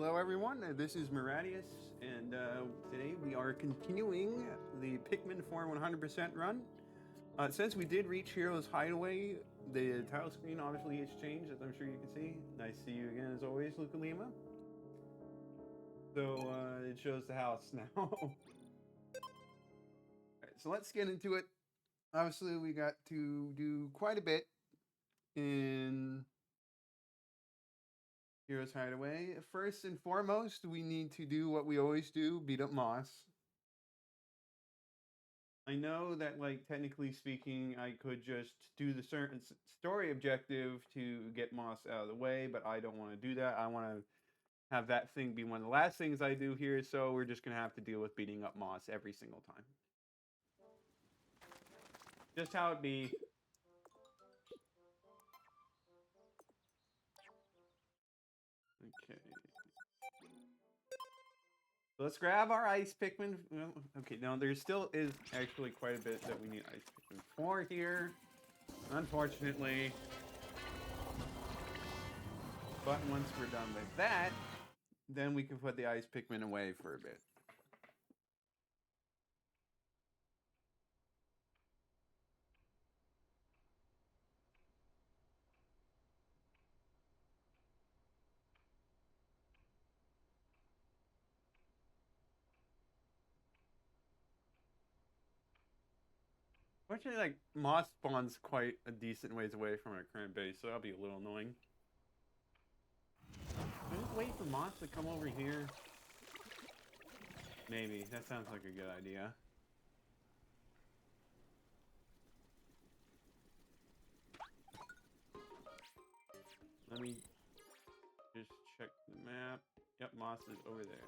Hello everyone, this is Miradius, and today we are continuing the Pikmin 4 100% run. Since we did reach Hero's Hideaway, the title screen obviously has changed, as I'm sure you can see. Nice to see you again as always, Luca Lima. So it shows the house now. Alright, so let's get into it. Obviously we got to do quite a bit in Hero's Hideaway. First and foremost, we need to do what we always do, beat up Moss. I know that, like, technically speaking, I could just do the certain story objective to get Moss out of the way, but I don't want to do that. I want to have that thing be one of the last things I do here, so we're just going to have to deal with beating up Moss every single time. Just how it be. Okay. So let's grab our ice Pikmin. Well, okay, now there still is actually quite a bit that we need ice Pikmin for here, unfortunately. But once we're done with that, then we can put the ice Pikmin away for a bit. Fortunately, like, Moss spawns quite a decent ways away from our current base, so that'll be a little annoying. Can I just wait for Moss to come over here? Maybe. That sounds like a good idea. Let me just check the map. Yep, Moss is over there.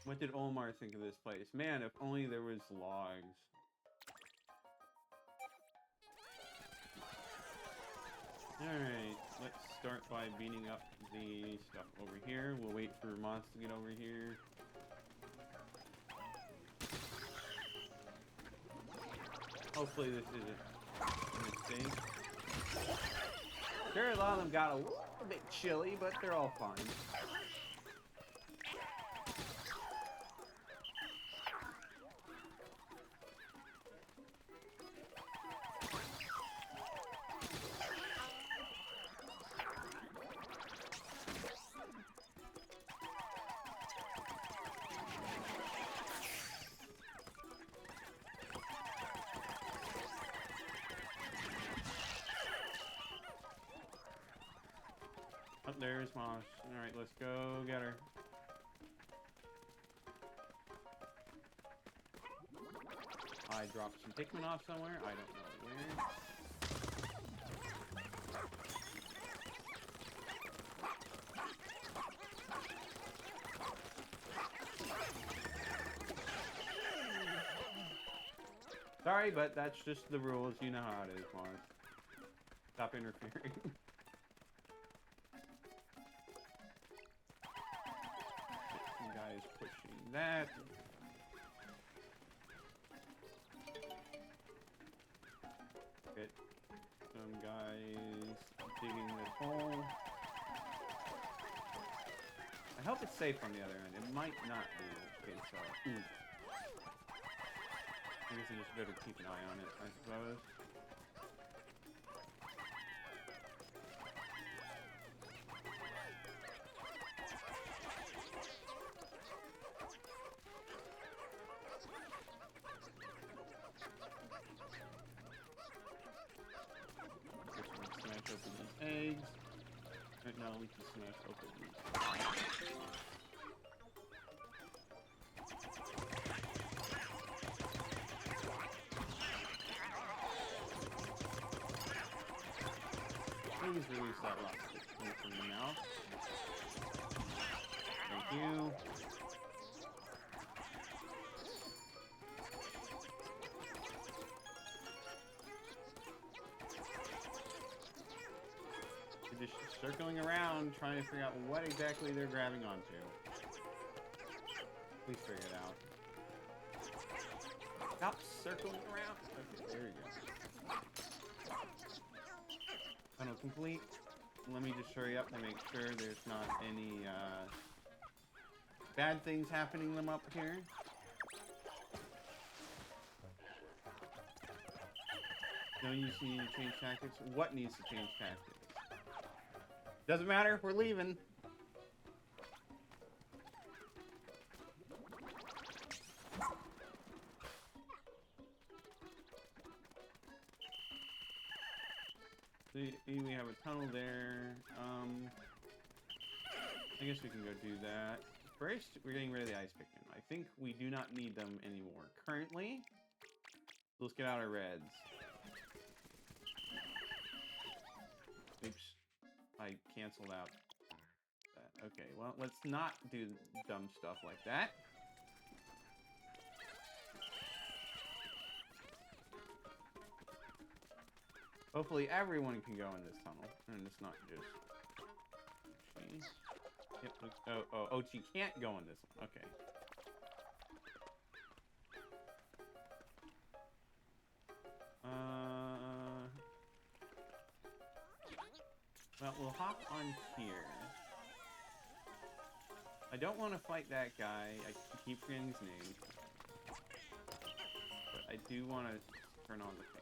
What did Olimar think of this place? Man, if only there was logs. Alright, let's start by beating up the stuff over here. We'll wait for Moss to get over here. Hopefully this isn't a mistake. Sure, a lot of them got a little bit chilly, but they're all fine. Oh, there's Moss. Alright, let's go get her. I dropped some Pikmin off somewhere. I don't know where. Sorry, but that's just the rules. You know how it is, Moss. Stop interfering. Some guys pushing that. Get some guys digging this hole. I hope it's safe on the other end. It might not be. Okay, so. I guess I just better keep an eye on it, I suppose. Smash open these eggs. Right now we can smash open these. Please release that rock from your mouth. Thank you. They're just circling around, trying to figure out what exactly they're grabbing onto. Please figure it out. Stop circling around. Okay, there we go. Tunnel complete. let me just hurry up and make sure there's not any bad things happening them up here. No use needing to change tactics. What needs to change tactics? Doesn't matter. We're leaving. See, we have a tunnel there. I guess we can go do that. First, we're getting rid of the ice Pikmin. I think we do not need them anymore currently. Let's get out our reds. Oops. I canceled out that. Okay, well, let's not do dumb stuff like that. Hopefully everyone can go in this tunnel, and it's not just she. Yep. Oh, she can't go in this one. Okay. Well, we'll hop on here. I don't want to fight that guy. I keep forgetting his name. But I do want to turn on the fan.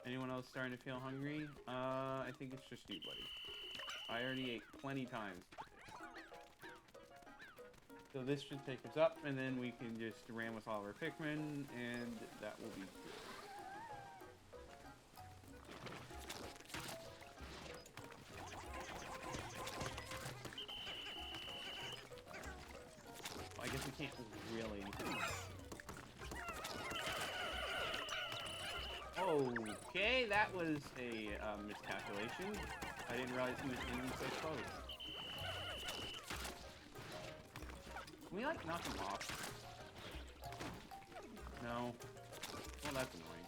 Anyone else starting to feel hungry? I think it's just you, buddy. I already ate plenty times. So this should take us up, and then we can just ram with all of our Pikmin, and that will be good. Well, I guess we can't really... Okay, that was a miscalculation. I didn't realize he was aiming so close. Can we, like, knock him off? No. Well, that's annoying.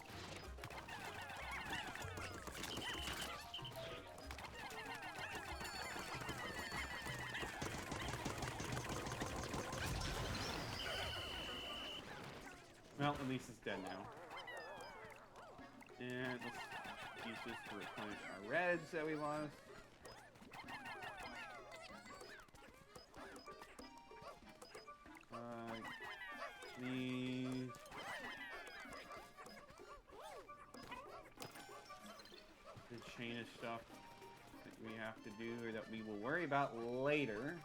Well, at least it's dead now. And let's use this to replenish our reds that we lost. These. The chain of stuff that we have to do or that we will worry about later.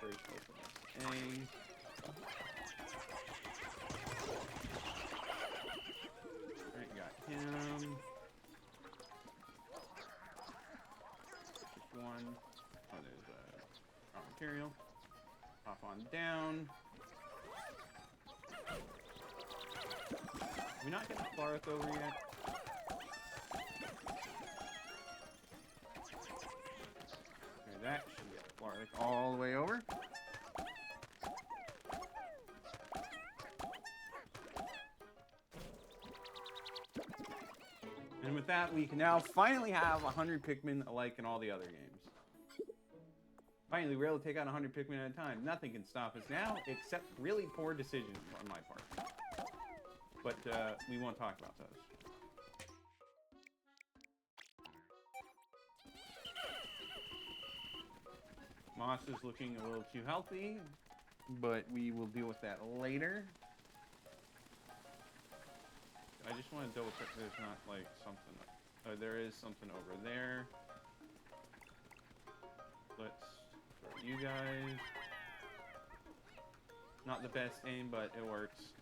First, open this thing. Him. Just one. Oh, there's raw material. Hop on down. Are we not getting Clark over yet? Okay, that should get Clark all the way over. And with that, we can now finally have 100 Pikmin alike in all the other games. Finally, we're able to take out 100 Pikmin at a time. Nothing can stop us now, except really poor decisions on my part. But we won't talk about those. Moss is looking a little too healthy, but we will deal with that later. I just want to double check there's not, like, something... Oh, there is something over there. Let's throw you guys. Not the best aim, but it works.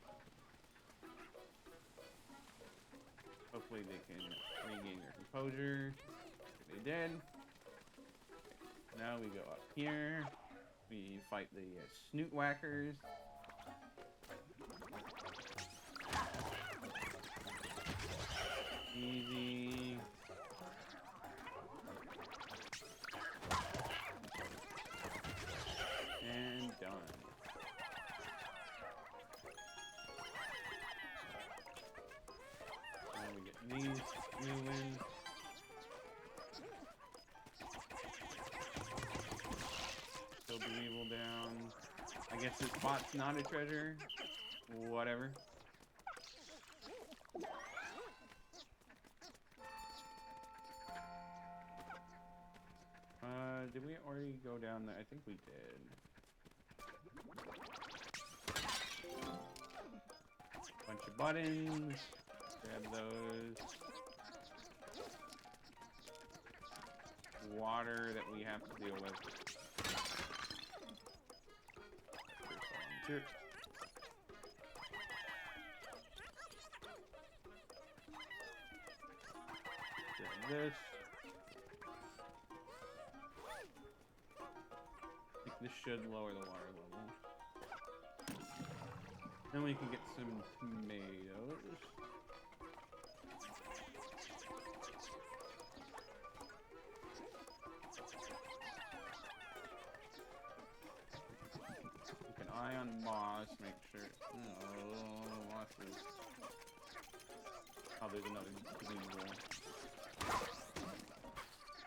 Hopefully they can regain their composure. They did. Now we go up here. We fight the snoot whackers. Easy. And done. Now we get these moving. Still the evil down. I guess this spot's not a treasure. Whatever. Did we already go down there? I think we did. Bunch of buttons. Grab those. Water that we have to deal with. Grab this. I think this should lower the water level. Then we can get some tomatoes. Keep an eye on moss, make sure. Oh, moss is. Oh, there's another green wool.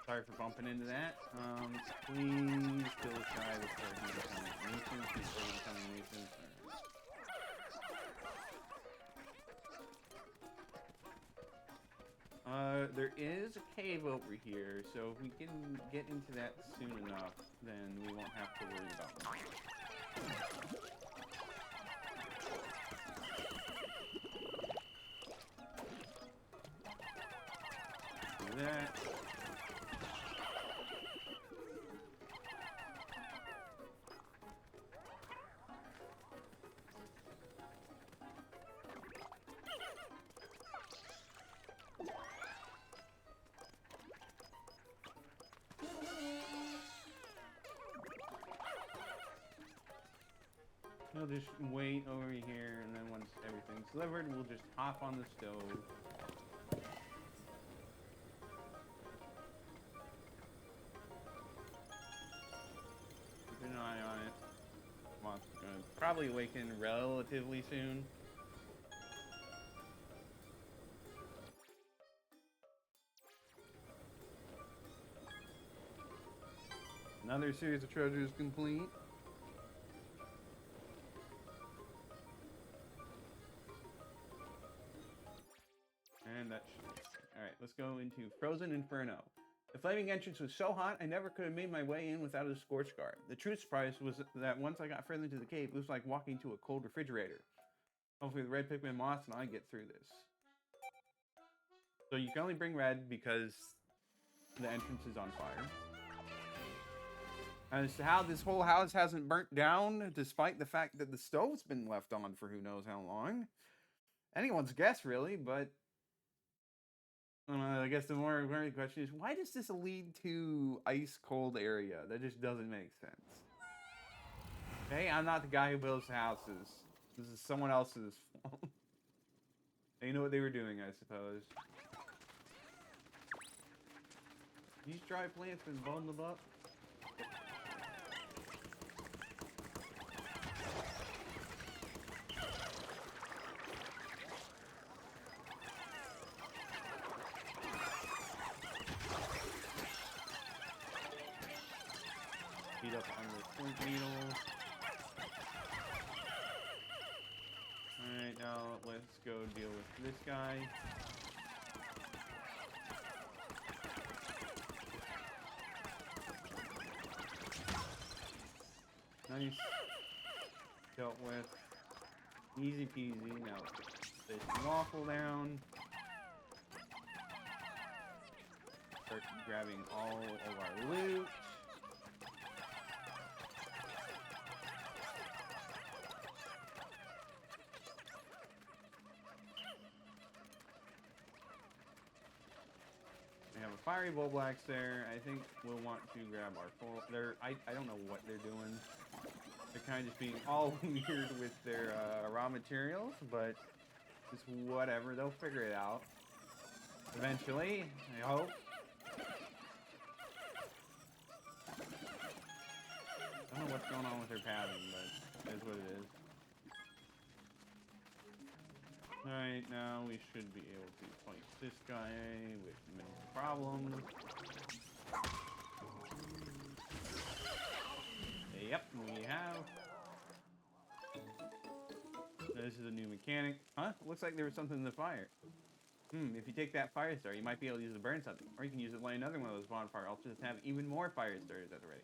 Sorry for bumping into that. Please kill this guy before he becomes a nuisance. Before he becomes a nuisance. There is a cave over here, so if we can get into that soon enough, then we won't have to worry about that. Do that. We'll just wait over here, and then once everything's delivered, we'll just hop on the stove. Keep an eye on it. Moth's gonna probably awaken relatively soon. Another series of treasures complete. And that should... Alright, let's go into Frozen Inferno. The flaming entrance was so hot, I never could have made my way in without a scorch guard. The true surprise was that once I got further into the cave, it was like walking to a cold refrigerator. Hopefully the red Pikmin moss and I get through this. So you can only bring red because the entrance is on fire. As to how this whole house hasn't burnt down, despite the fact that the stove's been left on for who knows how long. Anyone's guess, really, but... I guess the more important question is, why does this lead to ice-cold area? That just doesn't make sense. Okay, I'm not the guy who builds houses. This is someone else's fault. They know what they were doing, I suppose. These dry plants been bundled up? Up on the point needle. Alright, now let's go deal with this guy. Nice. Dealt with. Easy peasy. Now let's get this waffle down. Start grabbing all of our loot. Fiery Bulblax there. I think we'll want to grab our full... I don't know what they're doing. They're kind of just being all weird with their raw materials, but just whatever. They'll figure it out. Eventually, I hope. I don't know what's going on with their pattern, but that's what it is. Alright, now we should be able to fight this guy with no problem. Yep, we have. This is a new mechanic. Huh? Looks like there was something in the fire. If you take that fire star, you might be able to use it to burn something. Or you can use it to light another one of those bonfire altars and have even more fire stars at the ready.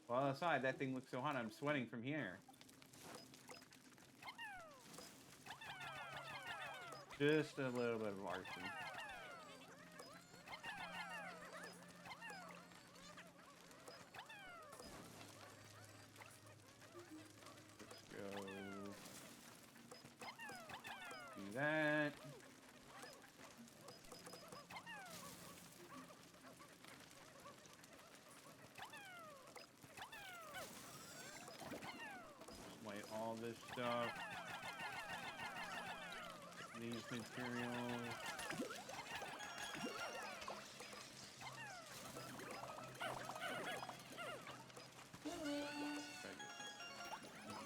Well, outside, that thing looks so hot, I'm sweating from here. Just a little bit of arson. Let's go. Do that. Light all this stuff. These materials.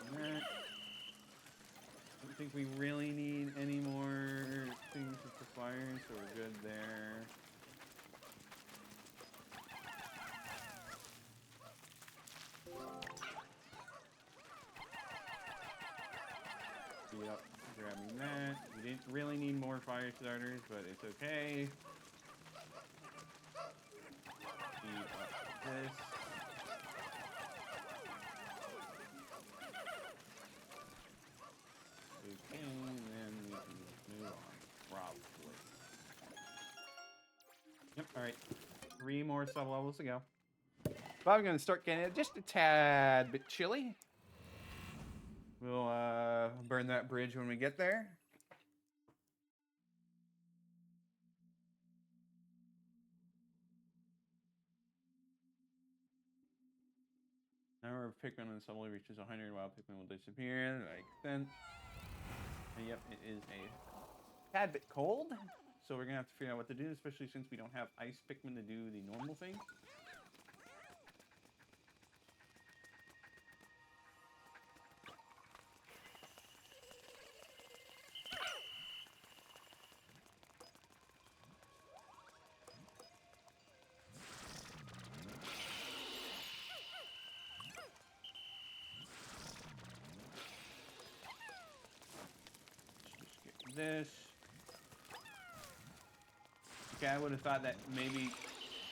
I don't think we really need any more things with the fire, so we're good there. Yep, grabbing that. We didn't really need more fire starters, but it's okay. Speed up this. Okay, and then we can move on, probably. Yep, alright. 3 more sub-levels to go. But I'm going to start getting it just a tad bit chilly. We'll burn that bridge when we get there. Number of Pikmin on the subway reaches 100, while Pikmin will disappear. That makes sense. And yep, it is a tad bit cold, so we're gonna have to figure out what to do, especially since we don't have ice Pikmin to do the normal thing. This. Okay, I would have thought that maybe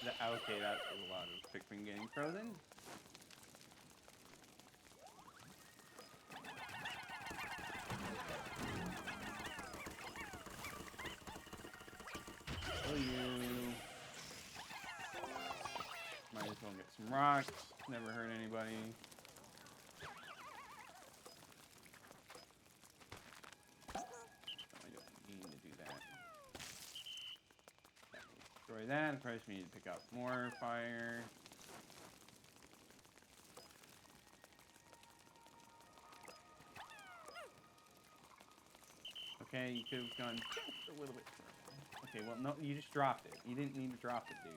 okay, that's a lot of Pikmin getting frozen. Oh, you. Might as well get some rocks. Never hurt anybody. Destroy that. Of course, we need to pick up more fire. Okay, you could have gone just a little bit further. Okay, well, no, you just dropped it. You didn't need to drop it, dude.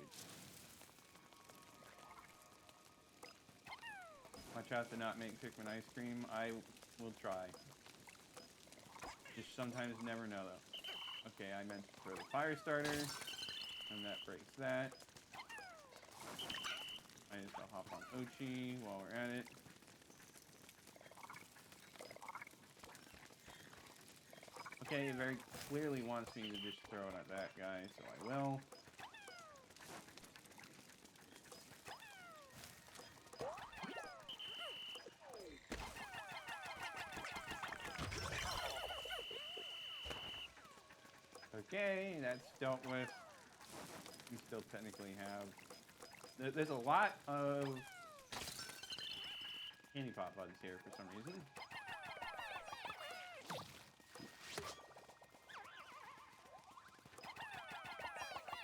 Watch out to not make Pikmin ice cream. I will try. Just sometimes never know, though. Okay, I meant to throw the fire starter. And that breaks that. I just gotta hop on Ochi while we're at it. Okay, it very clearly wants me to just throw it at that guy, so I will. Okay, that's dealt with. We still technically have... There's a lot of candy pot bugs here for some reason.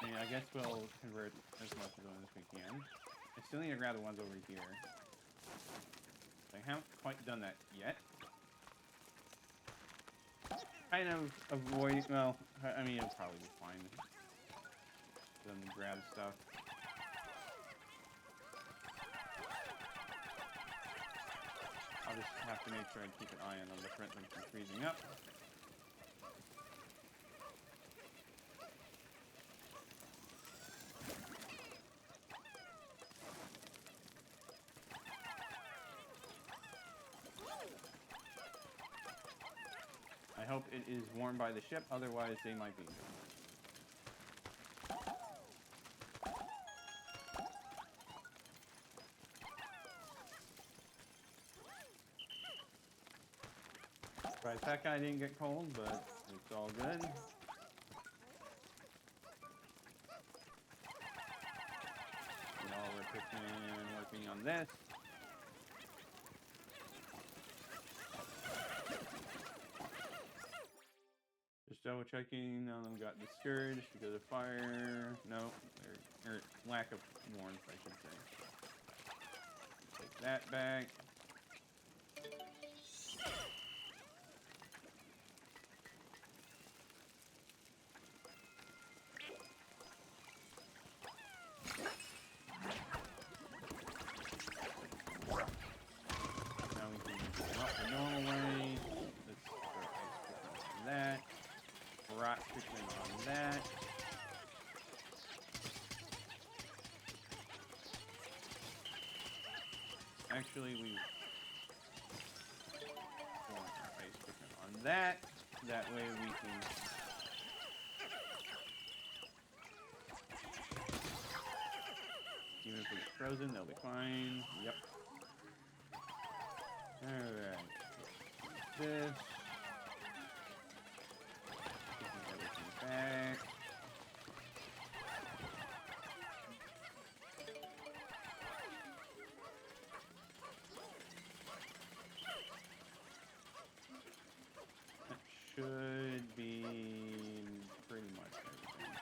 I mean, I guess we'll convert as much of them as we can. I still need to grab the ones over here. I haven't quite done that yet. Kind of avoid... Well, I mean, it'll probably be fine. Then grab stuff. I'll just have to make sure I keep an eye on them to prevent them from freezing up. I hope it is warm by the ship, otherwise they might be. Surprised that guy didn't get cold, but it's all good. And all our Pikmin working on this. Just double checking. None of them got discouraged because of fire. No, or lack of warmth, I should say. Take that back. Now we can go up the normal way. Let's throw ice Pikmin on that. Rock Pikmin on that. Actually, we want our ice Pikmin on that. That way we can even if we get frozen, they'll be fine. Yep. Alright. This. Taking everything back. That should be pretty much everything.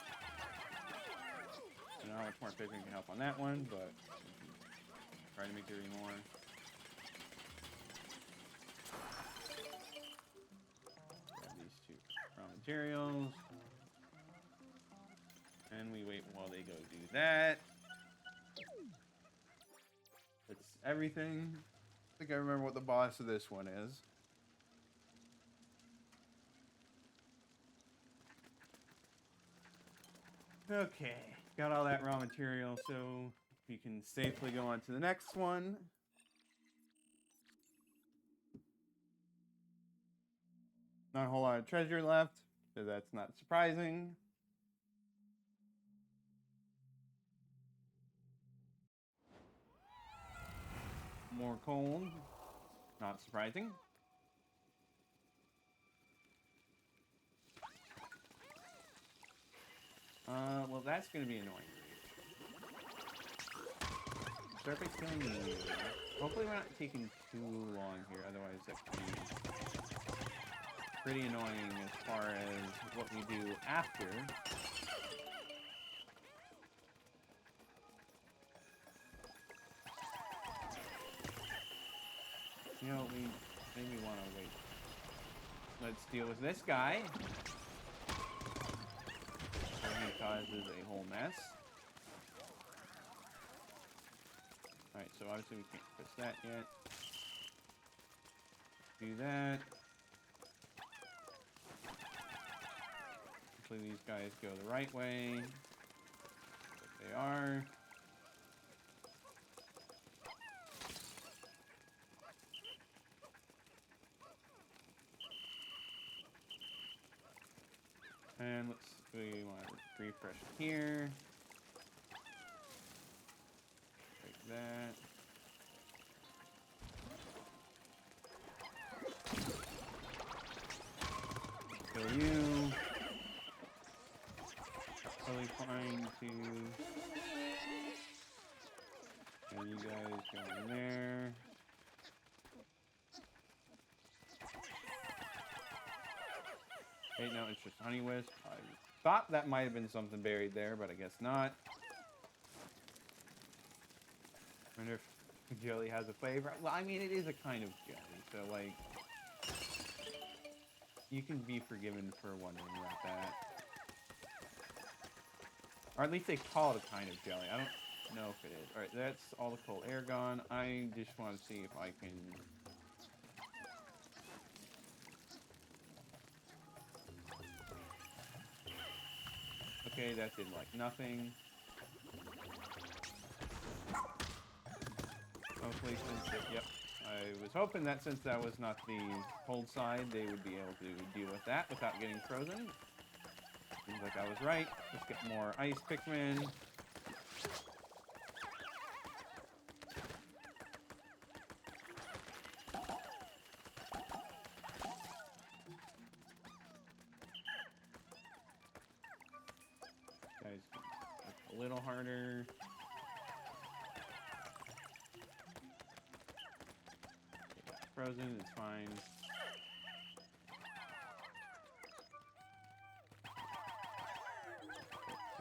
I don't know how much more Pikmin can help on that one, but try to make there any more. Grab these two raw materials. And we wait while they go do that. That's everything. I think I remember what the boss of this one is. Okay, got all that raw material, so we can safely go on to the next one. Not a whole lot of treasure left, so that's not surprising. More cold, not surprising. Well, that's going to be annoying. Starface killing me. Hopefully we're not taking too long here, otherwise that could be pretty annoying as far as what we do after. You know, we maybe want to wait. Let's deal with this guy. He causes a whole mess. Alright, so obviously we can't fix that yet. Do that. Hopefully these guys go the right way. But they are. And we want to refresh here. Like that. Kill you. Totally fine to. And you guys go in there. Hey, no, it's just honey wisp. I thought that might have been something buried there, but I guess not. I wonder if jelly has a flavor. Well, I mean, it is a kind of jelly, so, like, you can be forgiven for wondering about that. Or at least they call it a kind of jelly. I don't know if it is. Alright, that's all the cold air gone. I just want to see if I can... Okay, that did like nothing. Hopefully since it, yep. I was hoping that since that was not the cold side, they would be able to deal with that without getting frozen. Seems like I was right. Let's get more ice Pikmin. guys can work a little harder. Frozen, it's fine.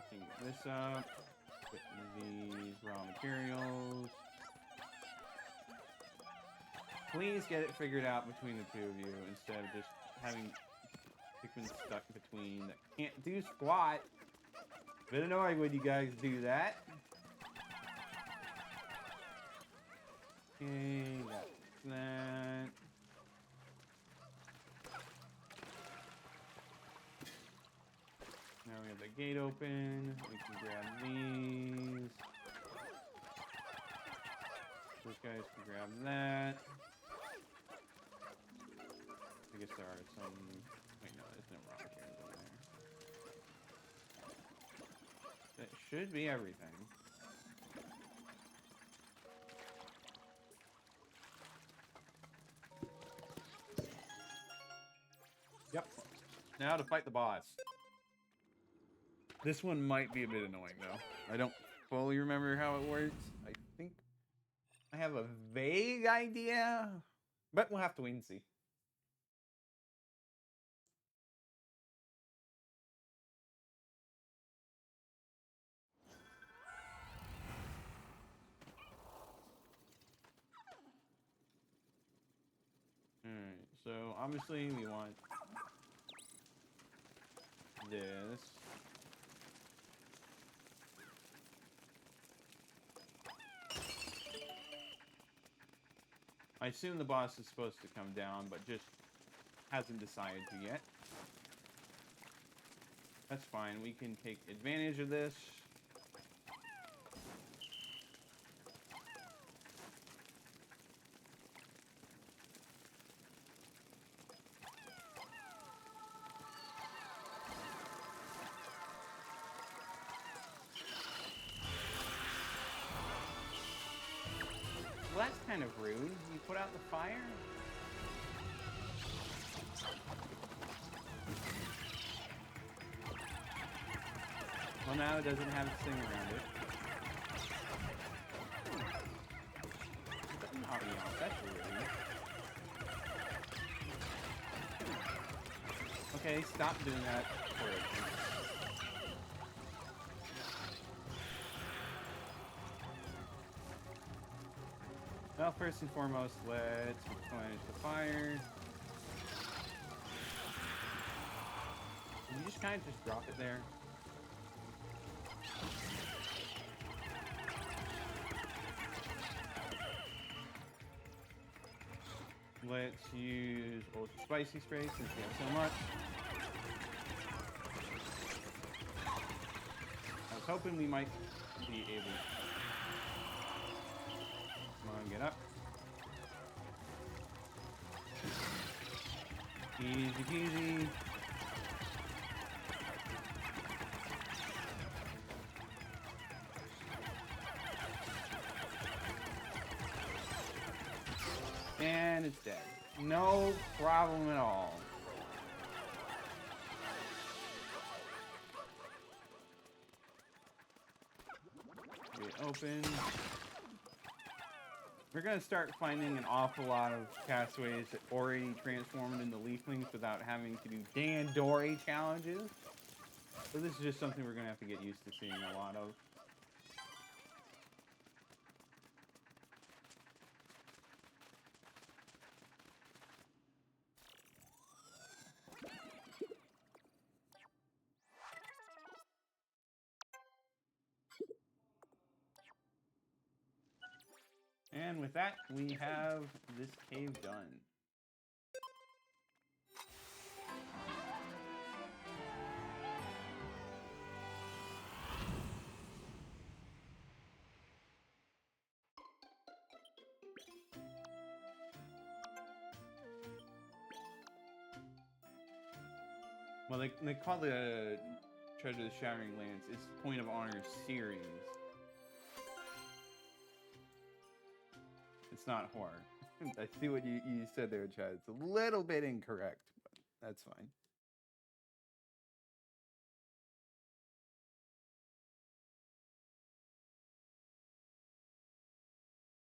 Picking this up. Putting these raw materials. Please get it figured out between the two of you instead of just having Pikmin stuck between that can't do squat. Bit annoying when you guys do that. Okay, that's that. Now we have the gate open. We can grab these. Those guys can grab that. I guess there are some. Wait, no, there's no raw materials in there. That should be everything. Yep. Now to fight the boss. This one might be a bit annoying, though. I don't fully remember how it works. I think I have a vague idea, but we'll have to wait and see. Alright, so obviously we want this. I assume the boss is supposed to come down, but just hasn't decided to yet. That's fine, we can take advantage of this. Well, that's kind of rude. You put out the fire? Well, now it doesn't have its thing around it. Oh, yeah, that's rude. Okay, stop doing that. Well, first and foremost, let's replenish the fire. Can you just kind of just drop it there? Let's use ultra spicy spray since we have so much. I was hoping we might be able to. Come on, get up. Easy peasy. And it's dead. No problem at all. Get open. We're gonna start finding an awful lot of castaways that already transformed into leaflings without having to do Dandori challenges. So this is just something we're gonna have to get used to seeing a lot of. And with that, we have this cave done. Well, they call the Treasure of the Shattering Lance, it's Point of Honor series. It's not horror. I see what you said there, Chad. It's a little bit incorrect, but that's fine.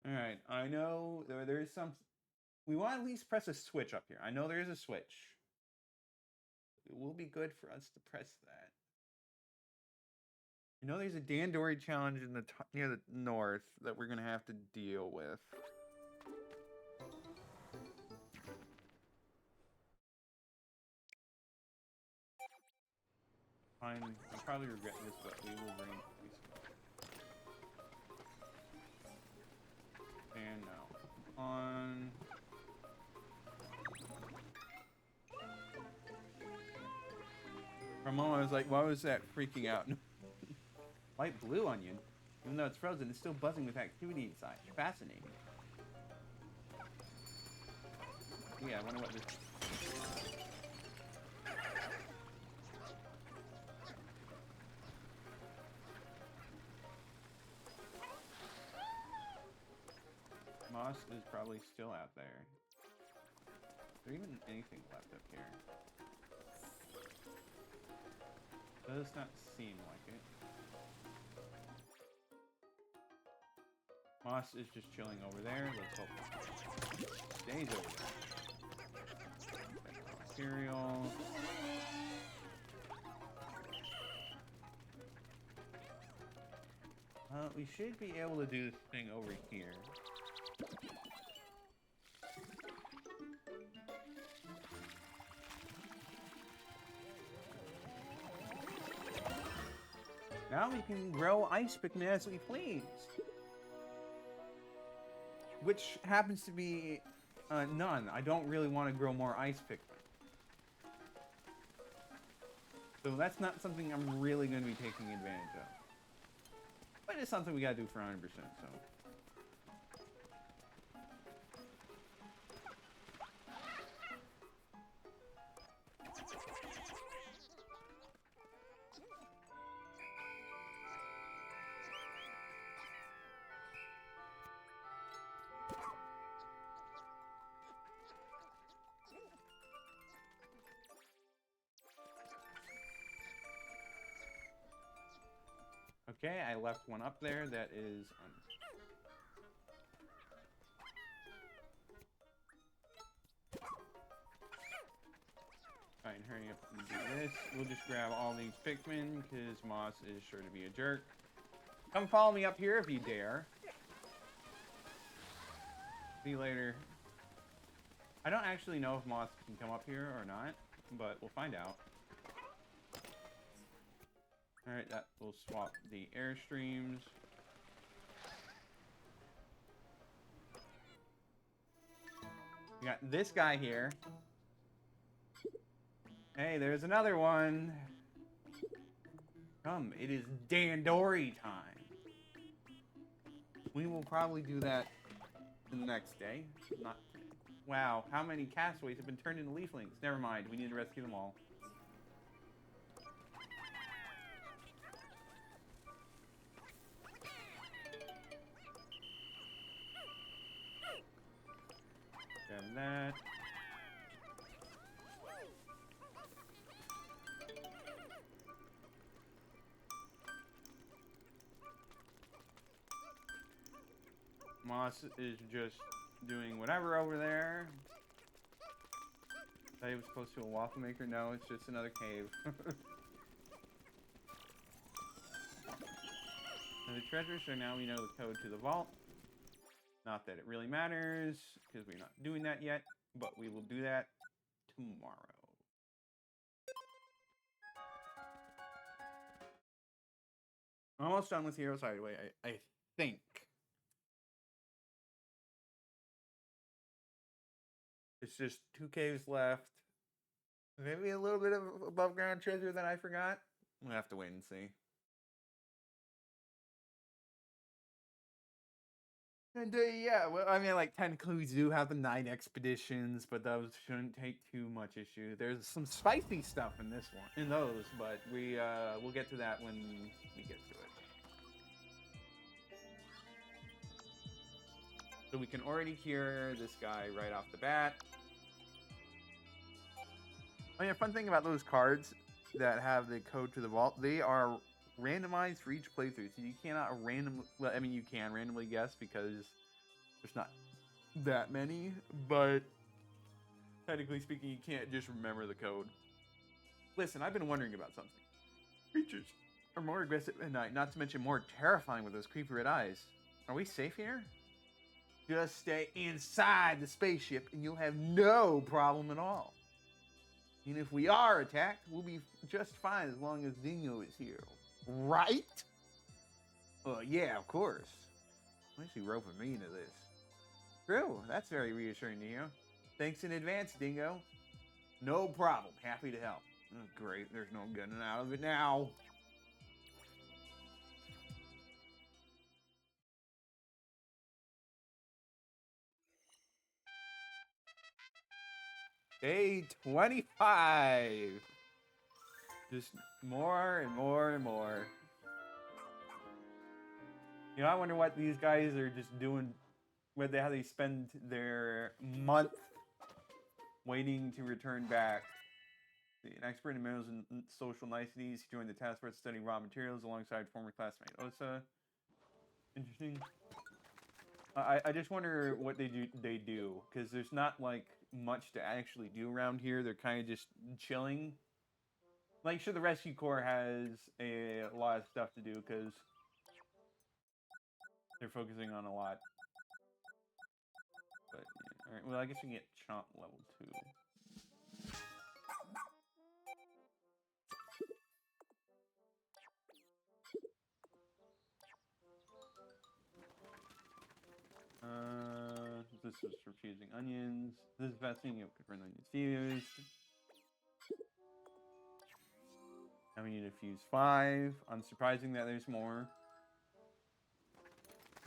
All right, I know there is some. We want to at least press a switch up here. I know there is a switch. It will be good for us to press that. You know, there's a Dandori challenge in the near the north that we're gonna have to deal with. Fine, I'll probably regret this, but we will bring these. And now on. For a moment, I was like, "Why was that freaking out?" Light blue onion. Even though it's frozen, it's still buzzing with activity inside. Fascinating. Yeah, I wonder what this. Moss is probably still out there. Is there even anything left up here? Does not seem like it. Moss is just chilling over there. Let's hope it stays over there. Material. We should be able to do this thing over here. Now we can grow ice Pikmin as we please. Which happens to be none. I don't really want to grow more ice Pikmin. So that's not something I'm really going to be taking advantage of. But it's something we gotta do for 100%, so. Okay, I left one up there that is Fine, hurry up and do this. We'll just grab all these Pikmin, because Moss is sure to be a jerk. Come follow me up here if you dare. See you later. I don't actually know if Moss can come up here or not, but we'll find out. Alright, that will swap the airstreams. We got this guy here. Hey, there's another one. Come, it is Dandori time. We will probably do that the next day. Not. Wow, how many castaways have been turned into leaflings? Never mind, we need to rescue them all. Grab that. Moss is just doing whatever over there. I thought he was supposed to be a waffle maker. No, it's just another cave. And the treasure, so now we know the code to the vault. Not that it really matters, because we're not doing that yet, but we will do that tomorrow. Almost done with Heroes Hideaway, I think. It's just 2 caves left. Maybe a little bit of above ground treasure that I forgot. We'll have to wait and see. And yeah, well, I mean, like, technically we do have the night expeditions, but those shouldn't take too much issue. There's some spicy stuff in this one, in those, but we'll get to that when we get to it. So we can already hear this guy right off the bat. I mean, a fun thing about those cards that have the code to the vault, they are randomized for each playthrough, so you cannot randomly, well, I mean, you can randomly guess because There's not that many, but technically speaking, you can't just remember the code. Listen, I've been wondering about something. Creatures are more aggressive at night, not to mention more terrifying with those creepy red eyes. Are we safe here? Just stay inside the spaceship and you'll have no problem at all. And if we are attacked, we'll be just fine as long as Dingo is here. Right? Yeah, of course. Why is she roping me into this? True, that's very reassuring to hear. Thanks in advance, Dingo. No problem, happy to help. Oh, great, there's no getting out of it now. Day 25. Just more and more and more. You know, I wonder what these guys are just doing, how they spend their month waiting to return back. An expert in minerals and social niceties, he joined the task force studying raw materials alongside former classmate Osa. Interesting. I just wonder what they do, because there's not like much to actually do around here. They're kind of just chilling. Like, sure, the rescue corps has a lot of stuff to do because they're focusing on a lot. But yeah, all right, well, I guess we can get Chomp level 2. This is for fusing onions. This is fascinating. You can run onions fused. Now we need to fuse 5. Unsurprising that there's more.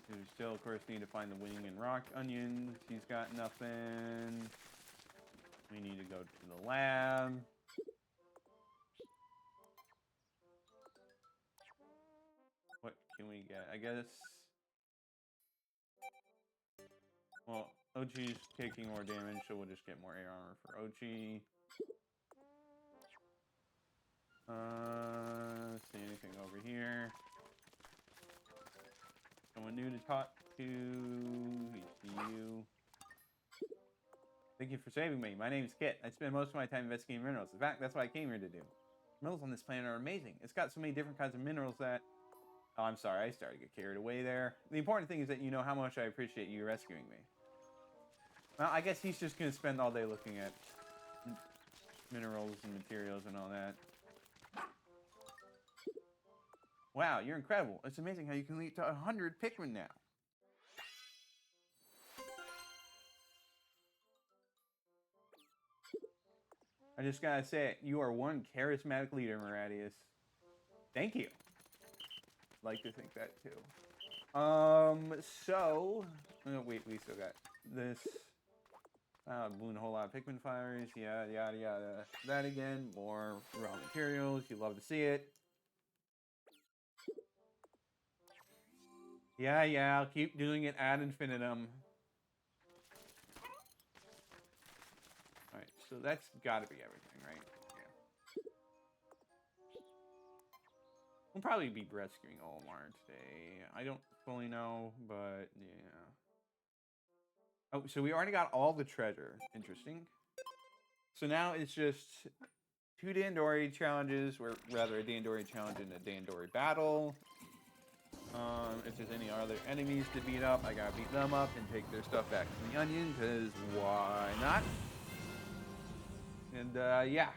We still, of course, need to find the wing and rock onions. He's got nothing. We need to go to the lab. What can we get? I guess. Well, Ochi's taking more damage, so we'll just get more air armor for Ochi. See anything over here? Someone new to talk to. You. Thank you for saving me. My name's Kit. I spend most of my time investigating minerals. In fact, that's what I came here to do. Minerals on this planet are amazing. It's got so many different kinds of minerals that... Oh, I'm sorry. I started to get carried away there. The important thing is that you know how much I appreciate you rescuing me. Well, I guess he's just going to spend all day looking at minerals and materials and all that. Wow, you're incredible. It's amazing how you can lead to 100 Pikmin now. I just gotta say it. You are one charismatic leader, Maradius. Thank you. I'd like to think that too. So... Oh, wait, we still got this. Balloon a whole lot of Pikmin fires. Yada, yada, yada. That again. More raw materials. You love to see it. Yeah, I'll keep doing it ad infinitum. Alright, so that's gotta be everything, right? Yeah. We'll probably be rescuing Olimar today. I don't fully know, but yeah. Oh, so we already got all the treasure. Interesting. So now it's just 2 Dandori challenges, or rather a Dandori challenge and a Dandori battle. If there's any other enemies to beat up, I gotta beat them up and take their stuff back from the onion, because why not? And, yeah.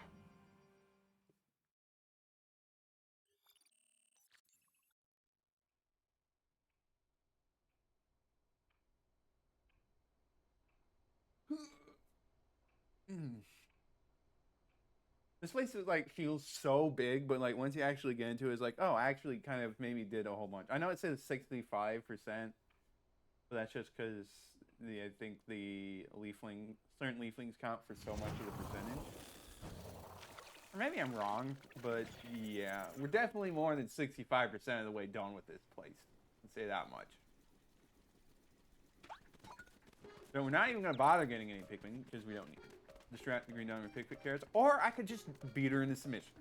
This place is like feels so big, but like once you actually get into it, it's like, oh, I actually kind of maybe did a whole bunch. I know it says 65%, but that's just because I think the certain leaflings count for so much of the percentage. Or maybe I'm wrong, but yeah, we're definitely more than 65% of the way done with this place. I'd say that much. So we're not even gonna bother getting any Pikmin because we don't need it. Distract the green diamond Pikmin carrots, or I could just beat her into submission,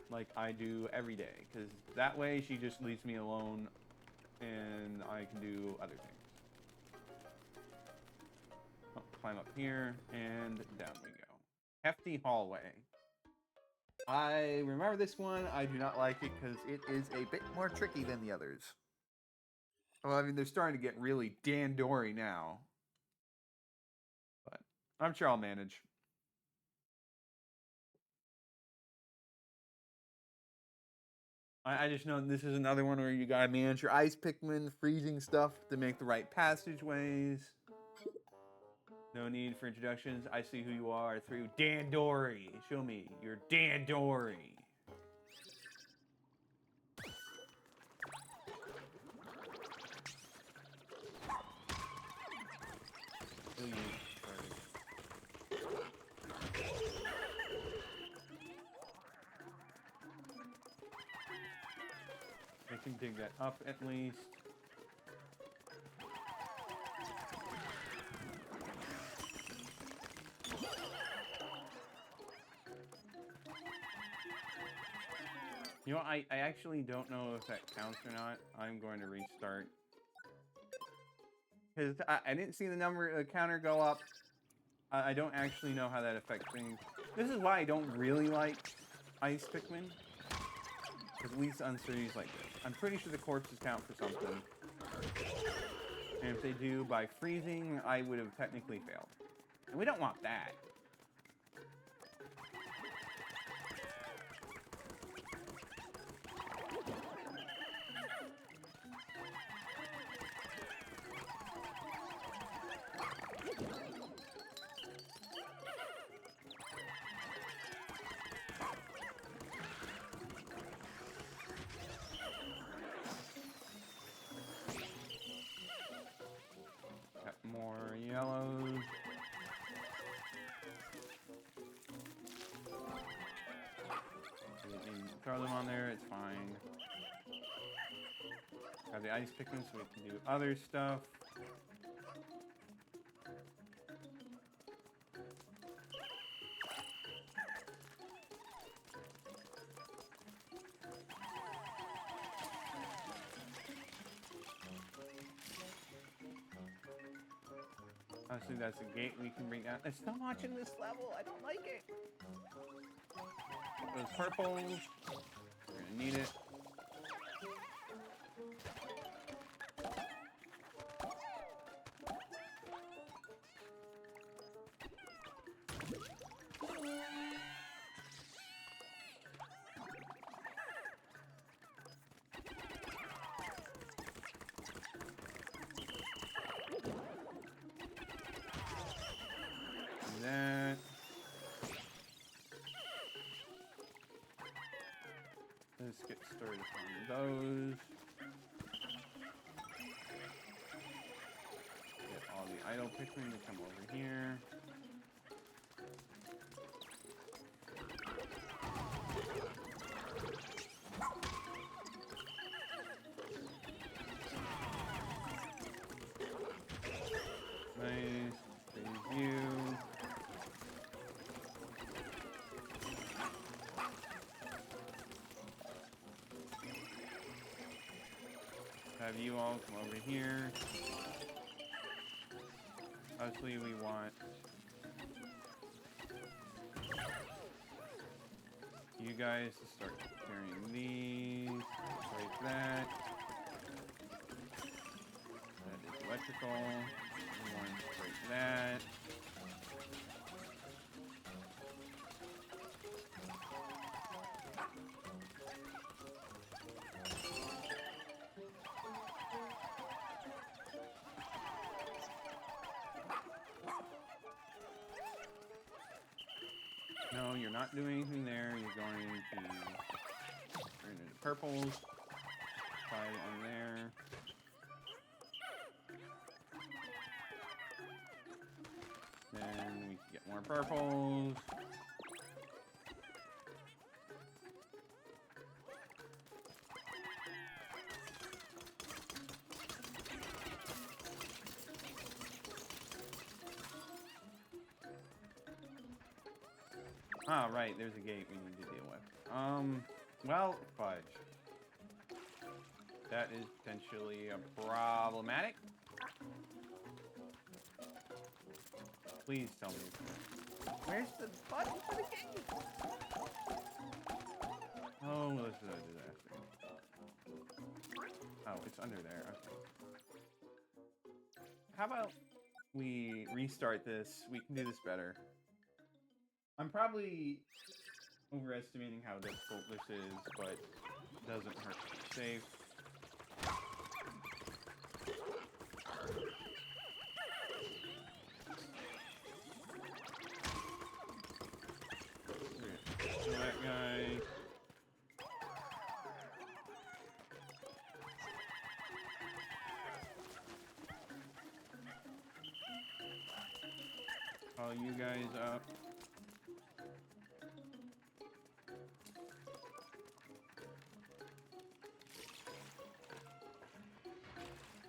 like I do every day, because that way she just leaves me alone and I can do other things. Oh, climb up here, and down we go. Hefty Haulway. I remember this one. I do not like it because it is a bit more tricky than the others. Well, I mean, they're starting to get really Dan-dory now. But I'm sure I'll manage. I just know this is another one where you gotta manage your ice Pikmin, freezing stuff to make the right passageways. No need for introductions. I see who you are through Dan-dory. Show me your Dan-dory. I can dig that up at least. You know, I actually don't know if that counts or not. I'm going to restart. Because I didn't see the counter go up. I don't actually know how that affects things. This is why I don't really like ice Pikmin. At least on series like this. I'm pretty sure the corpses count for something. And if they do by freezing, I would have technically failed. And we don't want that. More yellows. Throw them on there, it's fine. Grab the ice Pikmin so we can do other stuff. Honestly, that's a gate we can bring down. There's so much in this level. I don't like it. Those purples. We're gonna need it. That. Let's get started on those. Get all the idle Pikmin to come over here. Nice. Thank you. Have you all come over here. Obviously, we want you guys to start carrying these, like that. That is electrical. We want to break that. No, you're not doing anything there. You're going to turn into purples. Apply it on there. Then we can get more purples. Ah, right, there's a gate we need to deal with. Well, fudge. That is potentially problematic. Please tell me. Where's the button for the game? Oh, this is a disaster. Oh, it's under there. Okay. How about we restart this? We can do this better. I'm probably overestimating how difficult this is, but it doesn't hurt to be safe. So that guy. Call you guys up.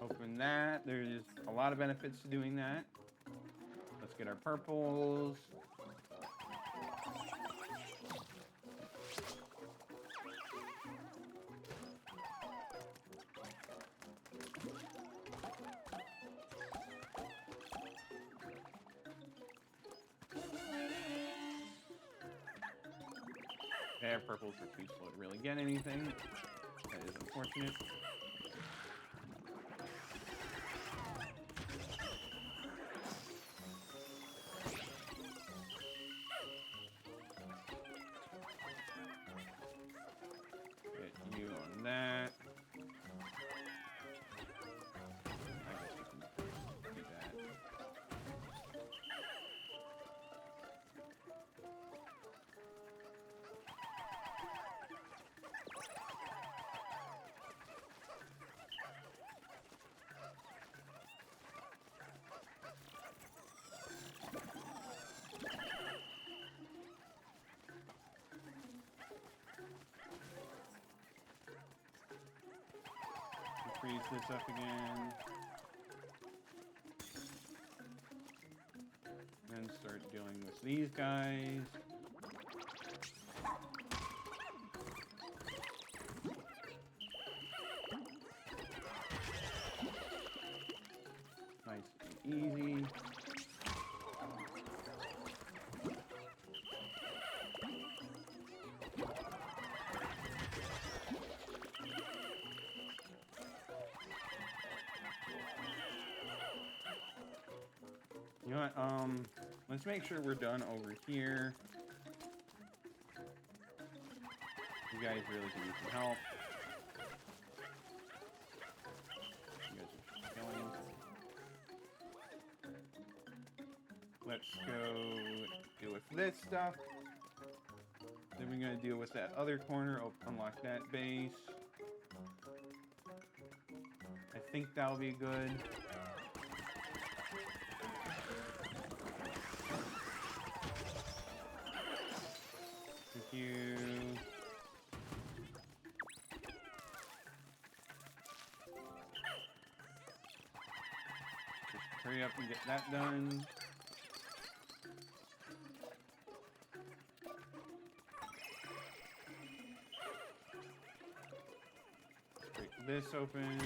Open that. There's a lot of benefits to doing that. Let's get our purples. Yeah, purples are too slow to really get anything. That is unfortunate. Get you on that. I guess you can do that. Freeze this up again. Then start dealing with these guys. Nice and easy. You know what, let's make sure we're done over here. You guys really could use some help. You guys are killing. Let's go deal with this stuff. Then we're gonna deal with that other corner, unlock that base. I think that'll be good. You just hurry up and get that done. Break this open.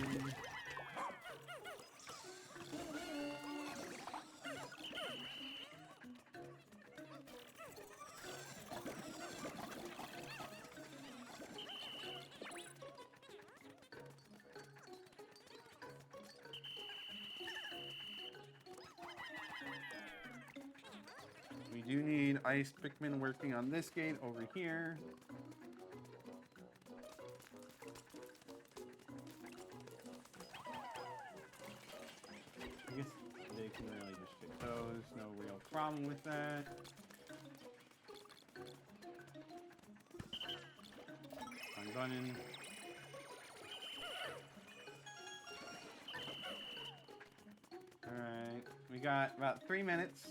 We do need ice Pikmin working on this gate over here. I guess they can really just fix those. No real problem with that. I'm gunning. Alright, we got about 3 minutes.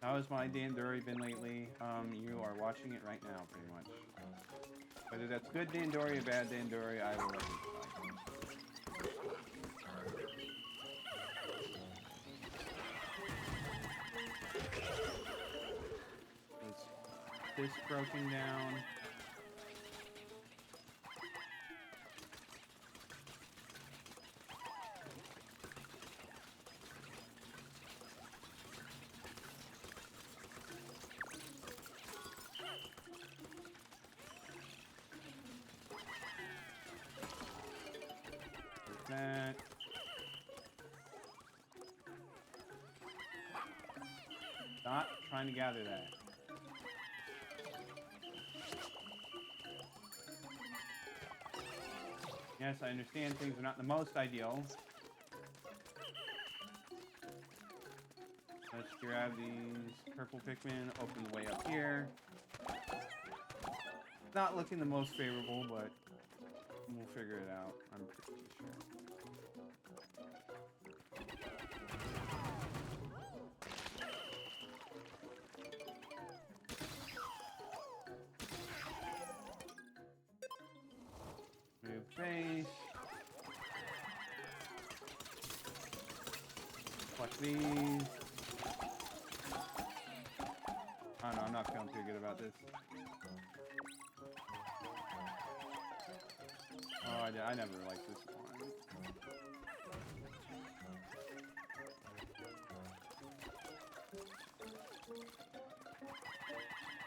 How has my Dandori been lately? You are watching it right now, pretty much. Whether that's good Dandori or bad Dandori, I will let you decide. Is this broken down? that. Stop trying to gather that. Yes, I understand things are not the most ideal. Let's grab these purple Pikmin, open the way up here. Not looking the most favorable, but we'll figure it out, I'm pretty sure. Move base. Watch these. Oh no, I'm not feeling too good about this. Oh, I never liked this one.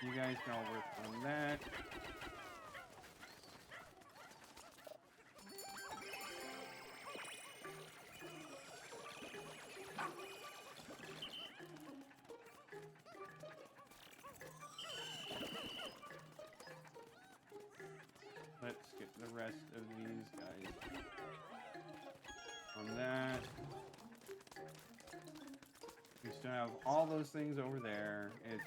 You guys can all work on that. Let's get the rest of these guys on that. We still have all those things over there. It's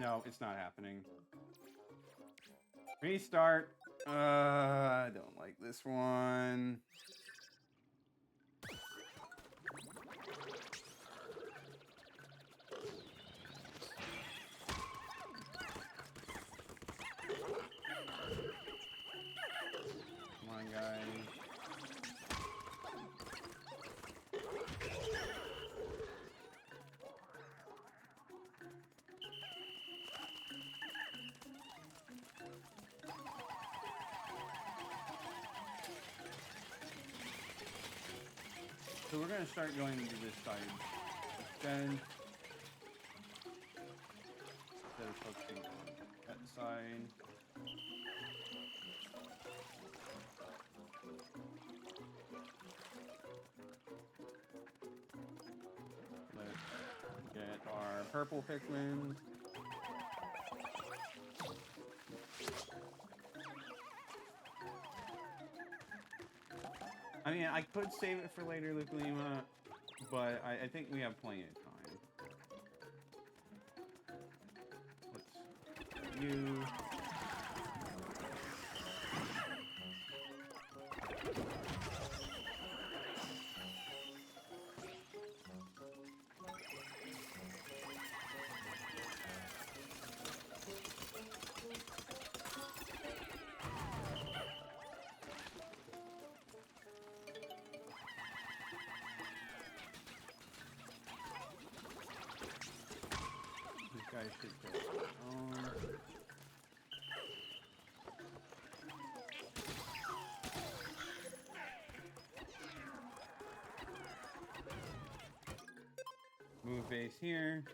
no, it's not happening. Restart. I don't like this one. So we're gonna start going to this side instead of focusing on that side. Let's get our purple Pikmin. I mean, I could save it for later, Lima, but I think we have plenty of time. Let's you. Guys should go on. Move base here.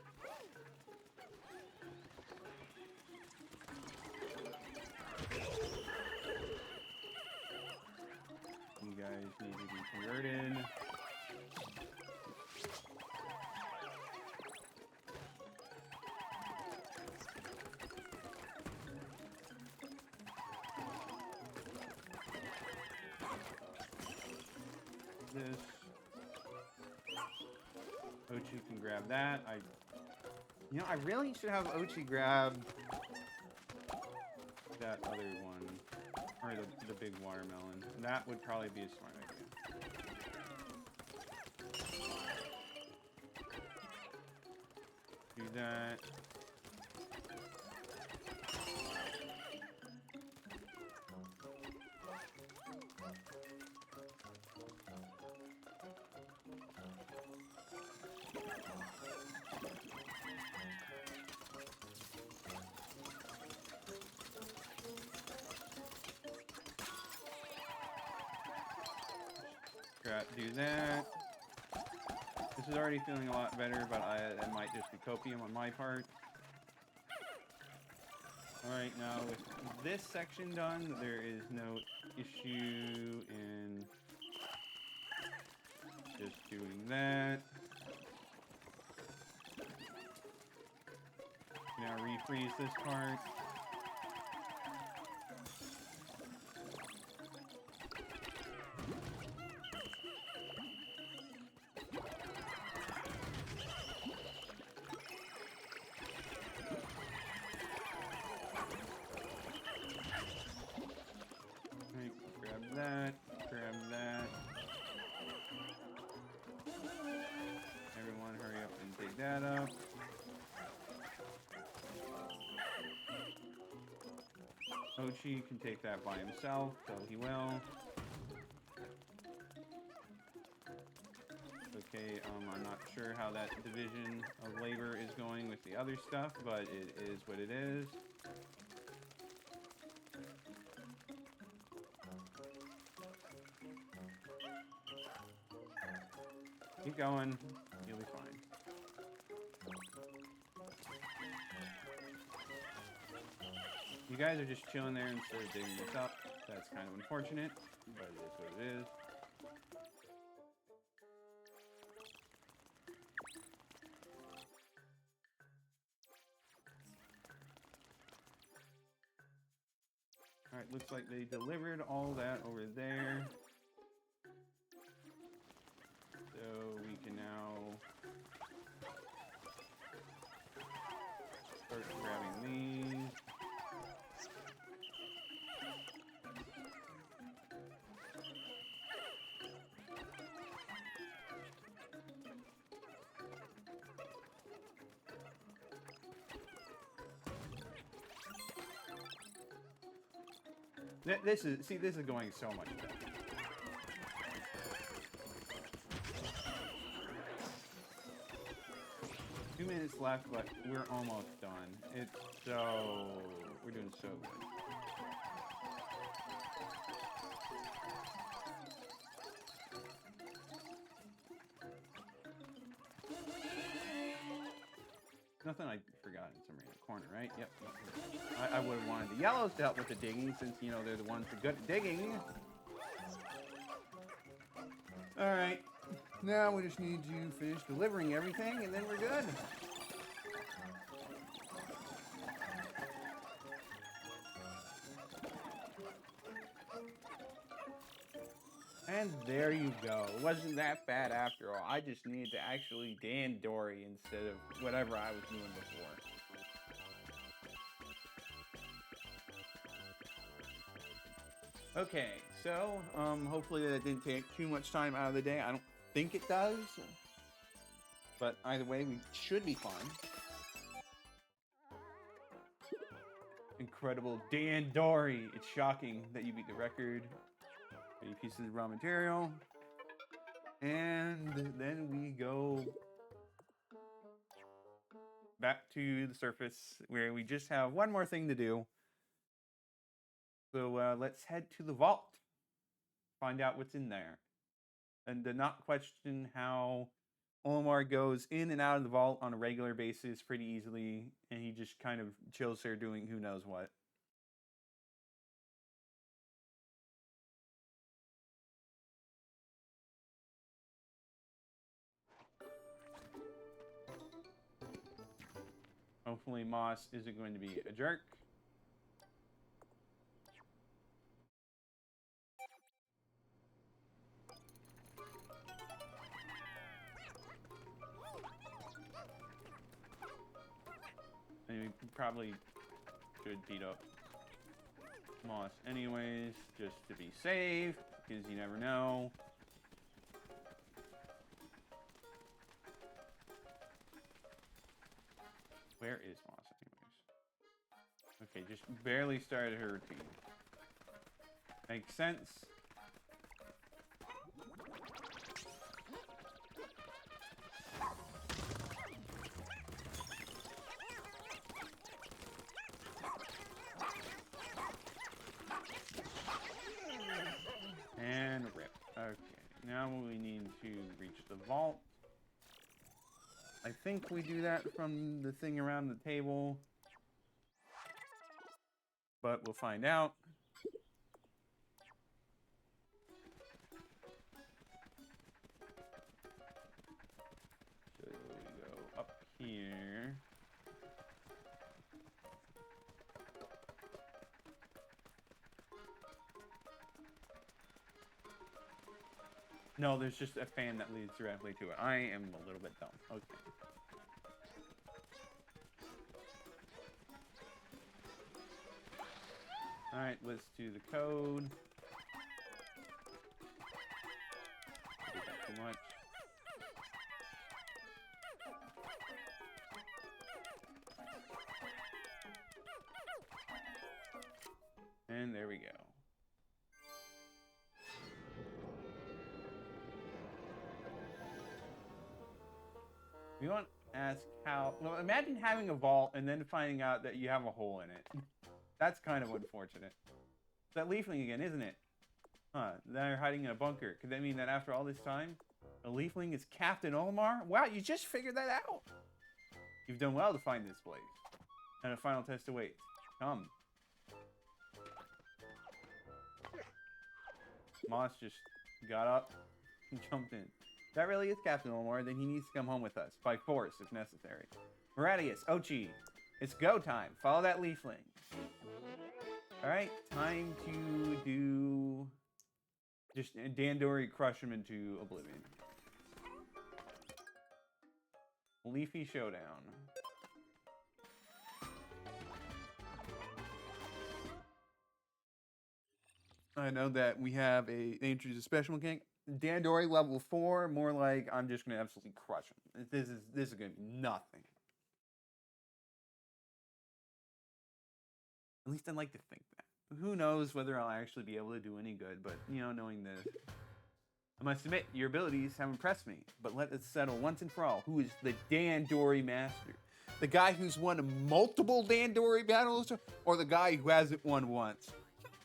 You guys need to be converted. This. Ochi can grab that. I really should have Ochi grab that other one, or the big watermelon. That would probably be a smart idea. Do that. Do that. This is already feeling a lot better, but it might just be copium on my part. Alright, now with this section done, there is no issue in just doing that. Now refreeze this part. Grab that. Everyone hurry up and dig that up. Ochi can take that by himself, so he will. Okay, I'm not sure how that division of labor is going with the other stuff, but it is what it is. Keep going. You'll be fine. You guys are just chilling there instead of digging this up. That's kind of unfortunate, but it is what it is. Alright, looks like they delivered all that over there. So we can now start grabbing these. This is going so much better. 2 minutes left, but we're almost done. We're doing so good. Nothing I forgot in some random corner, right? Yep. I would have wanted the yellows to help with the digging, since, you know, they're the ones that are good at digging. Alright. Now we just need to finish delivering everything, and then we're good. And there you go. It wasn't that bad after all. I just needed to actually Dan Dory instead of whatever I was doing before. Okay, so hopefully that didn't take too much time out of the day. I don't think it does, but either way, we should be fine. Incredible Dan Dory. It's shocking that you beat the record. 30 pieces of raw material. And then we go back to the surface where we just have one more thing to do. So let's head to the vault. Find out what's in there. And to not question how Olimar goes in and out of the vault on a regular basis pretty easily. And he just kind of chills there doing who knows what. Hopefully Moss isn't going to be a jerk. And we probably should beat up Moss anyways, just to be safe, because you never know. Where is Moss anyways? Okay, just barely started her routine. Makes sense. And rip. Okay, now we need to reach the vault. I think we do that from the thing around the table. But we'll find out. So we go up here. No, there's just a fan that leads directly to it. I am a little bit dumb. Okay. Alright, let's do the code. I did that too much. And there we go. We want to ask how... Well, imagine having a vault and then finding out that you have a hole in it. That's kind of unfortunate. It's that leafling again, isn't it? Huh, they're hiding in a bunker. Could that mean that after all this time, a leafling is Captain Olimar? Wow, you just figured that out! You've done well to find this place. And a final test awaits. Come. Moss just got up and jumped in. If that really is Captain Olimar, then he needs to come home with us, by force if necessary. Moradius, Ochi, it's go time. Follow that leafling. Alright, time to do... Just Dandori crush him into oblivion. Leafy Showdown. I know that we have they introduced a special mechanic. Dandori level 4, more like I'm just gonna absolutely crush him. This is gonna be nothing. At least I'd like to think that. Who knows whether I'll actually be able to do any good, but, you know, knowing this. I must admit, your abilities have impressed me, but let us settle once and for all, who is the Dandori Master? The guy who's won multiple Dandori battles, or the guy who hasn't won once?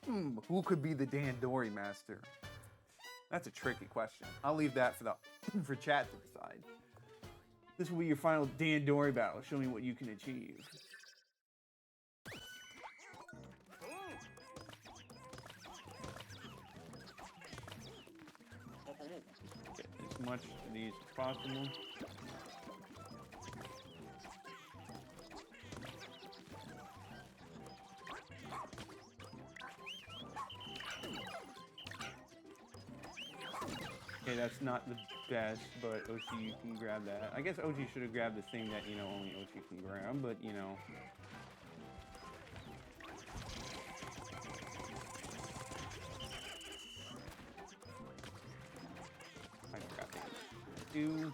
Who could be the Dandori Master? That's a tricky question. I'll leave that for chat to decide. This will be your final Dandori battle. Show me what you can achieve. Get as much of these as possible. Okay, that's not the best, but Ochi, you can grab that. I guess Ochi should have grabbed the thing that, you know, only Ochi can grab, but, you know. I can grab that too.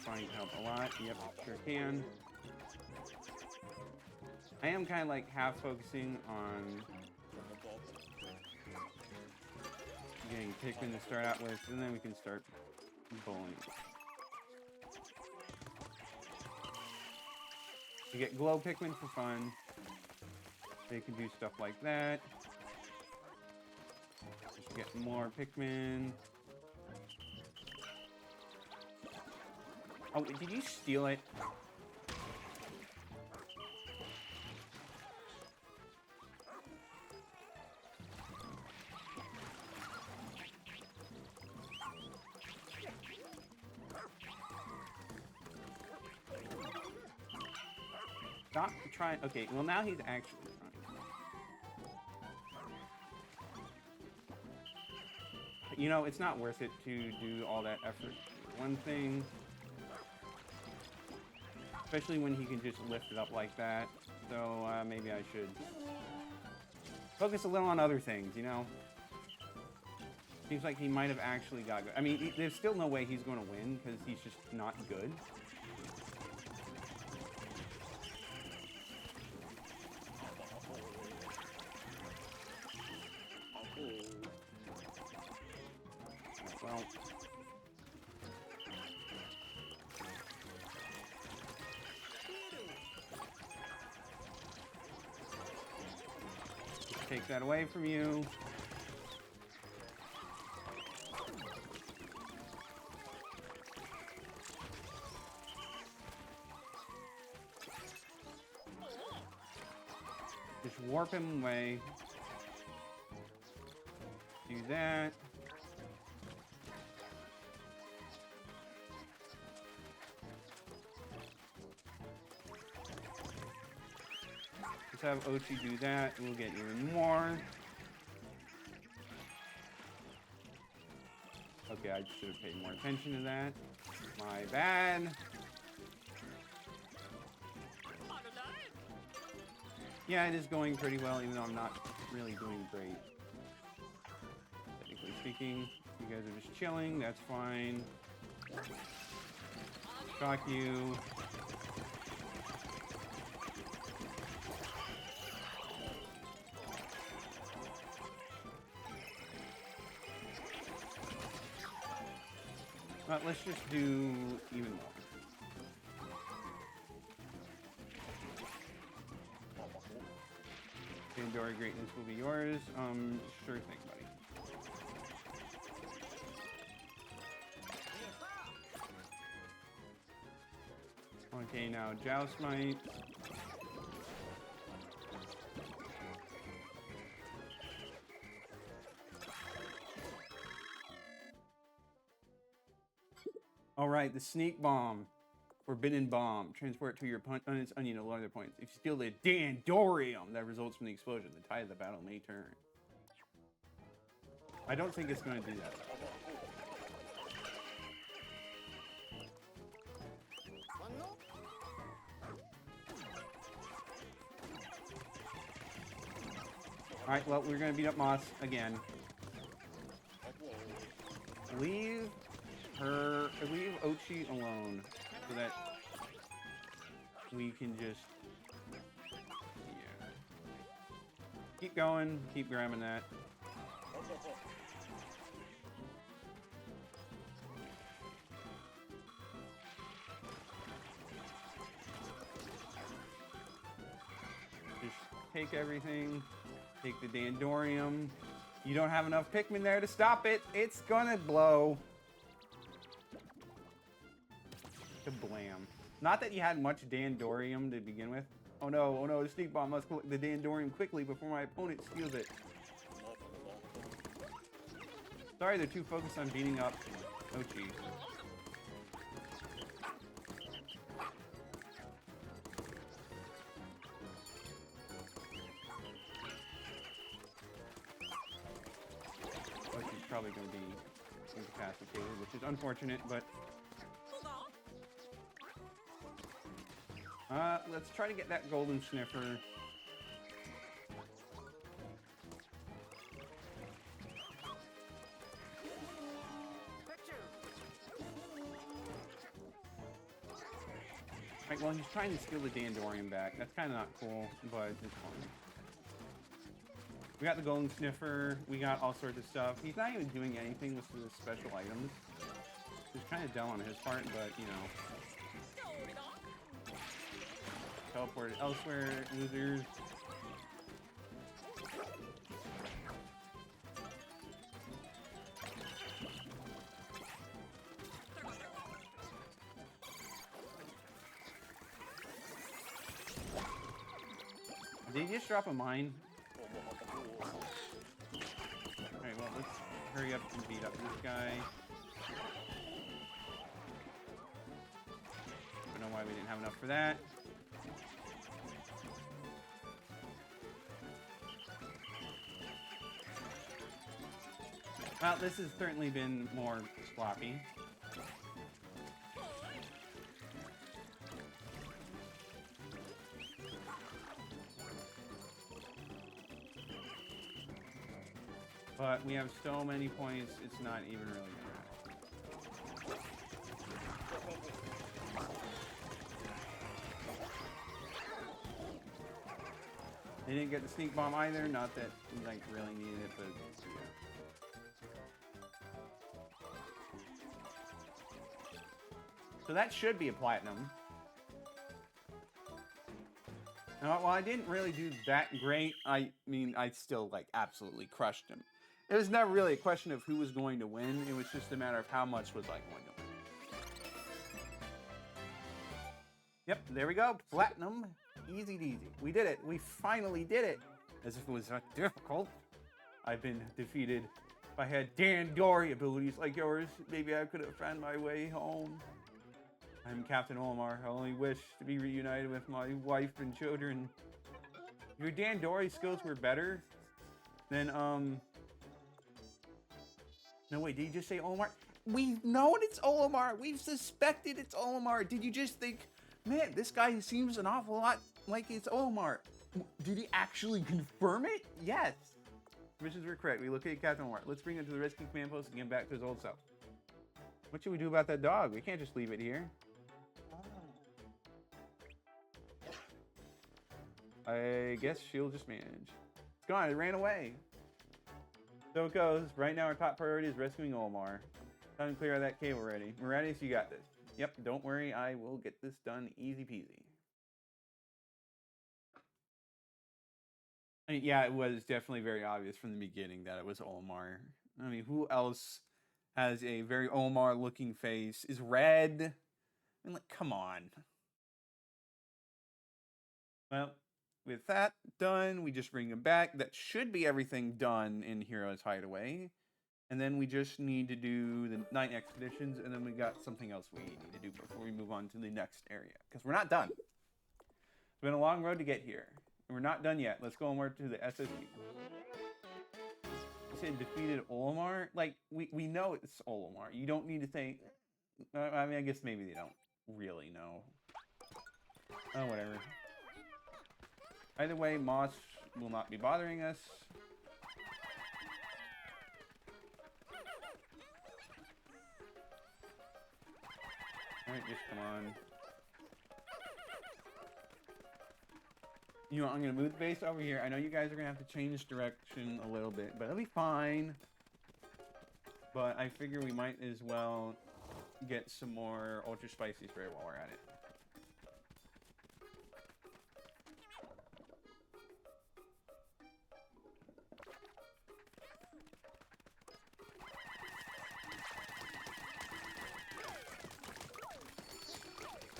Trying to help a lot. Yep, sure can. I am kind of like half focusing on getting Pikmin to start out with, and then we can start bowling. You get glow Pikmin for fun. They can do stuff like that. Just get more Pikmin. Oh, did you steal it? Stop trying. Okay, well now he's actually trying. You know, it's not worth it to do all that effort. One thing. Especially when he can just lift it up like that. So maybe I should focus a little on other things, you know? Seems like he might have actually got good. I mean, there's still no way he's going to win because he's just not good. Well... Take that away from you. warp him away. Do that. Let's have Ochi do that. We'll get even more. Okay, I should have paid more attention to that. My bad. Yeah, it is going pretty well, even though I'm not really doing great. Technically speaking, you guys are just chilling. That's fine. Shock you. But let's just do even more. Pandora greatness will be yours. Sure thing, buddy. Okay, now Joust Might. Alright, the Sneak Bomb. Forbidden Bomb. Transport to your opponent's onion at larger points. If you steal the Dandorium that results from the explosion, the tide of the battle may turn. I don't think it's going to do that. Alright, well, we're going to beat up Moss again. Leave Ochi alone so that we can just, yeah. Keep going, keep grabbing that. Just take everything, take the Dandorium. You don't have enough Pikmin there to stop it. It's gonna blow. Kablam. Not that you had much Dandorium to begin with. Oh no, the Sneak Bomb must collect the Dandorium quickly before my opponent steals it. Sorry, they're too focused on beating up Ochi. Ochi's probably going to be incapacitated, which is unfortunate, but... let's try to get that golden sniffer. Right, well, he's trying to steal the Dandorium back. That's kind of not cool, but it's fine. We got the golden sniffer. We got all sorts of stuff. He's not even doing anything with the special items. It's kind of dumb on his part, but, you know. Teleported elsewhere, losers. Did he just drop a mine? Alright, well, let's hurry up and beat up this guy. I don't know why we didn't have enough for that. Well, this has certainly been more sloppy. But we have so many points, it's not even really gonna matter. They didn't get the Sneak Bomb either, not that we like really needed it, but yeah. So that should be a platinum. Now, while I didn't really do that great, I mean, I still, like, absolutely crushed him. It was never really a question of who was going to win. It was just a matter of how much was I going to win. Yep, there we go. Platinum. Easy peasy. We did it. We finally did it. As if it was not difficult. I've been defeated. If I had Dan Dory abilities like yours, maybe I could have found my way home. I'm Captain Olimar. I only wish to be reunited with my wife and children. If your Dan Dory skills were better, then, no, wait, did you just say Olimar? We've known it's Olimar. We've suspected it's Olimar. Did you just think, man, this guy seems an awful lot like it's Olimar? Did he actually confirm it? Yes. Missions were correct. We located Captain Olimar. Let's bring him to the rescue command post and get him back to his old self. What should we do about that dog? We can't just leave it here. I guess she'll just manage. It's gone. It ran away. So it goes. Right now, our top priority is rescuing Olimar. Time to clear out that cave already. Meridius, you got this. Yep, don't worry. I will get this done easy peasy. I mean, yeah, it was definitely very obvious from the beginning that it was Olimar. I mean, who else has a very Olimar-looking face? Is red? I mean, like, come on. Well, with that done, we just bring him back. That should be everything done in Hero's Hideaway. And then we just need to do the night expeditions, and then we got something else we need to do before we move on to the next area. Because we're not done. It's been a long road to get here. And we're not done yet. Let's go and work to the SSU. You said defeated Olimar? Like, we know it's Olimar. You don't need to think... I mean, I guess maybe they don't really know. Oh, whatever. Either way, Moss will not be bothering us. Alright, just come on. You know, I'm going to move the base over here. I know you guys are going to have to change direction a little bit, but it'll be fine. But I figure we might as well get some more ultra spicy spray while we're at it.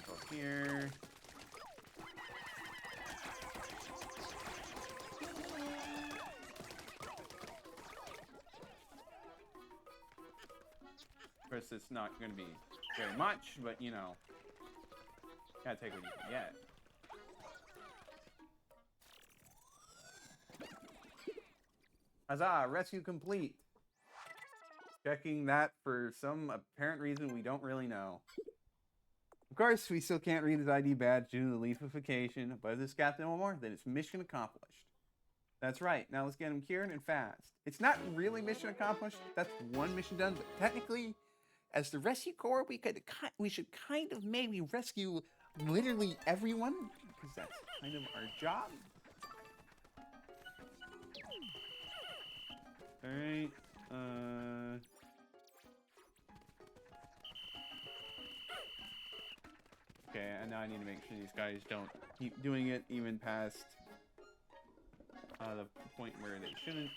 Go here. Of course, it's not going to be very much, but you know, gotta take what you can get. Huzzah! Rescue complete! Checking that for some apparent reason we don't really know. Of course, we still can't read his ID badge due to the leafification, but if this Captain Olimar, then it's mission accomplished. That's right. Now let's get him cured and fast. It's not really mission accomplished. That's one mission done, but technically, as the rescue corps, we should kind of maybe rescue literally everyone, because that's kind of our job. All right. Okay, and now I need to make sure these guys don't keep doing it even past the point where they shouldn't.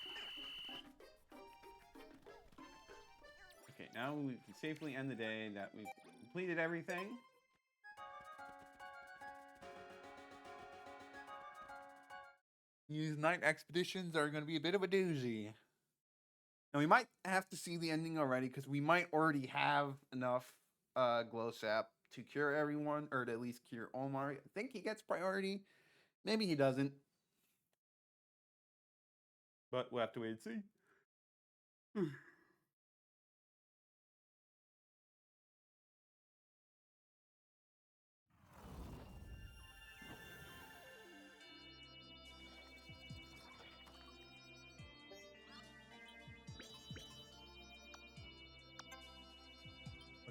Okay, now we can safely end the day that we've completed everything. These night expeditions are going to be a bit of a doozy. Now, we might have to see the ending already, because we might already have enough glow sap to cure everyone, or to at least cure Olimar. I think he gets priority. Maybe he doesn't. But we'll have to wait and see.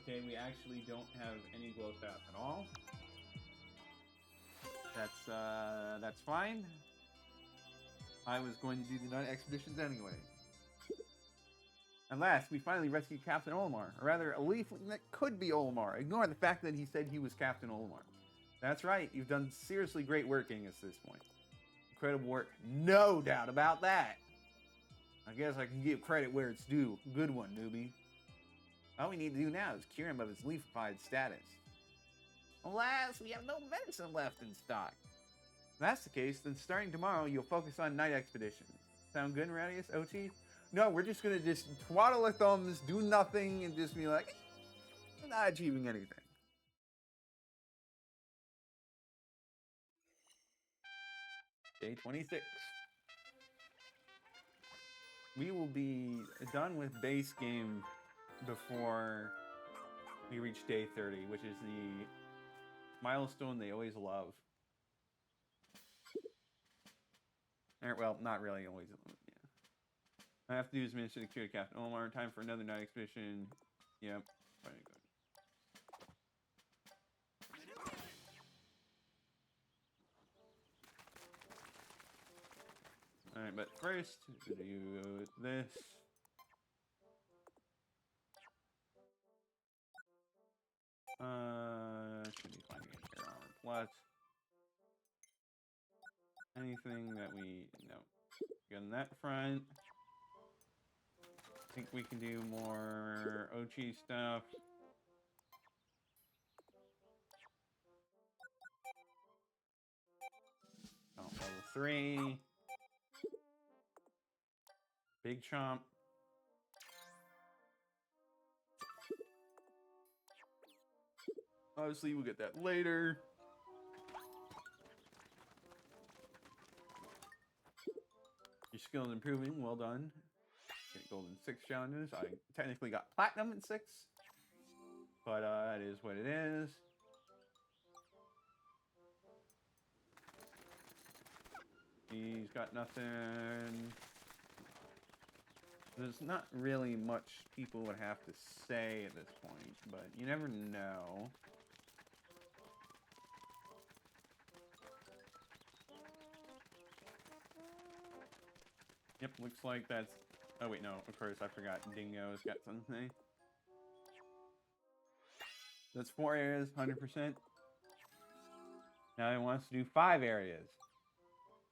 Okay, we actually don't have any glow sap at all. That's fine. I was going to do the night expeditions anyway. And last, we finally rescued Captain Olimar, or rather, a leafling that could be Olimar. Ignore the fact that he said he was Captain Olimar. That's right, you've done seriously great work getting us to this point. Incredible work, no doubt about that. I guess I can give credit where it's due. Good one, newbie. All we need to do now is cure him of his leafified status. Alas, we have no medicine left in stock. that's the case, then starting tomorrow, you'll focus on night expeditions. Sound good, Radius? OT? No, we're just gonna just twaddle our thumbs, do nothing, and just be like, not achieving anything. Day 26. We will be done with base game before we reach day 30, which is the milestone they always love. Or, well, not really always. Yeah. I have to do is minister to cure Captain Olimar. Time for another night expedition. Yep. Very good. Alright, but first, do this. Should be finding a air armor plus. Anything that we no. Get on that front. I think we can do more Ochi stuff. Oh, level 3. Big Chomp. Obviously, we'll get that later. Your skill is improving. Well done. Get golden 6 challenges. I technically got platinum in 6. But it is what it is. He's got nothing. There's not really much people would have to say at this point, but you never know. Yep, looks like that's... Oh wait, no, of course, I forgot. Dingo's got something. That's 4 areas, 100%. Now he wants to do 5 areas.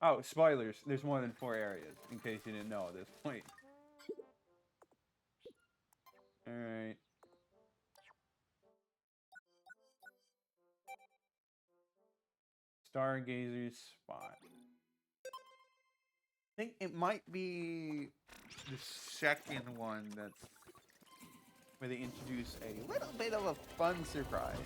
Oh, spoilers, there's more than 4 areas, in case you didn't know at this point. Alright. Stargazer's spot. I think it might be the second one that's where they introduce a little bit of a fun surprise.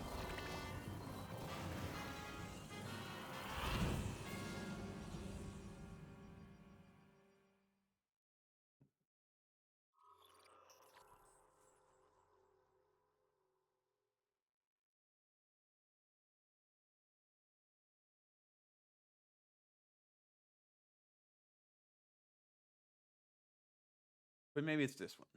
But maybe it's this one.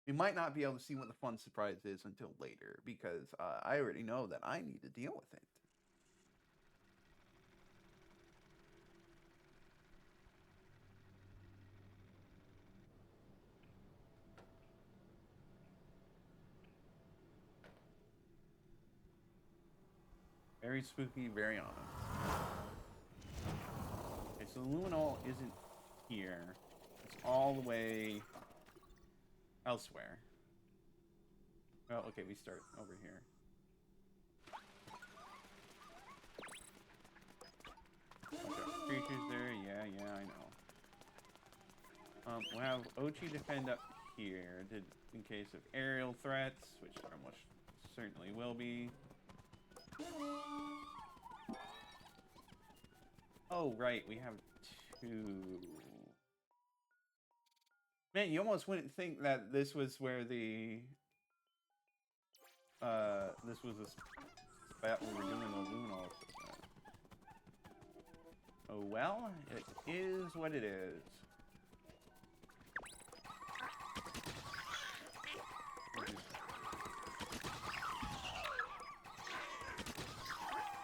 We might not be able to see what the fun surprise is until later, because I already know that I need to deal with it. Very spooky, very honest. Okay, so the Luminol isn't here. It's all the way elsewhere. Well, okay, we start over here. Okay, creatures there, yeah, I know. We'll have Ochi defend up here in case of aerial threats, which there almost certainly will be. Oh, right, we have 2. Man, you almost wouldn't think that this was where the... this was a spot where we're doing the Luminol. Oh well, it is what it is.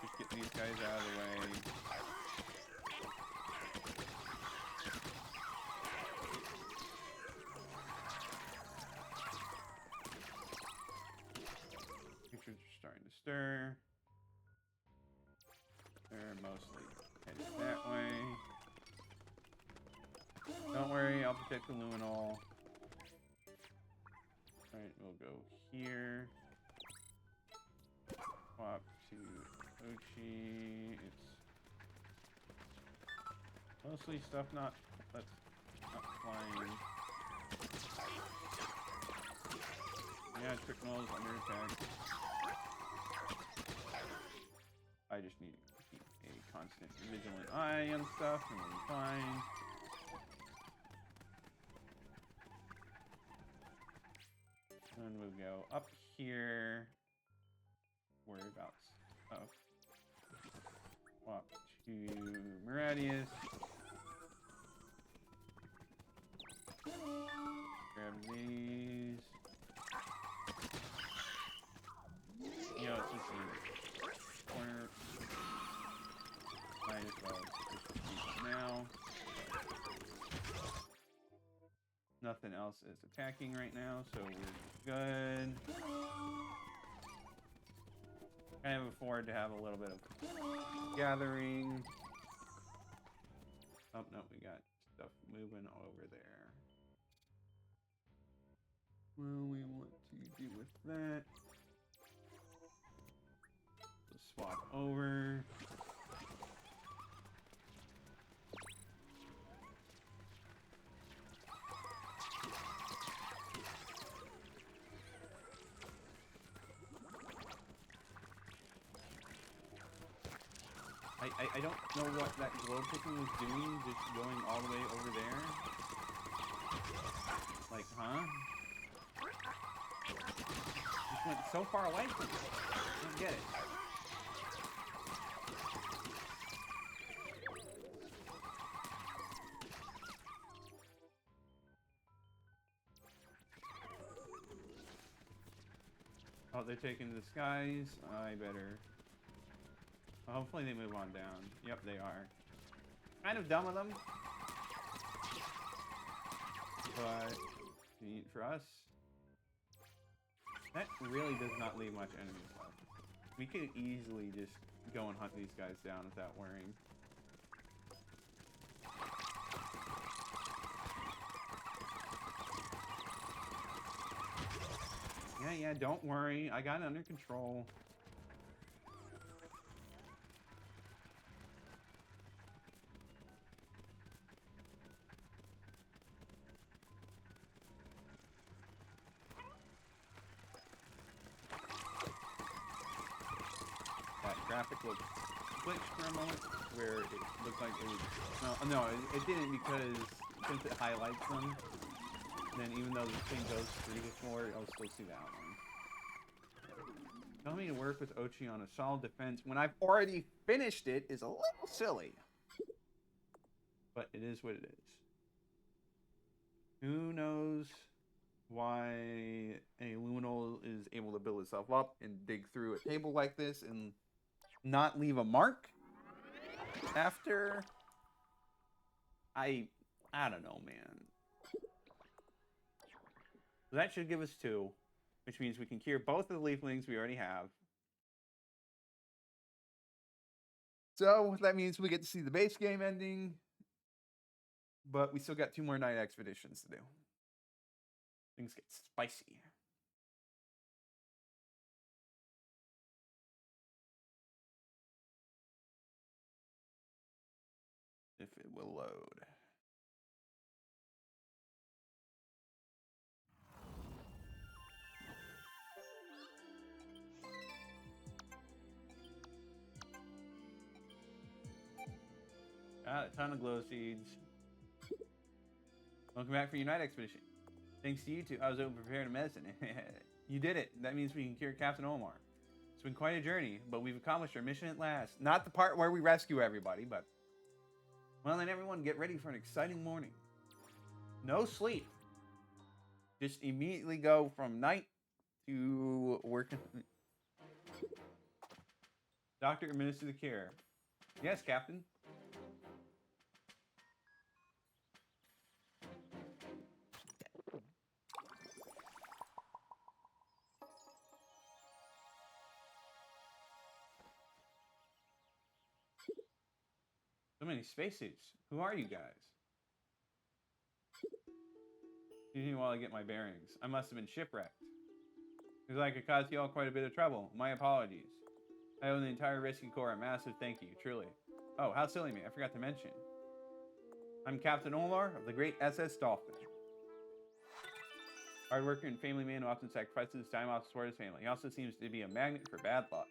Just get these guys out of the way. Creatures are starting to stir. They're mostly headed that way. Don't worry, I'll protect the Luminol. Alright, we'll go here. Swap to Ochi. It's mostly stuff that's not flying. Yeah, Tricknell's under attack. I just need to keep a constant vigilant eye on stuff and we'll be fine. And we'll go up here. Worry about stuff. Walk to Miradius. Grab these. You know, it's just a corner. Might as well just keep it now. Nothing else is attacking right now, so we're good. Kind of afford to have a little bit of gathering. Oh, no, we got stuff moving over there. Well, we want to do with that. Let's swap over. I don't know what that globe picking was doing, just going all the way over there. Like, huh? Just went so far away from it. I don't get it. Oh, they're taking to the skies. I better... Hopefully they move on down. Yep, they are. Kind of dumb of them. But for us, that really does not leave much enemy left. We could easily just go and hunt these guys down without worrying. Yeah, don't worry. I got it under control. Graphic looked glitched for a moment, where it looked like it was... No, it didn't, because since it highlights them, then even though the thing goes through the floor, I'll still see the outline. Tell me to work with Ochi on a solid defense when I've already finished it is a little silly. But it is what it is. Who knows why a Luminal is able to build itself up and dig through a table like this and not leave a mark after? I don't know, man. So that should give us 2, which means we can cure both of the leaflings we already have. So that means we get to see the base game ending, but we still got 2 more night expeditions to do. Things get spicy. If it will load. Got a ton of glow seeds. Welcome back for your night expedition. Thanks to you two, I was able to prepare a medicine. You did it. That means we can cure Captain Olimar. It's been quite a journey, but we've accomplished our mission at last. Not the part where we rescue everybody, but... Well, then everyone get ready for an exciting morning. No sleep. Just immediately go from night to working. Doctor, administer the cure. Yes, Captain. So many spacesuits. Who are you guys? Excuse me while I get my bearings. I must have been shipwrecked. Looks like I caused you all quite a bit of trouble. My apologies. I owe the entire rescue corps a massive thank you, truly. Oh, how silly me, I forgot to mention. I'm Captain Olimar of the great SS Dolphin. Hard worker and family man who often sacrifices his time off to support his family. He also seems to be a magnet for bad luck.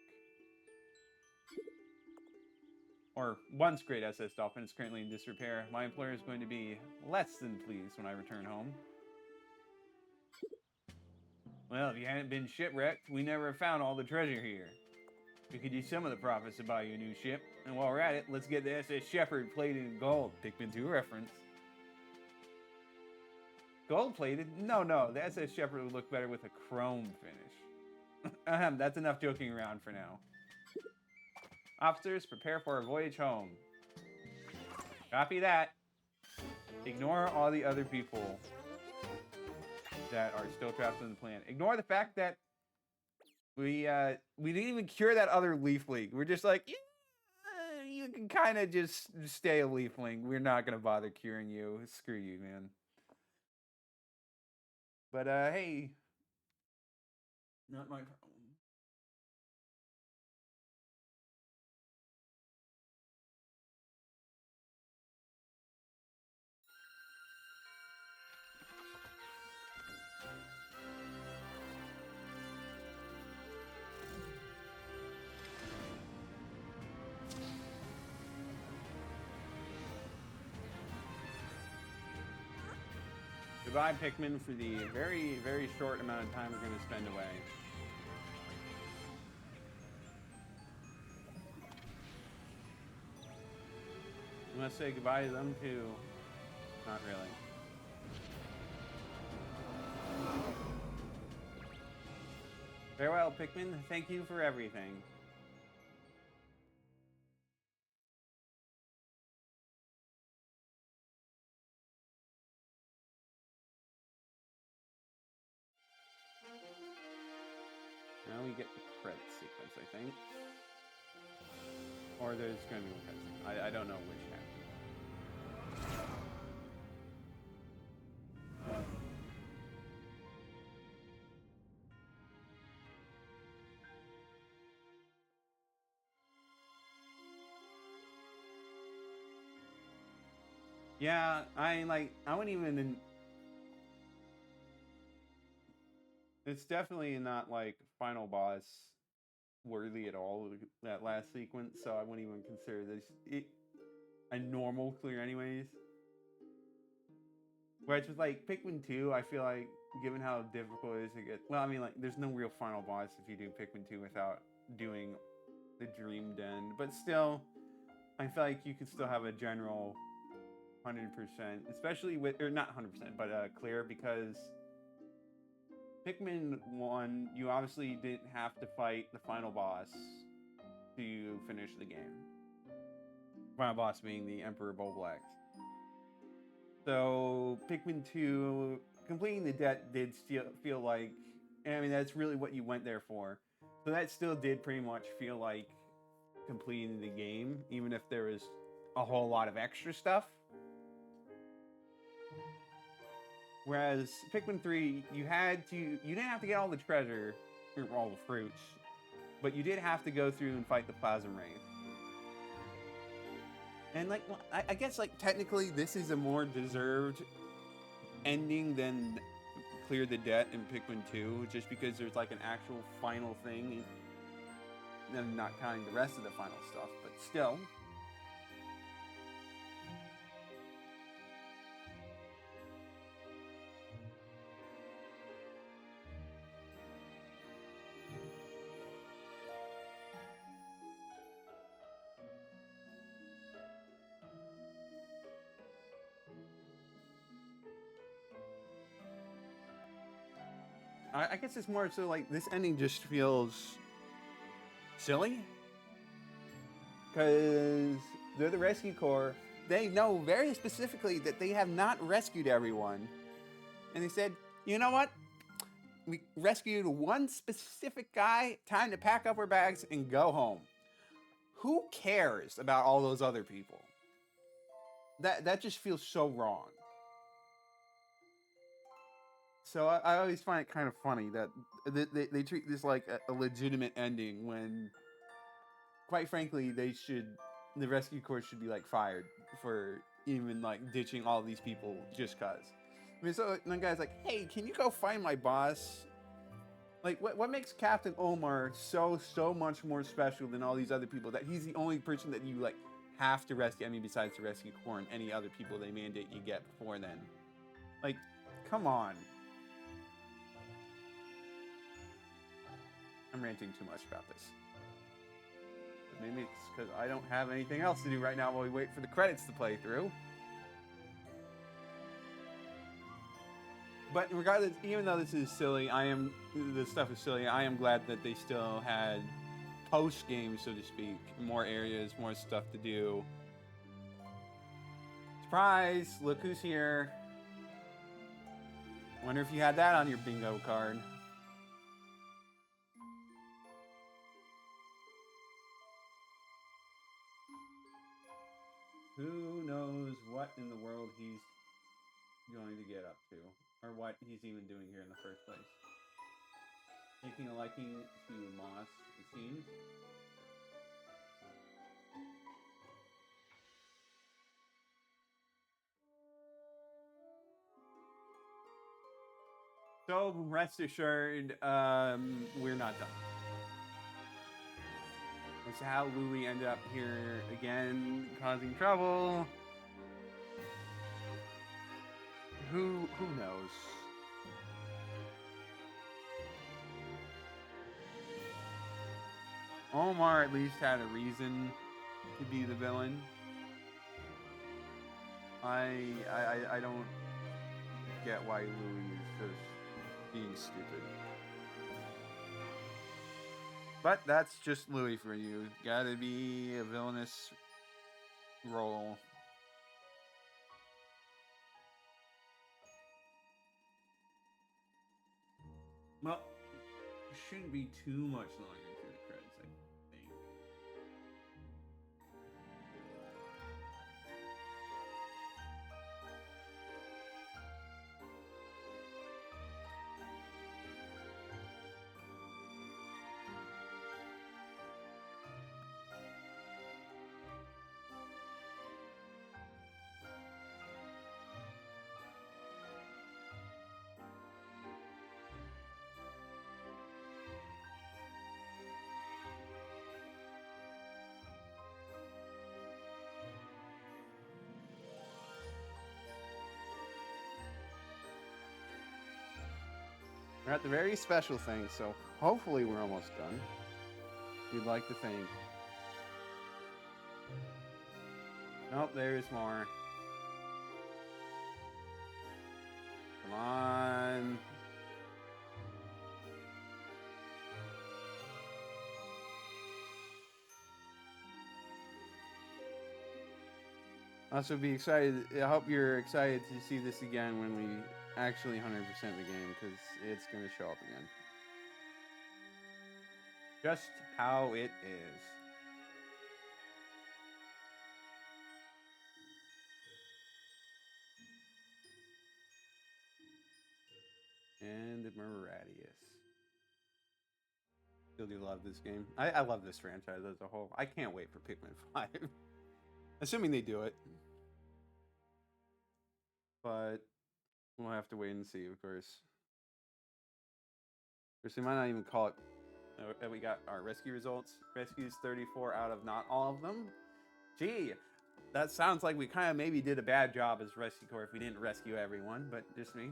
Or once great SS Dolphin is currently in disrepair. My employer is going to be less than pleased when I return home. Well, if you hadn't been shipwrecked, we never have found all the treasure here. We could use some of the profits to buy you a new ship. And while we're at it, let's get the SS Shepherd plated in gold. Pikmin 2 reference. Gold plated? No, the SS Shepherd would look better with a chrome finish. That's enough joking around for now. Officers, prepare for a voyage home. Copy that. Ignore all the other people that are still trapped in the planet. Ignore the fact that we didn't even cure that other leafling. We're just like, yeah, you can kind of just stay a leafling. We're not gonna bother curing you. Screw you, man. But hey, not my problem. Goodbye, Pikmin, for the very, very short amount of time we're going to spend away. I'm going to say goodbye to them, too. Not really. Farewell, Pikmin. Thank you for everything. Now we get the credit sequence, I think. Or there's going to be one credit sequence. I don't know which happened. Yeah, I wouldn't even... It's definitely not, like, final boss worthy at all, that last sequence, so I wouldn't even consider this a normal clear anyways. Whereas with, like, Pikmin 2, I feel like, given how difficult it is to get... Well, I mean, like, there's no real final boss if you do Pikmin 2 without doing the Dream Den, but still, I feel like you could still have a general 100%, especially with... Or not 100%, but clear, because... Pikmin 1, you obviously didn't have to fight the final boss to finish the game. Final boss being the Emperor Bulblax. So, Pikmin 2, completing the debt did still feel like... I mean, that's really what you went there for. So that still did pretty much feel like completing the game, even if there was a whole lot of extra stuff. Whereas Pikmin 3, you didn't have to get all the treasure, or all the fruits, but you did have to go through and fight the Plasma Wraith. And like, I guess like technically this is a more deserved ending than Clear the Debt in Pikmin 2, just because there's like an actual final thing, and not counting the rest of the final stuff, but still. I guess it's more so like this ending just feels silly. Because they're the rescue corps. They know very specifically that they have not rescued everyone. And they said, you know what? We rescued one specific guy. Time to pack up our bags and go home. Who cares about all those other people? That just feels so wrong. So I always find it kind of funny that they treat this like a legitimate ending when quite frankly, the rescue corps should be like fired for even like ditching all these people just cause. I mean, so the guy's like, hey, can you go find my boss? Like, what makes Captain Olimar so much more special than all these other people? That he's the only person that you like have to rescue. I mean, besides the rescue corps and any other people they mandate you get before then. Like, come on. I'm ranting too much about this. But maybe it's because I don't have anything else to do right now while we wait for the credits to play through. But regardless, even though this is silly, this stuff is silly, I am glad that they still had post-game, so to speak, more areas, more stuff to do. Surprise! Look who's here. Wonder if you had that on your bingo card. Who knows what in the world he's going to get up to, or what he's even doing here in the first place. Taking a liking to Moss, it seems. So rest assured, we're not done. That's how Louie ended up here again, causing trouble. Who knows? Olimar at least had a reason to be the villain. I don't get why Louie is just being stupid. But that's just Louie for you. Gotta be a villainous role. Well, it shouldn't be too much longer to the credits, I think. We're at the very special thing, so hopefully we're almost done. We'd like to think. Nope, there's more. Come on. Also be excited. I hope you're excited to see this again when we actually 100% the game, because it's going to show up again. Just how it is. And Moradius. Still do love this game. I love this franchise as a whole. I can't wait for Pikmin 5. Assuming they do it. But we'll have to wait and see, of course. Of course, we might not even call it. We got our rescue results. Rescues 34 out of not all of them. Gee, that sounds like we kind of maybe did a bad job as Rescue Corps if we didn't rescue everyone, but just me.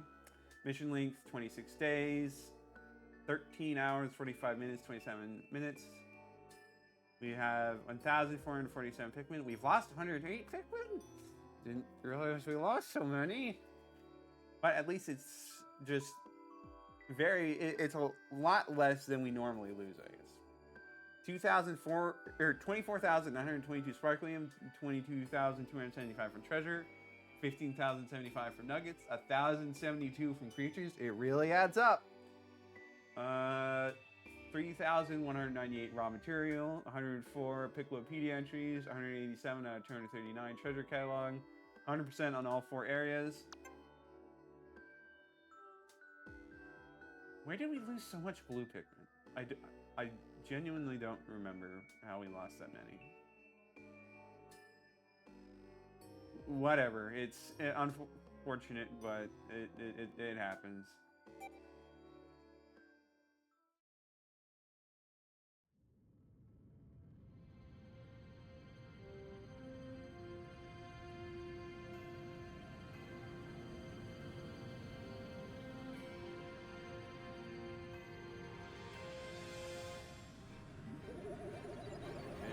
Mission length, 26 days. 13 hours, 45 minutes, 27 minutes. We have 1,447 Pikmin. We've lost 108 Pikmin? Didn't realize we lost so many. But at least it's just it's a lot less than we normally lose, I guess. 24,922 sparklium, 22,275 from treasure, 15,075 from nuggets, 1,072 from creatures. It really adds up. 3,198 raw material, 104 Piclopedia entries, 187 out of 239 treasure catalog, 100% on all 4 areas. Where did we lose so much blue Pikmin? I genuinely don't remember how we lost that many. Whatever. It's unfortunate, but it happens.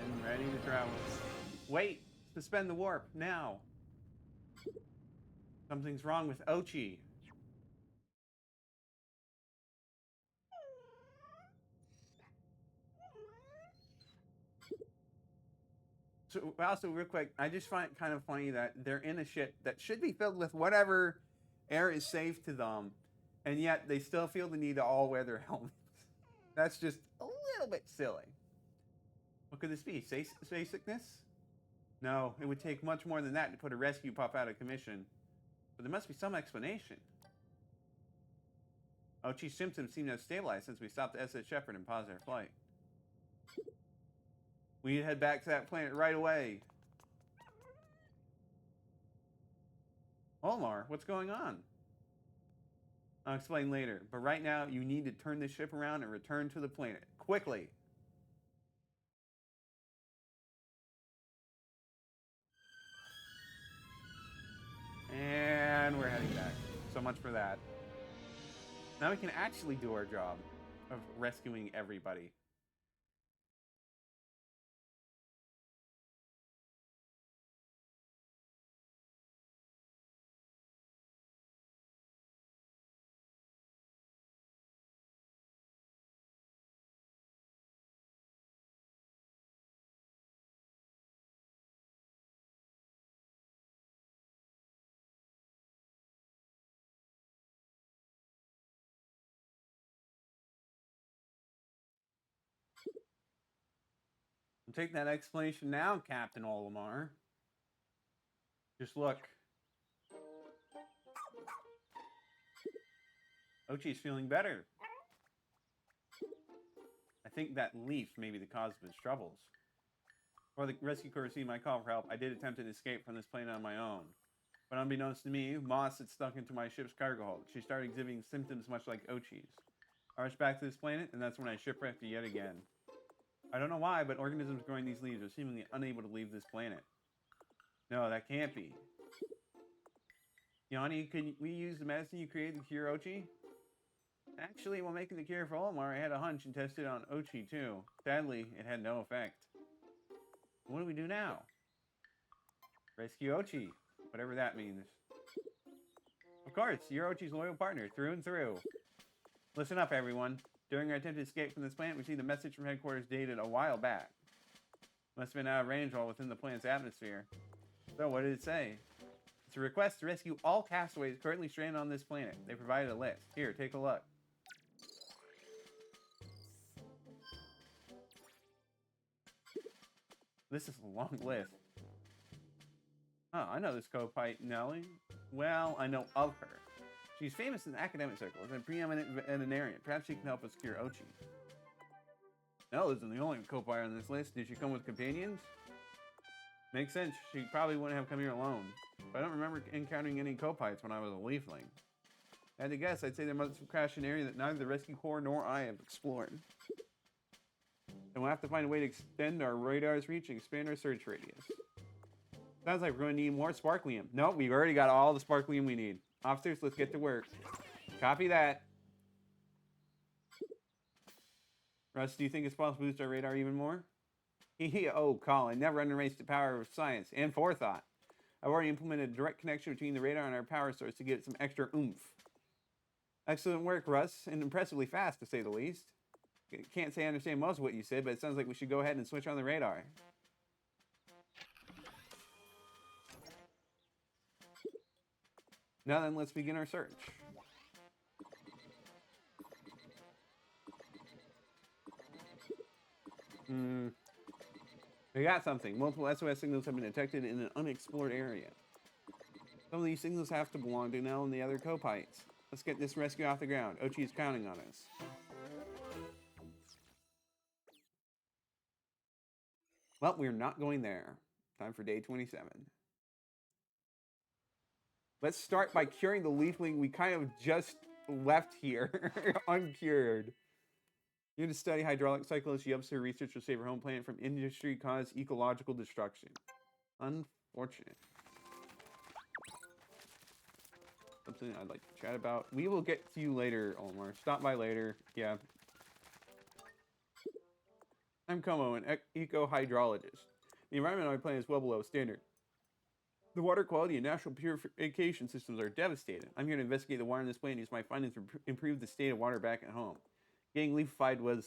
And ready to travel. Wait! Suspend the warp, now! Something's wrong with Ochi. So, also, real quick, I just find it kind of funny that they're in a ship that should be filled with whatever air is safe to them, and yet they still feel the need to all wear their helmets. That's just a little bit silly. What could this be? Space sickness? No, it would take much more than that to put a rescue pup out of commission. But there must be some explanation. Ochi's symptoms seem to have stabilized since we stopped the SS Shepherd and paused our flight. We need to head back to that planet right away. Olimar, what's going on? I'll explain later, but right now you need to turn this ship around and return to the planet. Quickly! And we're heading back. So much for that. Now we can actually do our job of rescuing everybody. Take that explanation now, Captain Olimar. Just look. Ochi's feeling better. I think that leaf may be the cause of his troubles. Before the rescue crew received my call for help, I did attempt an escape from this planet on my own. But unbeknownst to me, Moss had stuck into my ship's cargo hold. She started exhibiting symptoms much like Ochi's. I rushed back to this planet, and that's when I shipwrecked yet again. I don't know why, but organisms growing these leaves are seemingly unable to leave this planet. No, that can't be. Yanni, could we use the medicine you created to cure Ochi? Actually, while making the cure for Olimar, I had a hunch and tested it on Ochi too. Sadly, it had no effect. What do we do now? Rescue Ochi, whatever that means. Of course, you're Ochi's loyal partner, through and through. Listen up, everyone. During our attempt to escape from this planet, we received a message from headquarters dated a while back. Must have been out of range while within the planet's atmosphere. So, what did it say? It's a request to rescue all castaways currently stranded on this planet. They provided a list. Here, take a look. This is a long list. Oh, I know this co-pilot, Nellie. Well, I know of her. She's famous in academic circles and preeminent veterinarian. Perhaps she can help us cure Ochi. Nell isn't the only co-pilot on this list. Did she come with companions? Makes sense. She probably wouldn't have come here alone. But I don't remember encountering any co-pilots when I was a leafling. I had to guess, I'd say they must have crashed in an area that neither the rescue corps nor I have explored. And we'll have to find a way to extend our radar's reach and expand our search radius. Sounds like we're going to need more sparklium. Nope, we've already got all the sparklium we need. Officers, let's get to work. Copy that. Russ, do you think it's possible to boost our radar even more? Oh, Colin, never underestimate the power of science and forethought. I've already implemented a direct connection between the radar and our power source to get some extra oomph. Excellent work, Russ, and impressively fast, to say the least. Can't say I understand most of what you said, but it sounds like we should go ahead and switch on the radar. Now then, let's begin our search. We got something. Multiple SOS signals have been detected in an unexplored area. Some of these signals have to belong to Nell and the other co-pilots. Let's get this rescue off the ground. Ochi is counting on us. Well, we're not going there. Time for day 27. Let's start by curing the leafling we kind of just left here, uncured. You need to study hydraulic cycles. You upstairs research will save your home planet from industry-caused ecological destruction. Unfortunate. Something I'd like to chat about. We will get to you later, Olimar. Stop by later. Yeah. I'm Como, an eco-hydrologist. The environment on my planet is well below standard. The water quality and natural purification systems are devastating. I'm here to investigate the water on this planet and use my findings to improve the state of water back at home. Getting leafified was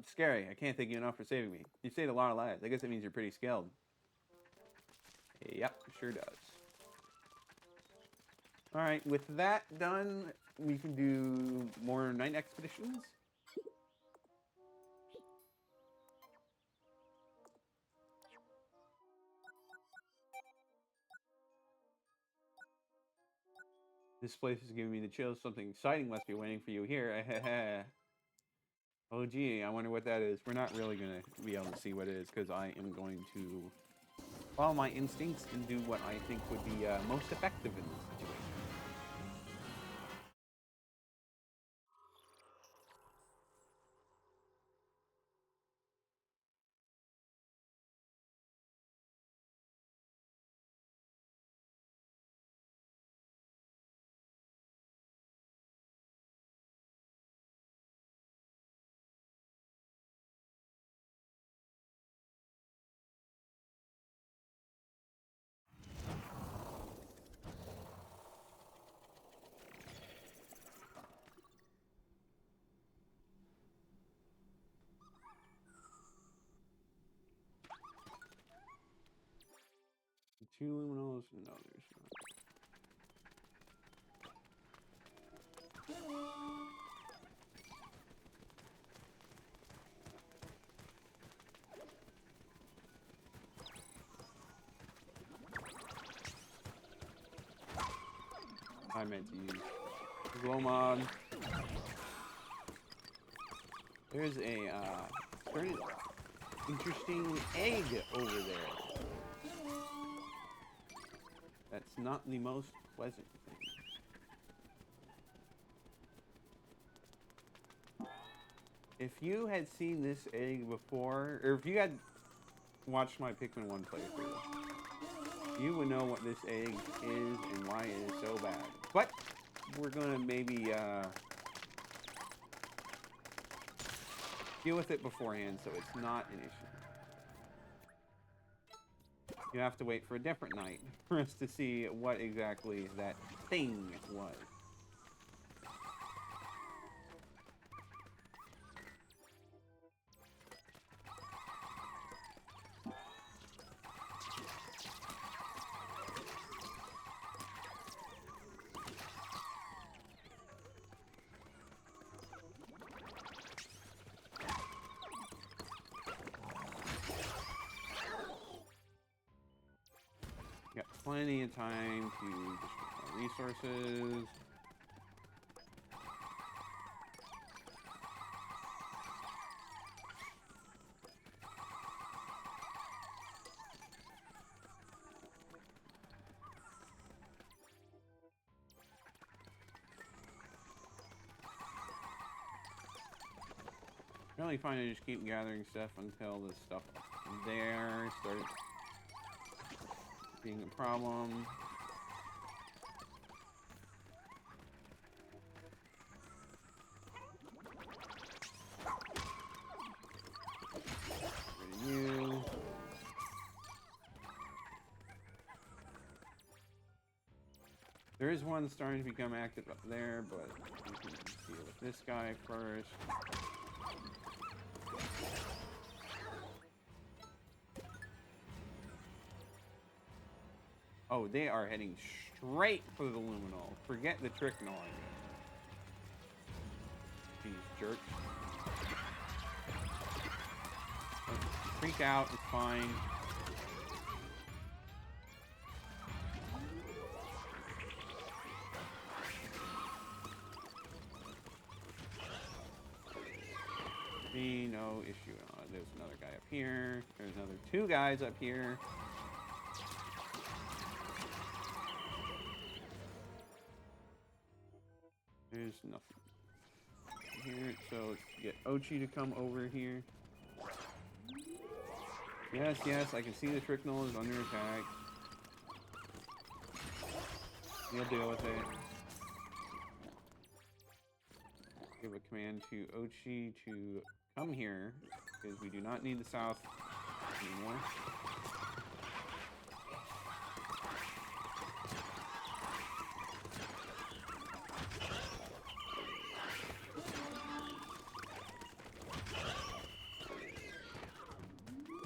scary. I can't thank you enough for saving me. You saved a lot of lives. I guess that means you're pretty skilled. Yep, sure does. Alright, with that done, we can do more night expeditions. This place is giving me the chills. Something exciting must be waiting for you here. Oh gee, I wonder what that is. We're not really going to be able to see what it is because I am going to follow my instincts and do what I think would be most effective in this situation. Two luminals? No, there's not. I meant to use glow mod. There's a pretty interesting egg over there. That's not the most pleasant thing. If you had seen this egg before, or if you had watched my Pikmin 1 playthrough, you would know what this egg is and why it is so bad. But we're gonna maybe deal with it beforehand so it's not an issue. You have to wait for a different night for us to see what exactly that thing was. Got plenty of time to destroy my resources. Really fine to just keep gathering stuff until the stuff there starts being a problem. Rid of you. There is one starting to become active up there, but we can deal with this guy first. Oh, they are heading straight for the luminol. Forget the trick gnawing. These jerks. Freak out, it's fine. Be no issue at all. there's another guy up here. There's another 2 guys up here. There's nothing here, so let's get Ochi to come over here. Yes, yes, I can see the Tricknell is under attack. You'll deal with it. Give a command to Ochi to come here, because we do not need the south anymore.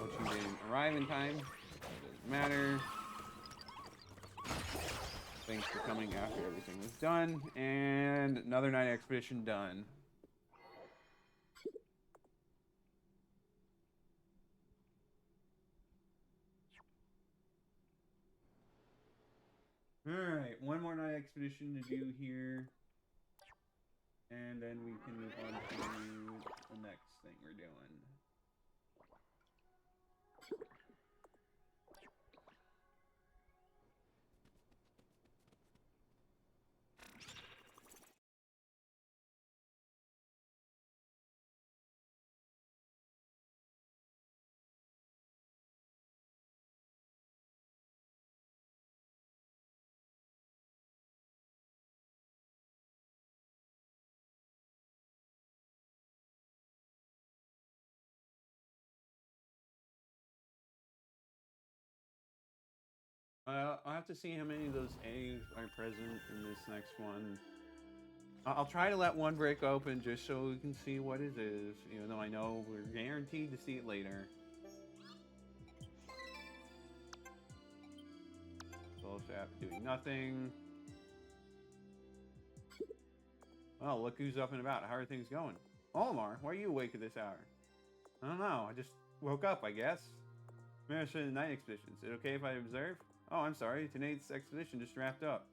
Ochi didn't arrive in time. That doesn't matter. Thanks for coming after everything was done. And another night expedition done. Alright, one more night expedition to do here. And then we can move on to the next thing we're doing. I'll have to see how many of those eggs are present in this next one. I'll try to let one break open just so we can see what it is, even though I know we're guaranteed to see it later. Bullshap doing nothing. Well, look who's up and about. How are things going? Olimar, why are you awake at this hour? I don't know. I just woke up, I guess. Maybe I should night expedition. Is it okay if I observe? Oh, I'm sorry. Tonight's expedition just wrapped up.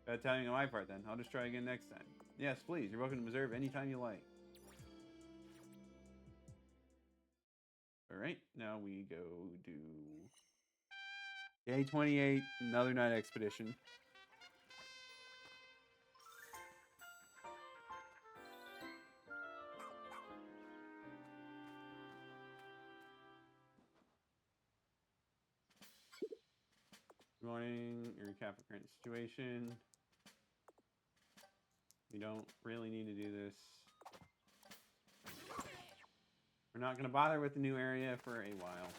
Bad timing on my part, then. I'll just try again next time. Yes, please. You're welcome to observe anytime you like. Alright, now we go do... Day 28, another night expedition. Good morning. Recap the current situation. We don't really need to do this. We're not going to bother with the new area for a while.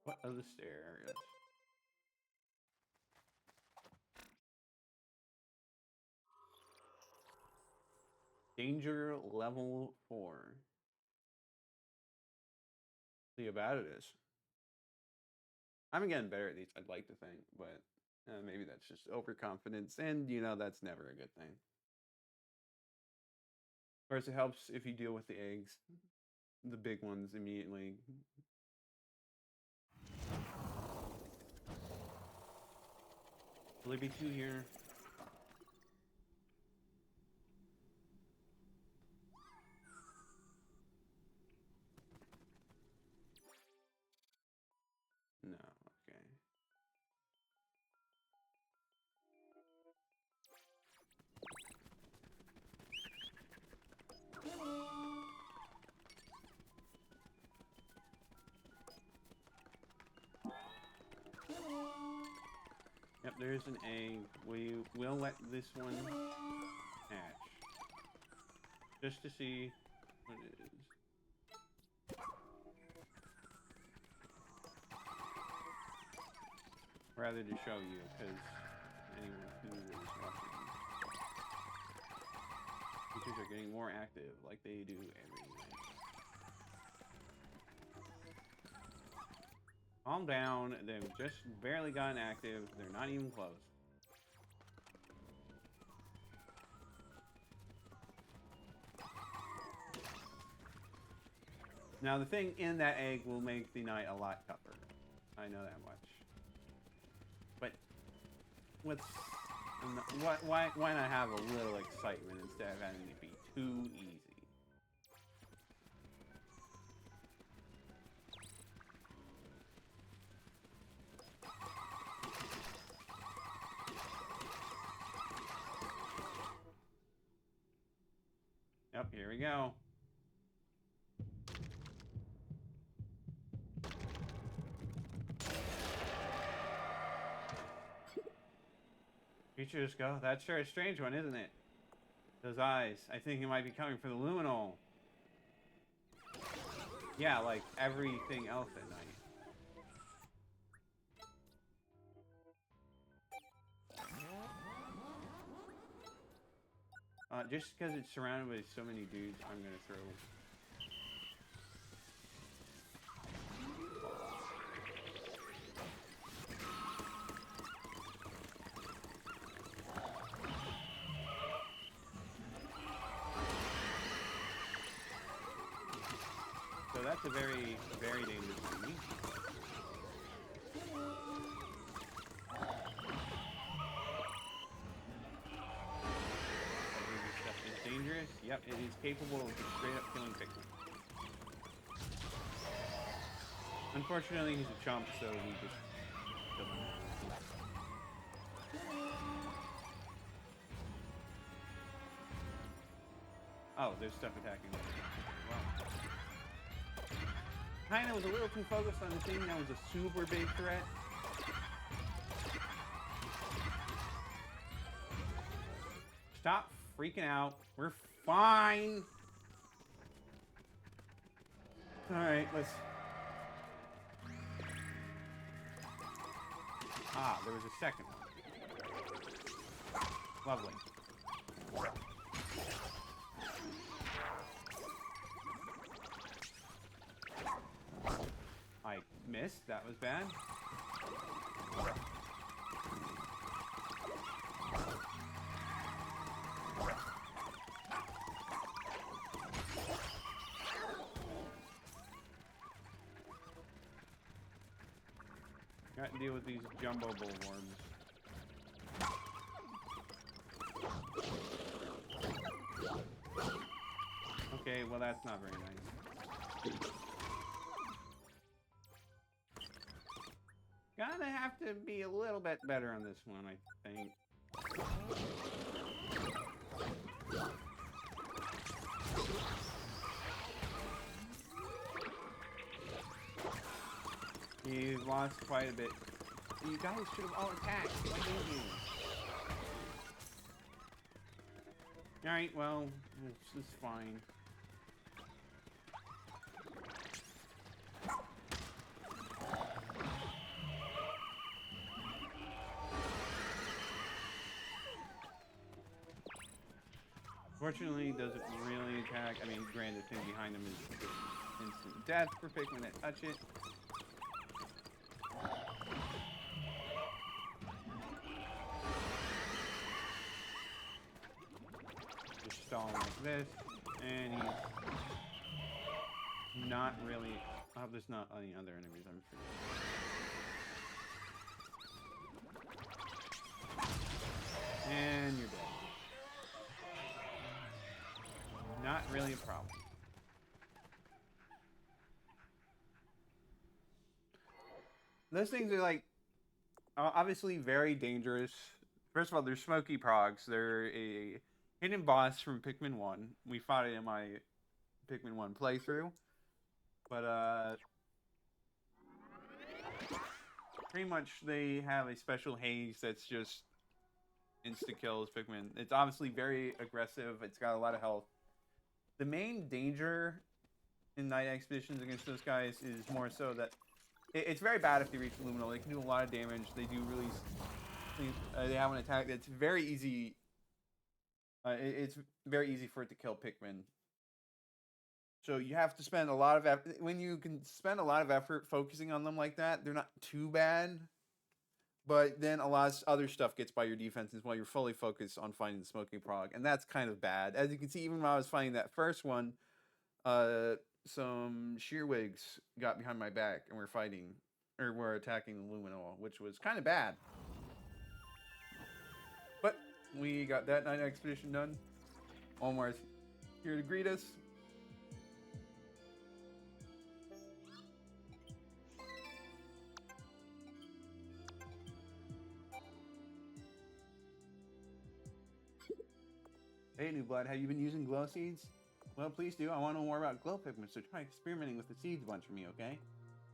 What are the stairs? Danger level 4. See how bad it is. I'm getting better at these, I'd like to think, but maybe that's just overconfidence, and you know that's never a good thing. Of course, it helps if you deal with the eggs, the big ones immediately. Will there be 2 here? No, okay. Yep, there's an egg. We'll let this one hatch. Just to see what it is. Rather to show you, because anyone who is watching. Creatures are getting more active, like they do every night. Calm down, they've just barely gotten active, they're not even close. Now the thing in that egg will make the night a lot tougher. I know that much. But let's Why not have a little excitement instead of having it be too easy? Yep, here we go. Creatures go. That's sure a strange one, isn't it? Those eyes. I think he might be coming for the luminol. Yeah, like everything else at night. Just because it's surrounded by so many dudes, I'm gonna throw. So that's a very, very dangerous enemy. Dangerous? Yep, it is capable of just straight up killing Pikmin. Unfortunately, he's a chump, so we just killed him. Oh, there's stuff attacking me. Wow. Kinda was a little too focused on the thing that was a super big threat. Stop freaking out. We're fine. Alright, let's... Ah, there was a second one. Lovely. I missed. That was bad. Got to deal with these jumbo bullworms. Okay, well that's not very nice. Gonna have to be a little bit better on this one, I think. You've lost quite a bit. You guys should have all attacked. Why didn't you? Alright, well, this is fine. Fortunately, he doesn't really attack. I mean, granted, the thing behind him is instant death for Pikmin that touch it. Just stalling like this, and he's not really. I hope there's not any other enemies. I'm forgetting. And you're dead. Not really a problem. Those things are like obviously very dangerous. First of all, they're smoky progs. They're a hidden boss from Pikmin 1. We fought it in my Pikmin 1 playthrough. But pretty much they have a special haze that's just insta kills Pikmin. It's obviously very aggressive. It's got a lot of health. The main danger in night expeditions against those guys is more so that it's very bad if they reach Luminal. They can do a lot of damage. They do really... they have an attack that's very easy. It's very easy for it to kill Pikmin. So you have to spend a lot of effort. When you can spend a lot of effort focusing on them like that, they're not too bad. But then a lot of other stuff gets by your defenses while you're fully focused on fighting the smoking prog. And that's kind of bad. As you can see, even when I was fighting that first one, some shearwigs got behind my back and were fighting, or were attacking the luminol, which was kind of bad. But we got that night expedition done. Olimar's here to greet us. Hey, new blood, have you been using glow seeds? Well, please do. I want to know more about glow pigments, so try experimenting with the seeds bunch for me, okay?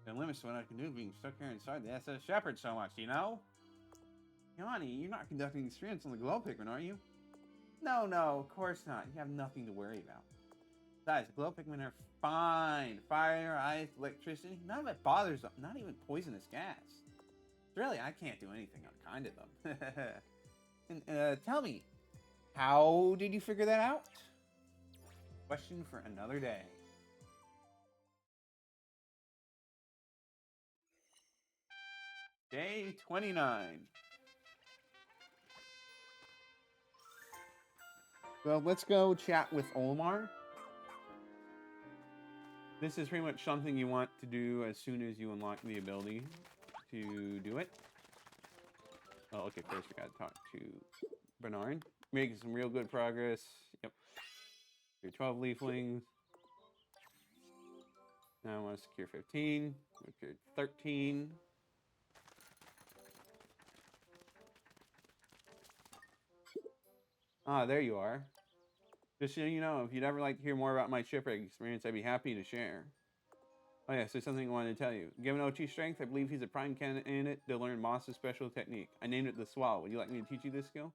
There are limits to what I can do being stuck here inside the SS Shepherd so much, you know? Yanni, you're not conducting experiments on the glow pigment, are you? No, of course not. You have nothing to worry about. Besides, the glow pigment are fine. Fire, ice, electricity, none of it bothers them. Not even poisonous gas. Really, I can't do anything unkind to them. And tell me, how did you figure that out? Question for another day. Day 29. Well, let's go chat with Olimar. This is pretty much something you want to do as soon as you unlock the ability to do it. Oh, okay, first we gotta talk to Bernard. Making some real good progress. Yep. Secure 12 leaflings. Now I want to secure 15. Secure 13. Ah, there you are. Just so you know, if you'd ever like to hear more about my shipwreck experience, I'd be happy to share. Oh yes, there's something I wanted to tell you. Given OT strength, I believe he's a prime candidate to learn Moss's special technique. I named it the Swallow. Would you like me to teach you this skill?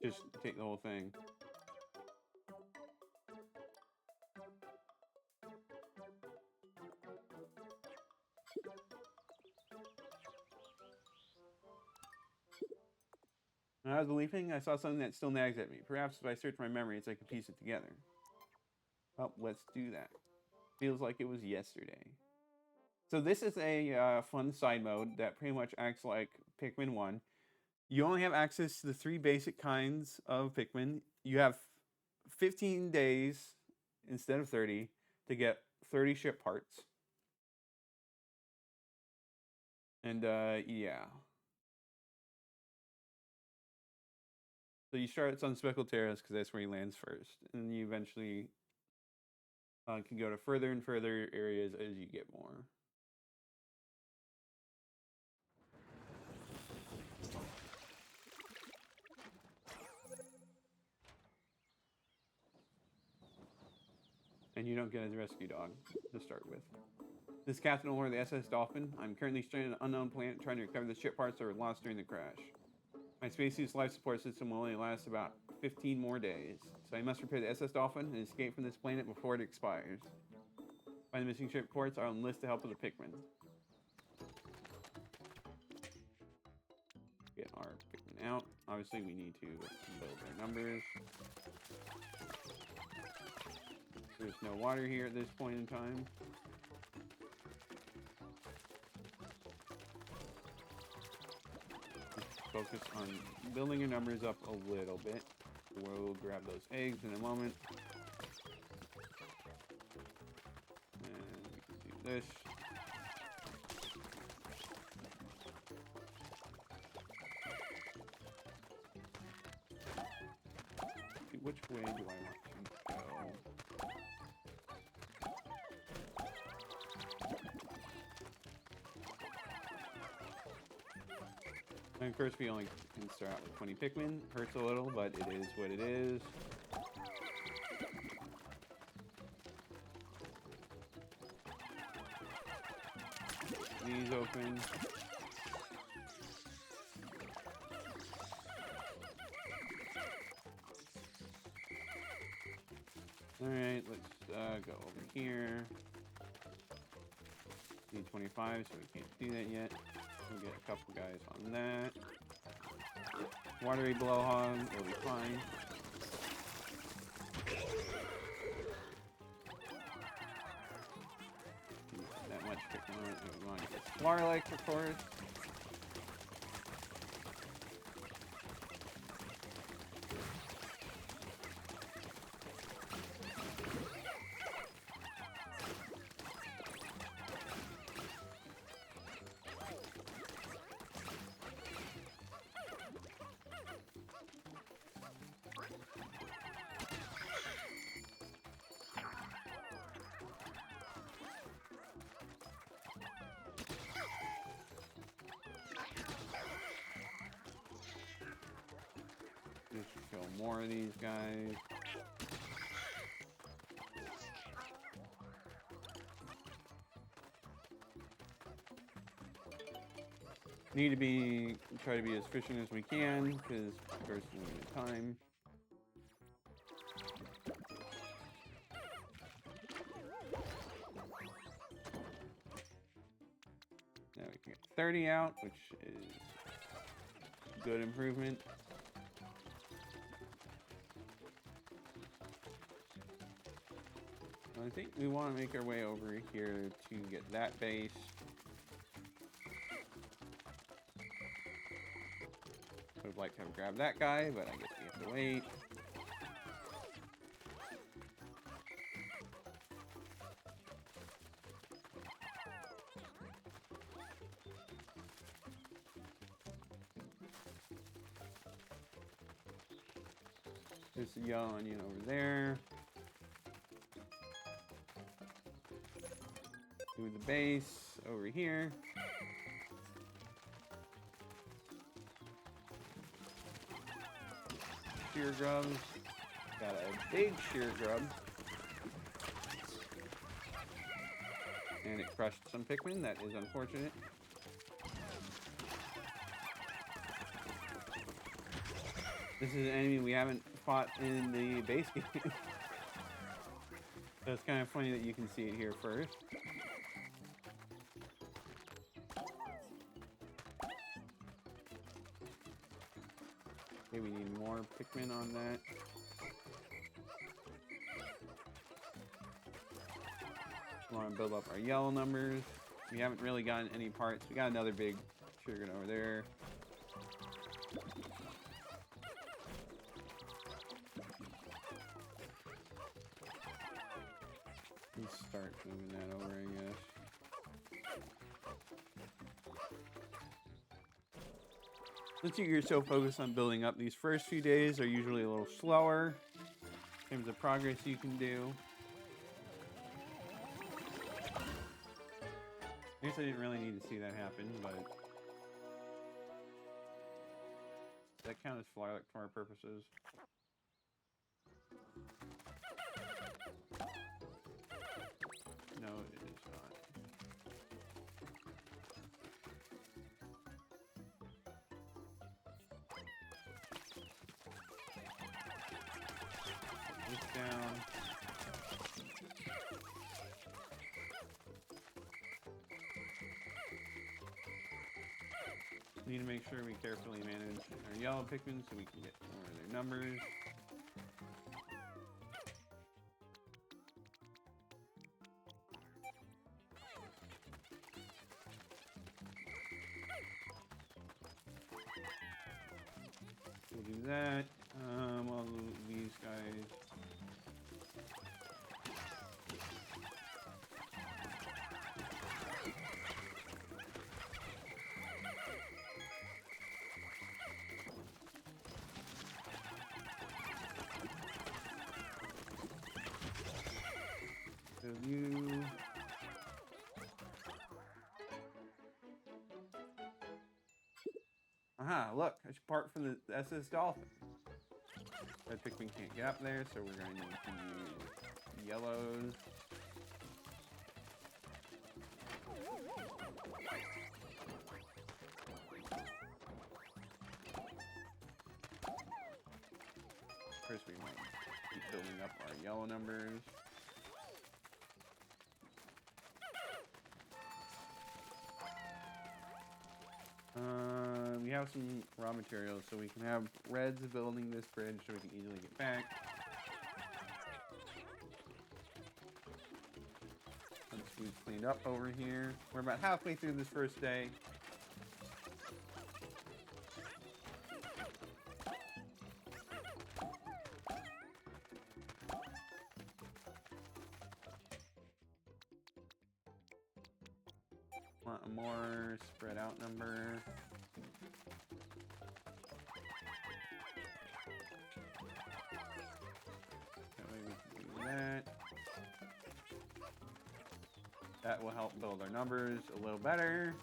Just take the whole thing. When I was leafing, I saw something that still nags at me. Perhaps if I search my memories, I could piece it together. Well, let's do that. Feels like it was yesterday. So this is a fun side mode that pretty much acts like Pikmin 1. You only have access to the 3 basic kinds of Pikmin. You have 15 days instead of 30 to get 30 ship parts. And yeah. So you start at Sun-Speckled Terrace because that's where he lands first. And you eventually can go to further and further areas as you get more. And you don't get his rescue dog to start with. This is Captain Olimar of the SS Dolphin. I'm currently stranded on an unknown planet trying to recover the ship parts that were lost during the crash. My spacesuit's life support system will only last about 15 more days, so I must repair the SS Dolphin and escape from this planet before it expires. Find the missing ship parts, I'll enlist the help of the Pikmin. Get our Pikmin out. Obviously, we need to build their numbers. There's no water here at this point in time. Just focus on building your numbers up a little bit. We'll grab those eggs in a moment. And we can do this. Which way do I want to go? And of course we only can start out with 20 Pikmin. Hurts a little, but it is what it is. These open. Alright, let's go over here. Need 25, so we can't do that yet. We'll get a couple guys on that. Watery blowhog will be fine. That much Pikmin. We want to get Slarlike, of course. more of these guys. Need to try to be as efficient as we can because there's limited time. Now we can get 30 out, which is good improvement. I think we want to make our way over here to get that base. I would like to have grabbed that guy, but I guess we have to wait. There's a yellow onion over there. Do the base over here. Shear grubs. Got a big shear grub. And it crushed some Pikmin. That is unfortunate. This is an enemy we haven't fought in the base game. So it's kind of funny that you can see it here first. Okay, we need more Pikmin on that. We want to build up our yellow numbers. We haven't really gotten any parts. We got another big sugar over there. Let's start moving that over, I guess. Since you're so focused on building up, these first few days are usually a little slower in terms of progress you can do. I guess I didn't really need to see that happen, but that count as Flark for our purposes. No, it is not. This down. Need to make sure we carefully manage our yellow Pikmin so we can get more of their numbers. We'll do that. All these guys. So you. Aha, look, I should part from the SS Dolphin. Red Pikmin can't get up there, so we're going to need to use yellows. First, we want to keep building up our yellow numbers. We have some raw materials, so we can have reds building this bridge so we can easily get back. Once we've cleaned up over here, we're about halfway through this first day. Want a more spread out number. That way we can do that. That will help build our numbers a little better.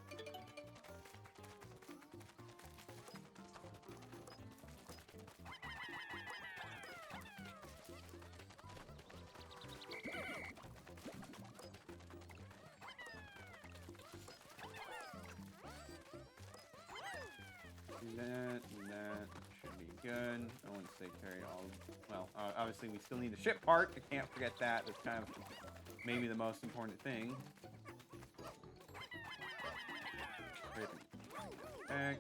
good. I wouldn't say carry all. Well, obviously we still need the ship part. I can't forget that. That's kind of maybe the most important thing. Back.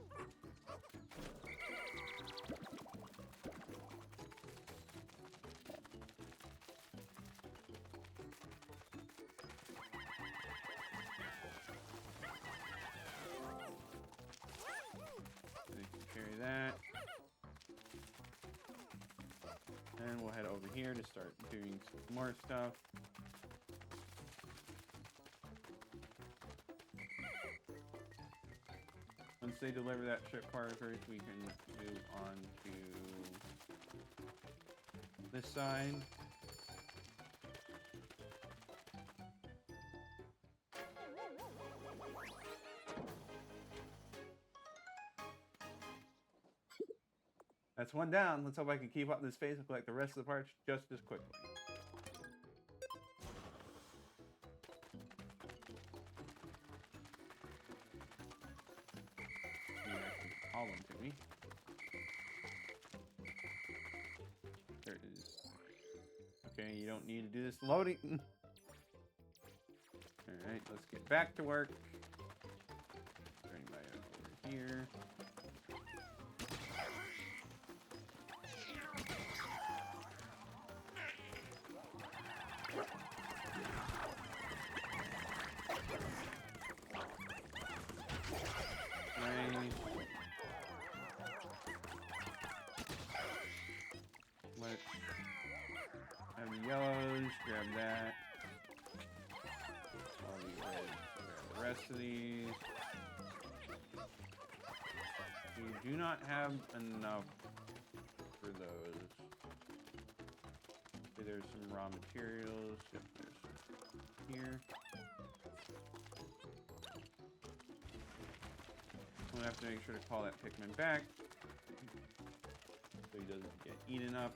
Carry that. And we'll head over here to start doing some more stuff. Once they deliver that ship part first, we can move on to this side. That's one down. Let's hope I can keep up this pace and collect the rest of the parts just as quickly. Call them to me. There it is. Okay, you don't need to do this loading. Alright, let's get back to work. Turning my over here. Have the yellows, grab that. All the reds, grab the rest of these. We do not have enough for those. Okay, there's some raw materials. Yep, there's some here. I'm gonna have to make sure to call that Pikmin back so he doesn't get eaten up.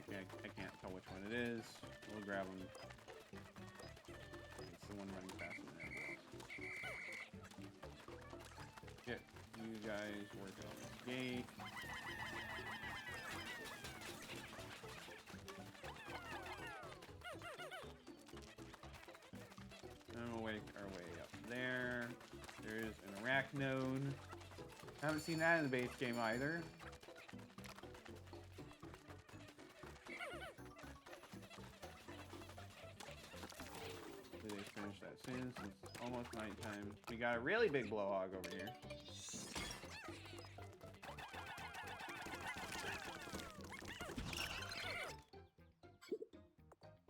Okay, I can't tell which one it is. We'll grab them. It's the one running faster than everyone else. Get you guys working on the gate. And we'll make our way up there. There is an arachnode. Haven't seen that in the base game either. Did they finish that soon? Since it's almost nighttime. We got a really big blowhog over here.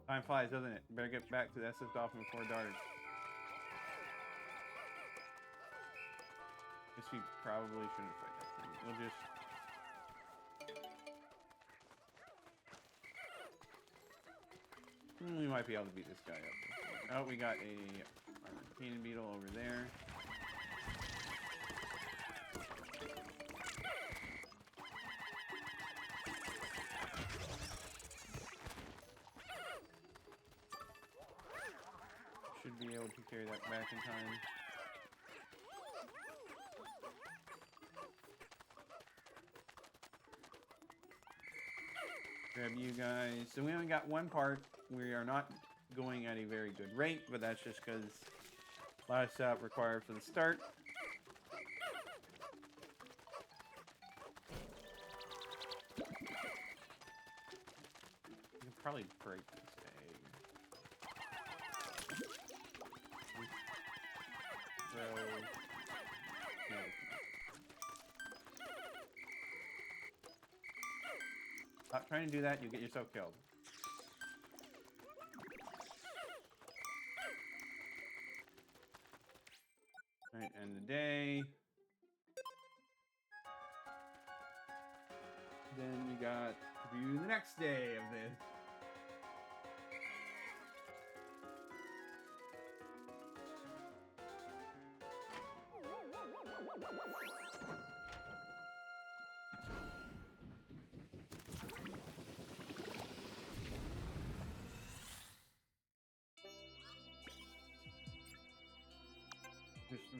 Time flies, doesn't it? Better get back to the SS Dolphin before dark. Guess we probably shouldn't fight that thing. We'll just... we might be able to beat this guy up. Oh, we got a Arcadia beetle over there. Should be able to carry that back in time. Grab you guys. So we only got one part. We are not going at a very good rate, but that's just because a lot of setup required for the start. You can probably break this egg. Throw. No. Stop trying to do that, you get yourself killed. Alright, end the day. Then we got to do the next day of this.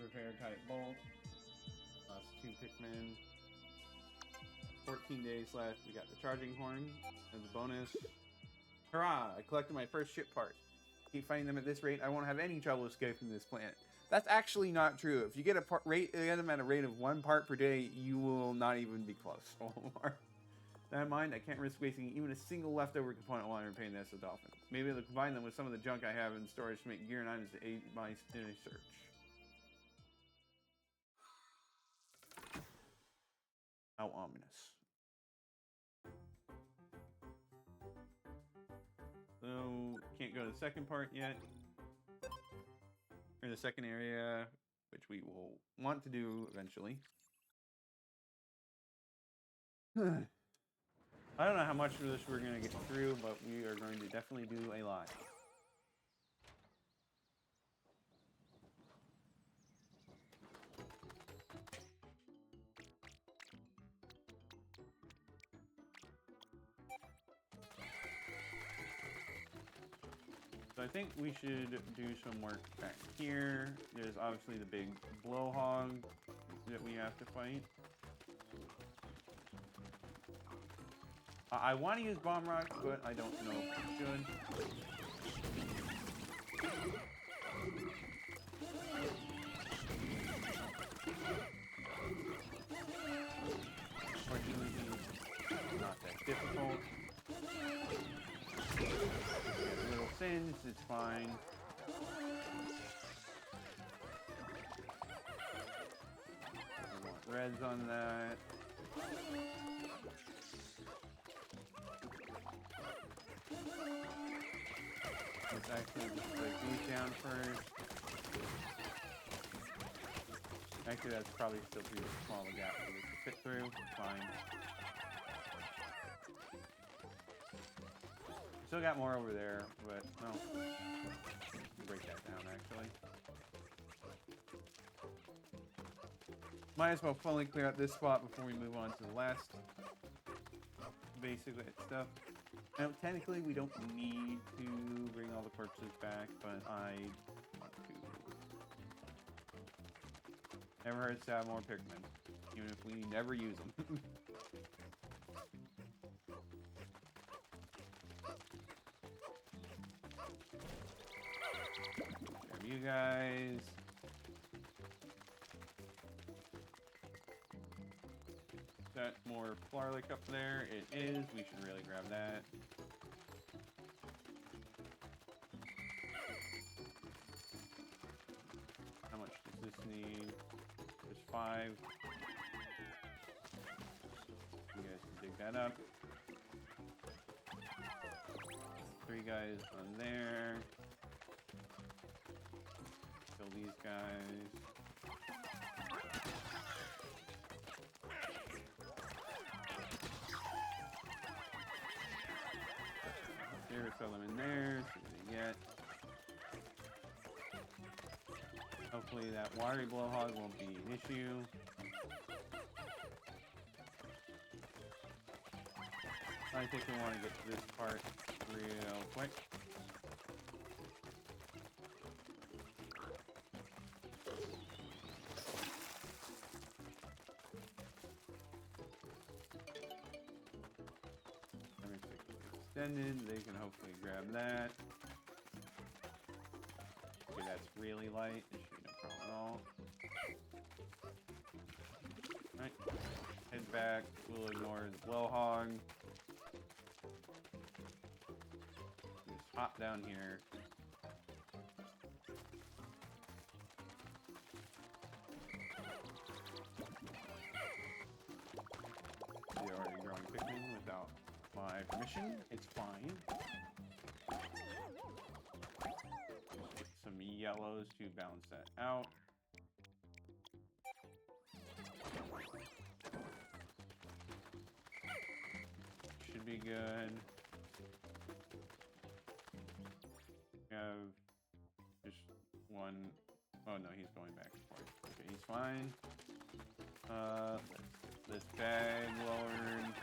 Repair type bolt. Lost 2 Pikmin. 14 days left. We got the charging horn as a bonus. Hurrah! I collected my first ship part. Keep finding them at this rate, I won't have any trouble escaping this planet. That's actually not true. If you get them at a rate of 1 part per day, you will not even be close. Olimar. That in mind, I can't risk wasting even a single leftover component while I'm repairing the S of Dolphin. Maybe I'll combine them with some of the junk I have in storage to make gear and items to aid my search. How ominous. So, can't go to the second part yet. Or the second area, which we will want to do eventually. I don't know how much of this we're going to get through, but we are going to definitely do a lot. So I think we should do some work back here. There's obviously the big blowhog that we have to fight. I want to use bomb rocks, but I don't know if I should. Fortunately, it's not that difficult. Little sins, it's fine. I want reds on that. Let's actually just break these down first. Actually, that's probably still too small a gap for this to fit through. It's fine. Still got more over there, but no. Break that down, actually. Might as well fully clear out this spot before we move on to the last basic stuff. Now, technically, we don't need to bring all the corpses back, but I want to. Never hurts to have more Pikmin, even if we never use them. Grab you guys. Is that more Flarlick up there? It is. We should really grab that. How much does this need? There's 5. You guys can dig that up. 3 guys on there. Kill these guys. There, throw them in there, see what they get. Hopefully that watery blowhog won't be an issue. I think we want to get to this part real quick. Extended, they can hopefully grab that. Okay, that's really light. It should be no problem at all. Alright, head back. We'll ignore the blowhog. Just hop down here. We're already growing Pikmin without my permission. It's fine. Get some yellows to balance that out. Should be good. We have just one. Oh no, he's going back and forth. Okay, he's fine. This bag lowered.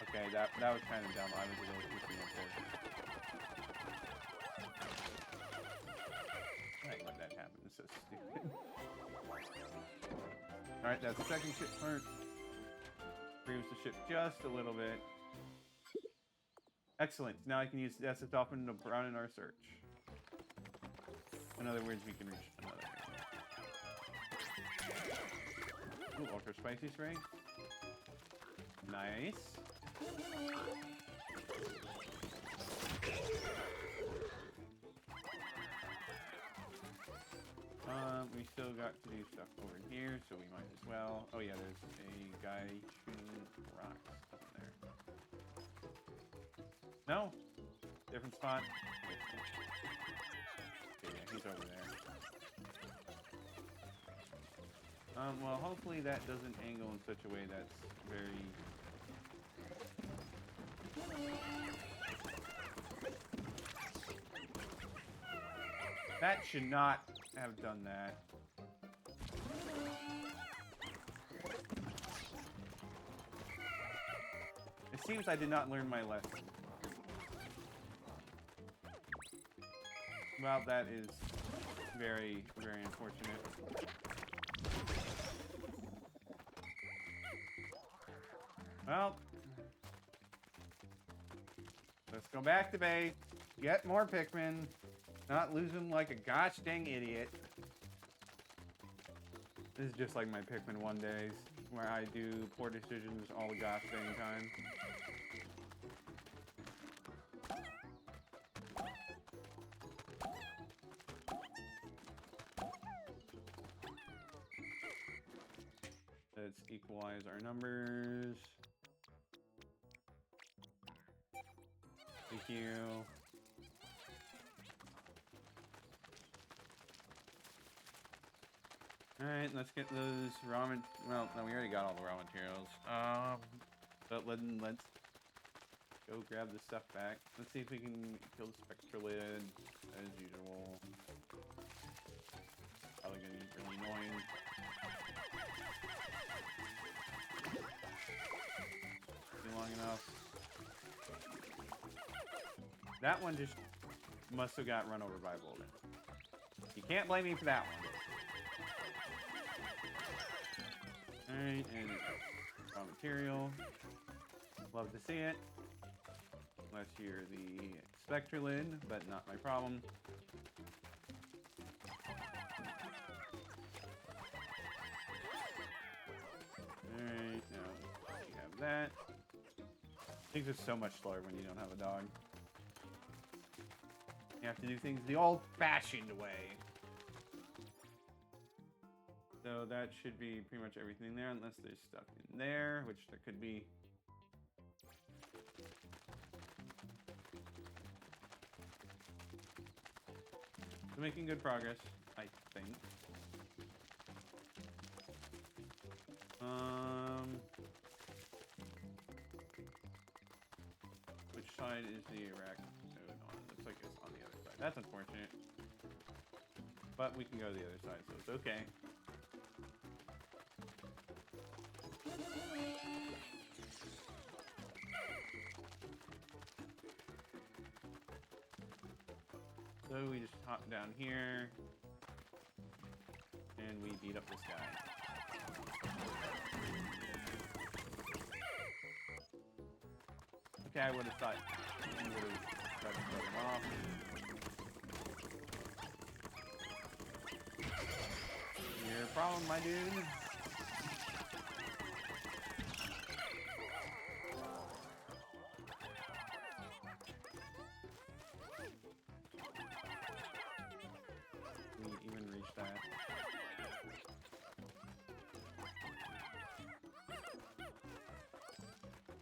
Okay, that was kind of dumb. I was a little goofy up there. Alright, that's the second ship part. Improves the ship just a little bit. Excellent. Now I can use that's the dolphin to broaden our search. In other words, we can reach another area. Ooh, ultra spicy spray. Nice. We still got to do stuff over here, so we might as well. Oh yeah, there's a guy shooting rocks up in there. No? Different spot? Okay, yeah, he's over there. Well, hopefully that doesn't angle in such a way that's very... That should not have done that. It seems I did not learn my lesson. Well, that is very, very unfortunate. Well, let's go back to base. Get more Pikmin. Not lose them like a gosh dang idiot. This is just like my Pikmin 1 days, where I do poor decisions all the gosh dang time. Let's equalize our numbers. Thank you. Alright, let's get those raw well, no, we already got all the raw materials. But let's go grab the stuff back. Let's see if we can kill the Spectrolid as usual. Probably gonna be really annoying. Be long enough. That one just must have got run over by a boulder. You can't blame me for that one. Alright, and raw material. Love to see it. Unless you're the Spectrolid, but not my problem. Alright, now we have that. Things are so much slower when you don't have a dog. You have to do things the old-fashioned way. So that should be pretty much everything there, unless there's stuff in there, which there could be. So making good progress, I think. Which side is the arachnid on? It looks like it's on the other side. That's unfortunate. But we can go to the other side, so it's okay. So we just hop down here, and we beat up this guy. Okay, I would have thought he would have tried to throw him off. Your problem, my dude.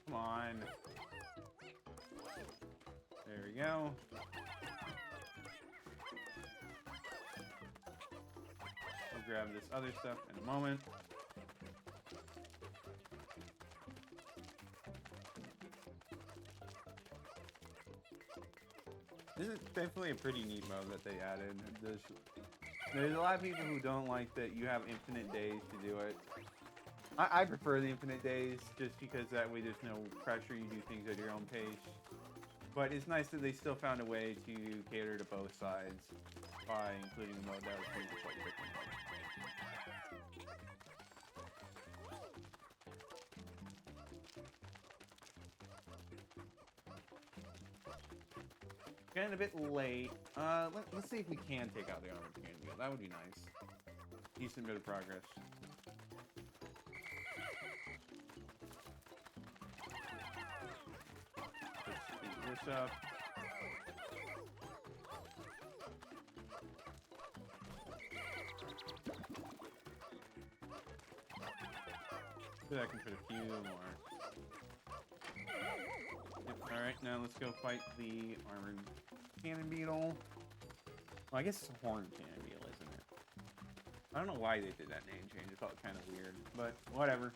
Come on. There we go. I'll grab this other stuff in a moment. This is definitely a pretty neat mode that they added. There's a lot of people who don't like that you have infinite days to do it. I prefer the infinite days just because that way there's no pressure, you do things at your own pace. But it's nice that they still found a way to cater to both sides by including the mode that was pretty much like Pikmin Getting a bit late. Let's see if we can take out the armored cannon wheel. That would be nice. Decent bit of progress. Let's speed this up. So I can put a few more. Yep, alright, now let's go fight the armored cannon beetle. Well, I guess it's a horned cannon beetle, isn't it? I don't know why they did that name change. It felt kind of weird, but whatever.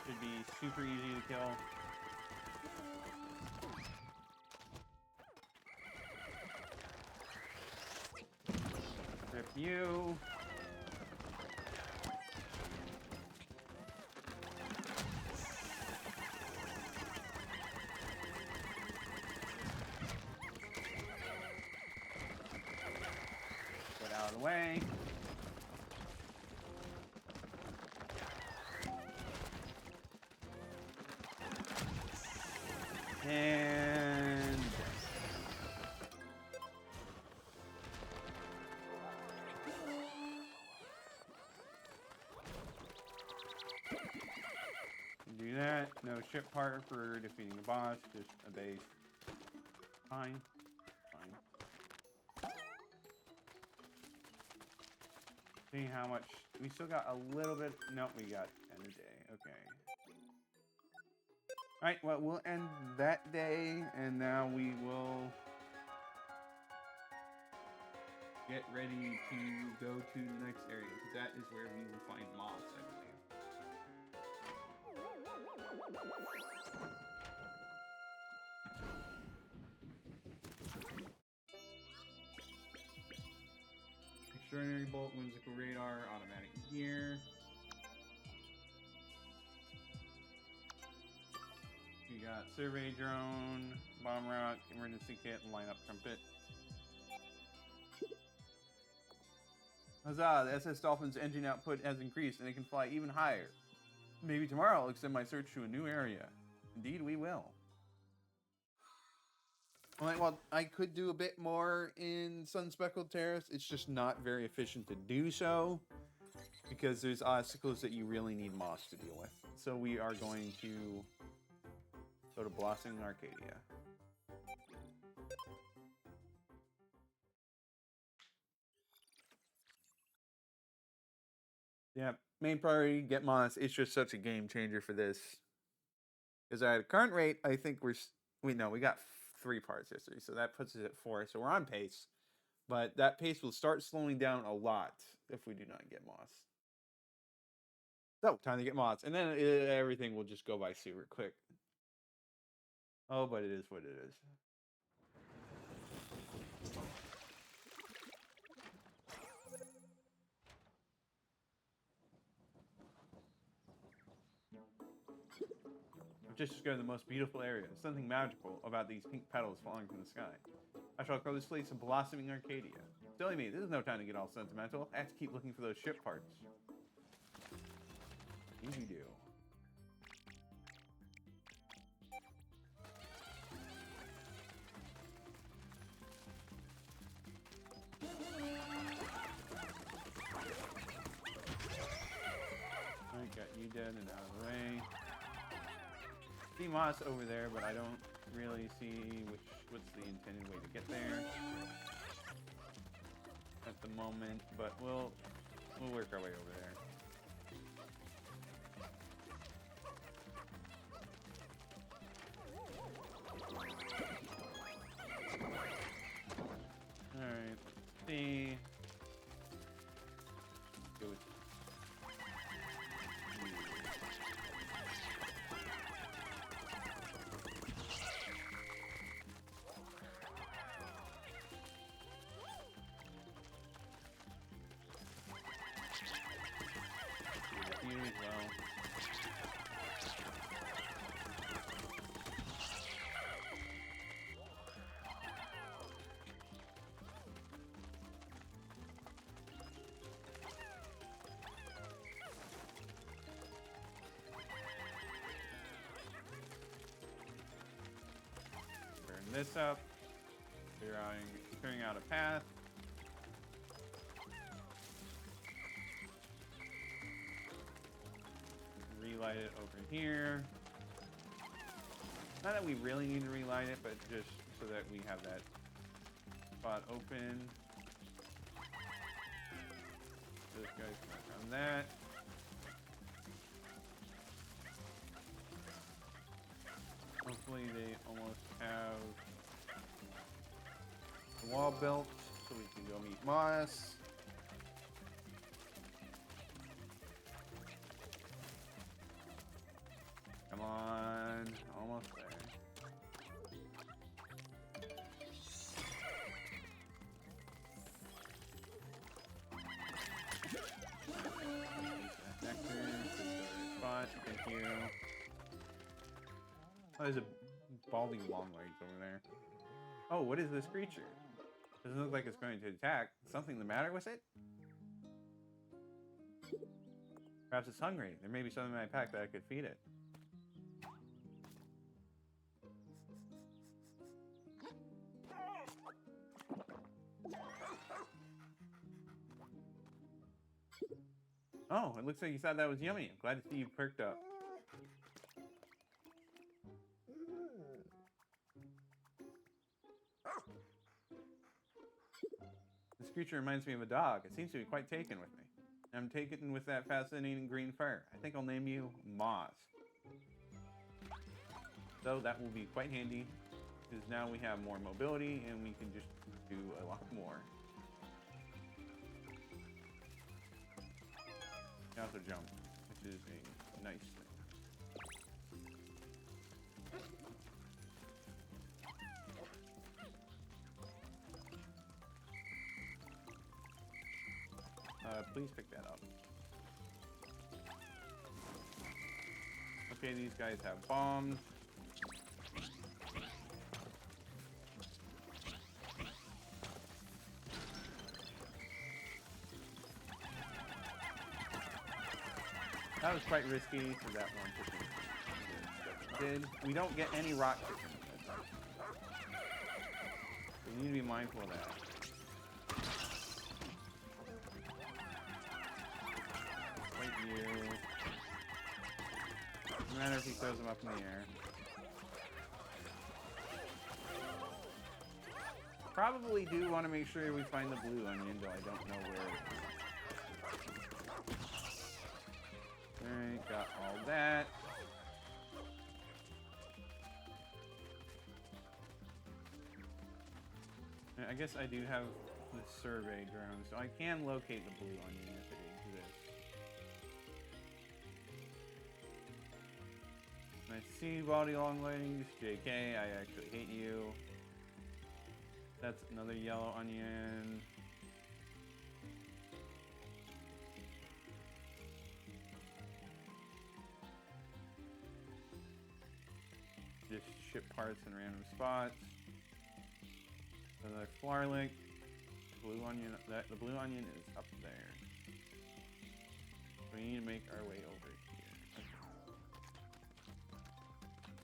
Should be super easy to kill. Rip you. Get out of the way. And do that. No ship part for defeating the boss, just a base. Fine. Fine. See how much we still got a little bit. Nope, we got end of day. Okay. Alright, well, we'll end that day, and now we will get ready to go to the next area, because that is where we will find moss, I believe. Extraordinary bolt, whimsical radar, automatic gear. We got survey drone, bomb rock, emergency kit, and lineup trumpet. Huzzah! The SS Dolphin's engine output has increased and it can fly even higher. Maybe tomorrow I'll extend my search to a new area. Indeed, we will. Well, I could do a bit more in Sun-Speckled Terrace. It's just not very efficient to do so because there's obstacles that you really need moss to deal with. So we are going to go to Blossoming Arcadia. Yeah, main priority, get moss. It's just such a game changer for this. Because at a current rate, I think we got 3 parts history, so that puts us at 4. So we're on pace, but that pace will start slowing down a lot if we do not get moss. So time to get moss, and then everything will just go by super quick. Oh, but it is what it is. I've just discovered the most beautiful area. There's something magical about these pink petals falling from the sky. I shall call this place a Blossoming Arcadia. Silly me, this is no time to get all sentimental. I have to keep looking for those ship parts. Easy do. I got you dead and out of the way. See moss over there, but I don't really see what's the intended way to get there at the moment. But we'll work our way over there. All right, let's see. Go with this up. Clearing out a path. Relight it over here. Not that we really need to relight it, but just so that we have that spot open. Those guys can work on that. Hopefully they almost have the wall built so we can go meet Moss. Come on, almost there. Spot, thank you. Oh, there's a balding longlegs over there. Oh, what is this creature? Doesn't look like it's going to attack. Something the matter with it? Perhaps it's hungry. There may be something in my pack that I could feed it. Oh, it looks like you thought that was yummy. I'm glad to see you perked up. This creature reminds me of a dog. It seems to be quite taken with me. I'm taken with that fascinating green fur. I think I'll name you Moss. So that will be quite handy, because now we have more mobility and we can just do a lot more. You also jump, which is a nice thing. Please pick that up. Okay, these guys have bombs. That was quite risky for that one chicken. We don't get any rock chicken. We need to be mindful of that. Doesn't matter if he throws them up in the air. Probably do want to make sure we find the blue onion, though I don't know where it is. Alright, got all that. I guess I do have the survey drone, so I can locate the blue onion if it exists. I see body longlegs, JK, I actually hate you. That's another yellow onion. Just ship parts in random spots. Another Flarlick. Blue onion, the blue onion is up there. So we need to make our way over here.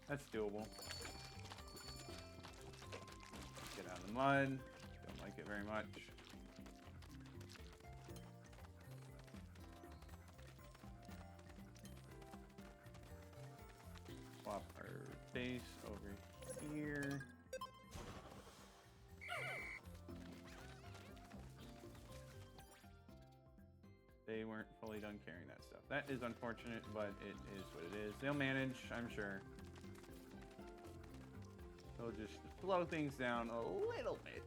That's doable. Get out of the mud. Don't like it very much. Swap our base over here. They weren't fully done carrying that stuff. That is unfortunate, but it is what it is. They'll manage, I'm sure. They'll just slow things down a little bit.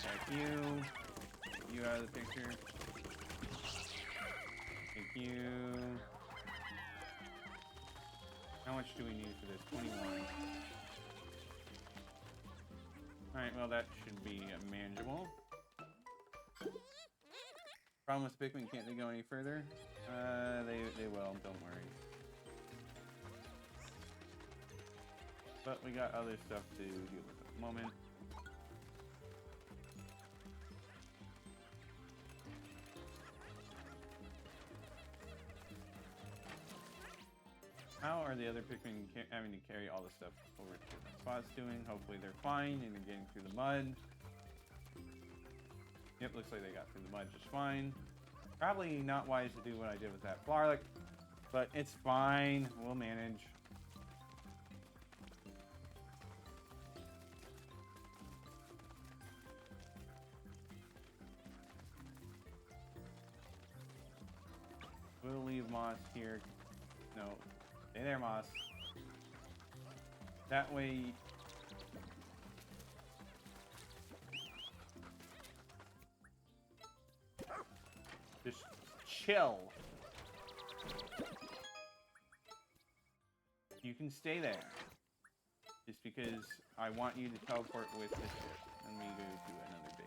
Thank you. Get you out of the picture. Thank you. How much do we need for this? 21. Alright, well that should be manageable. Problem with Pikmin, can't they go any further? They will, don't worry. But we got other stuff to deal with at the moment. are the other Pikmin having to carry all the stuff over to what Spot's doing? Hopefully they're fine and they're getting through the mud. Yep, looks like they got through the mud just fine. Probably not wise to do what I did with that Flarlick, but it's fine. We'll manage. We'll leave Moss here. No, stay there, Moss. That way... Just chill. You can stay there. Just because I want you to teleport with the ship and we go to another base.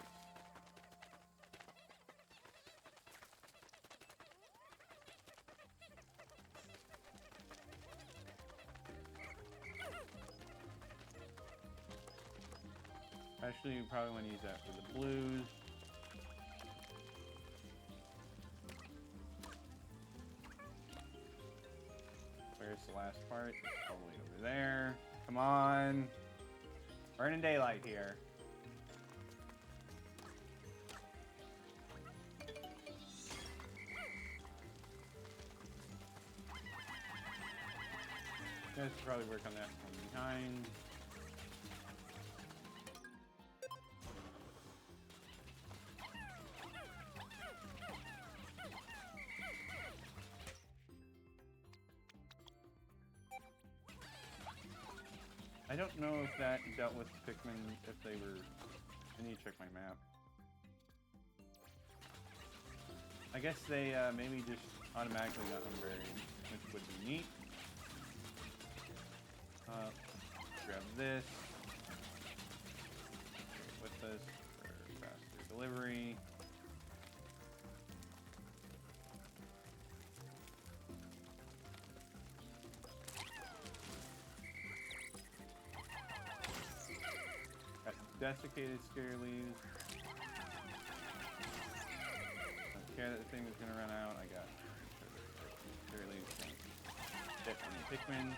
Actually, you probably want to use that for the blues. Where's the last part? It's probably over there. Come on. Burning daylight here. You guys should probably work on that from behind. I don't know if that dealt with Pikmin, if they were... I need to check my map. I guess they maybe just automatically got unburied, which would be neat. Grab this. With us for faster delivery. Desiccated scare leaves. Don't care that the thing was gonna run out. I got scare leaves. Hit on the Pikmin.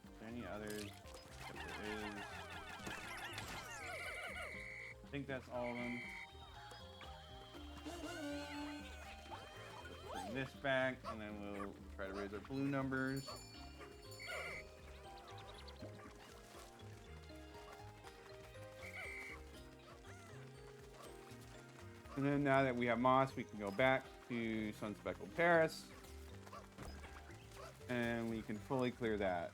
Is there any others? If there is. I think that's all of them. Let's bring this back, and then we'll try to raise our blue numbers. And then now that we have moss, we can go back to Sun-Speckled Terrace. And we can fully clear that.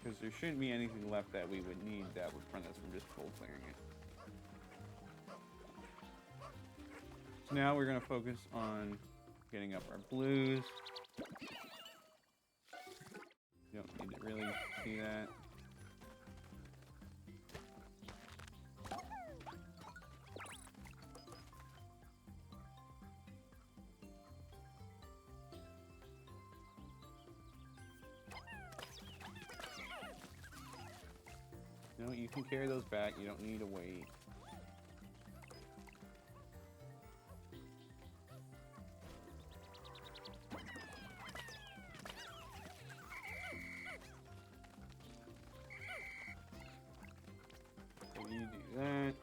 Because there shouldn't be anything left that we would need that would prevent us from just full clearing it. So now we're going to focus on getting up our blues. You don't need to really see that. No, you can carry those back. You don't need to wait. So you do that.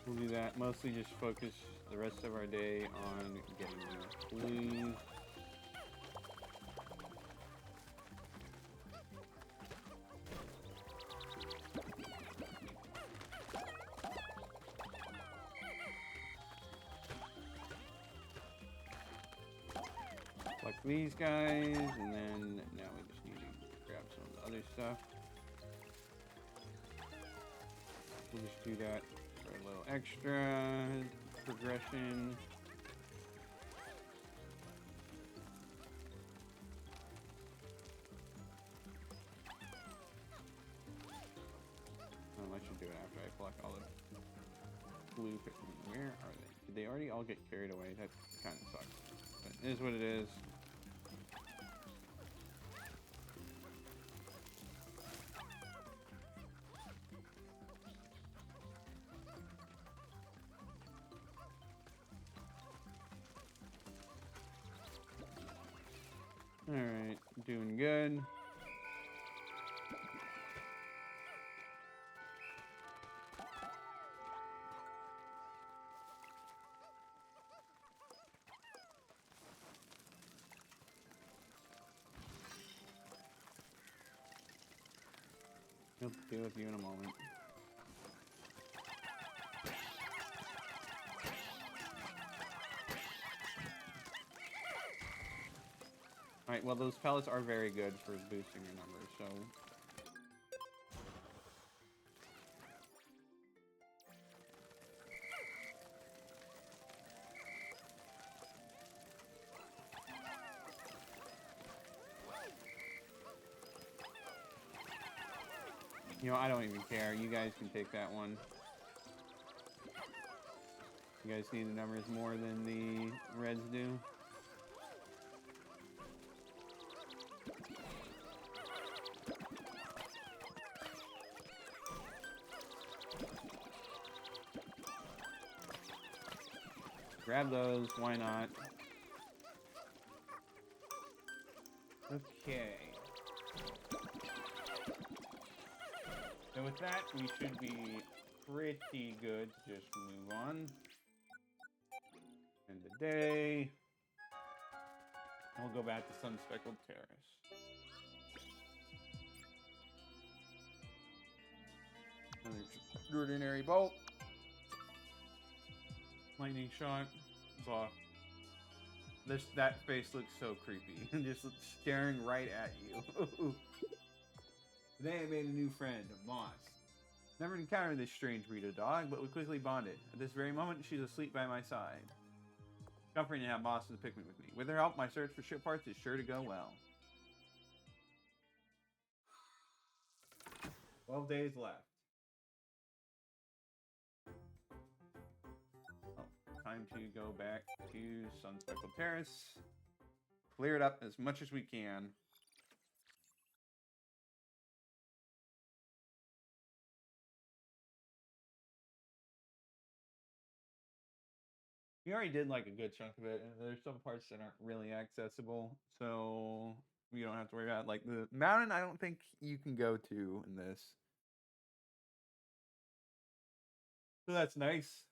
We'll do that. Mostly just focus the rest of our day on getting the blues. These guys, and then now we just need to grab some of the other stuff. We'll just do that for a little extra progression. I should do it after I pluck all the blue. Where are they? Did they already all get carried away? That kind of sucks. But it is what it is. Doing good. He'll deal with you in a moment. Alright, well those pellets are very good for boosting your numbers, so... You know, I don't even care. You guys can take that one. You guys need the numbers more than the reds do. Grab those, why not? Okay. So with that, we should be pretty good to just move on. End the day. We'll go back to Sun-Speckled Terrace. Another extraordinary bolt. Lightning shot. Claw. That face looks so creepy. Just staring right at you. Today I made a new friend, Moss. Never encountered this strange breed of dog, but we quickly bonded. At this very moment, she's asleep by my side. Comforting to have Moss as a Pikmin with me. With her help, my search for ship parts is sure to go well. 12 days left. Oh, time to go back to Sun-Speckled Terrace. Clear it up as much as we can. We already did like a good chunk of it, and there's some parts that aren't really accessible, so we don't have to worry about it. Like the mountain. I don't think you can go to in this, so that's nice.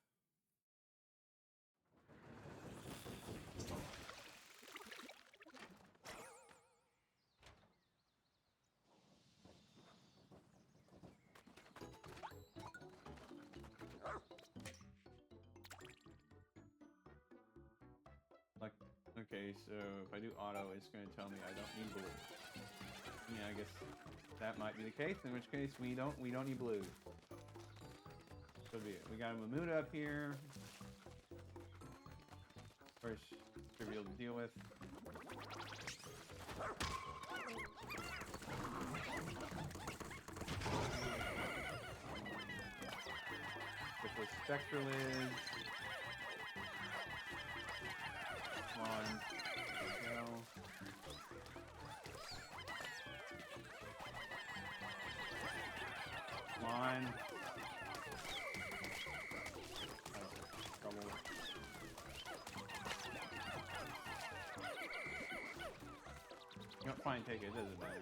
Like, okay, so if I do auto, it's going to tell me I don't need blue. Yeah, I guess that might be the case. In which case, we don't need blue. So be it. We got a Mamuda up here. Of course, trivial to deal with. With the Spectralids. Come on. Go. Come on. Oh, trouble. You know, fine, take it. It doesn't matter.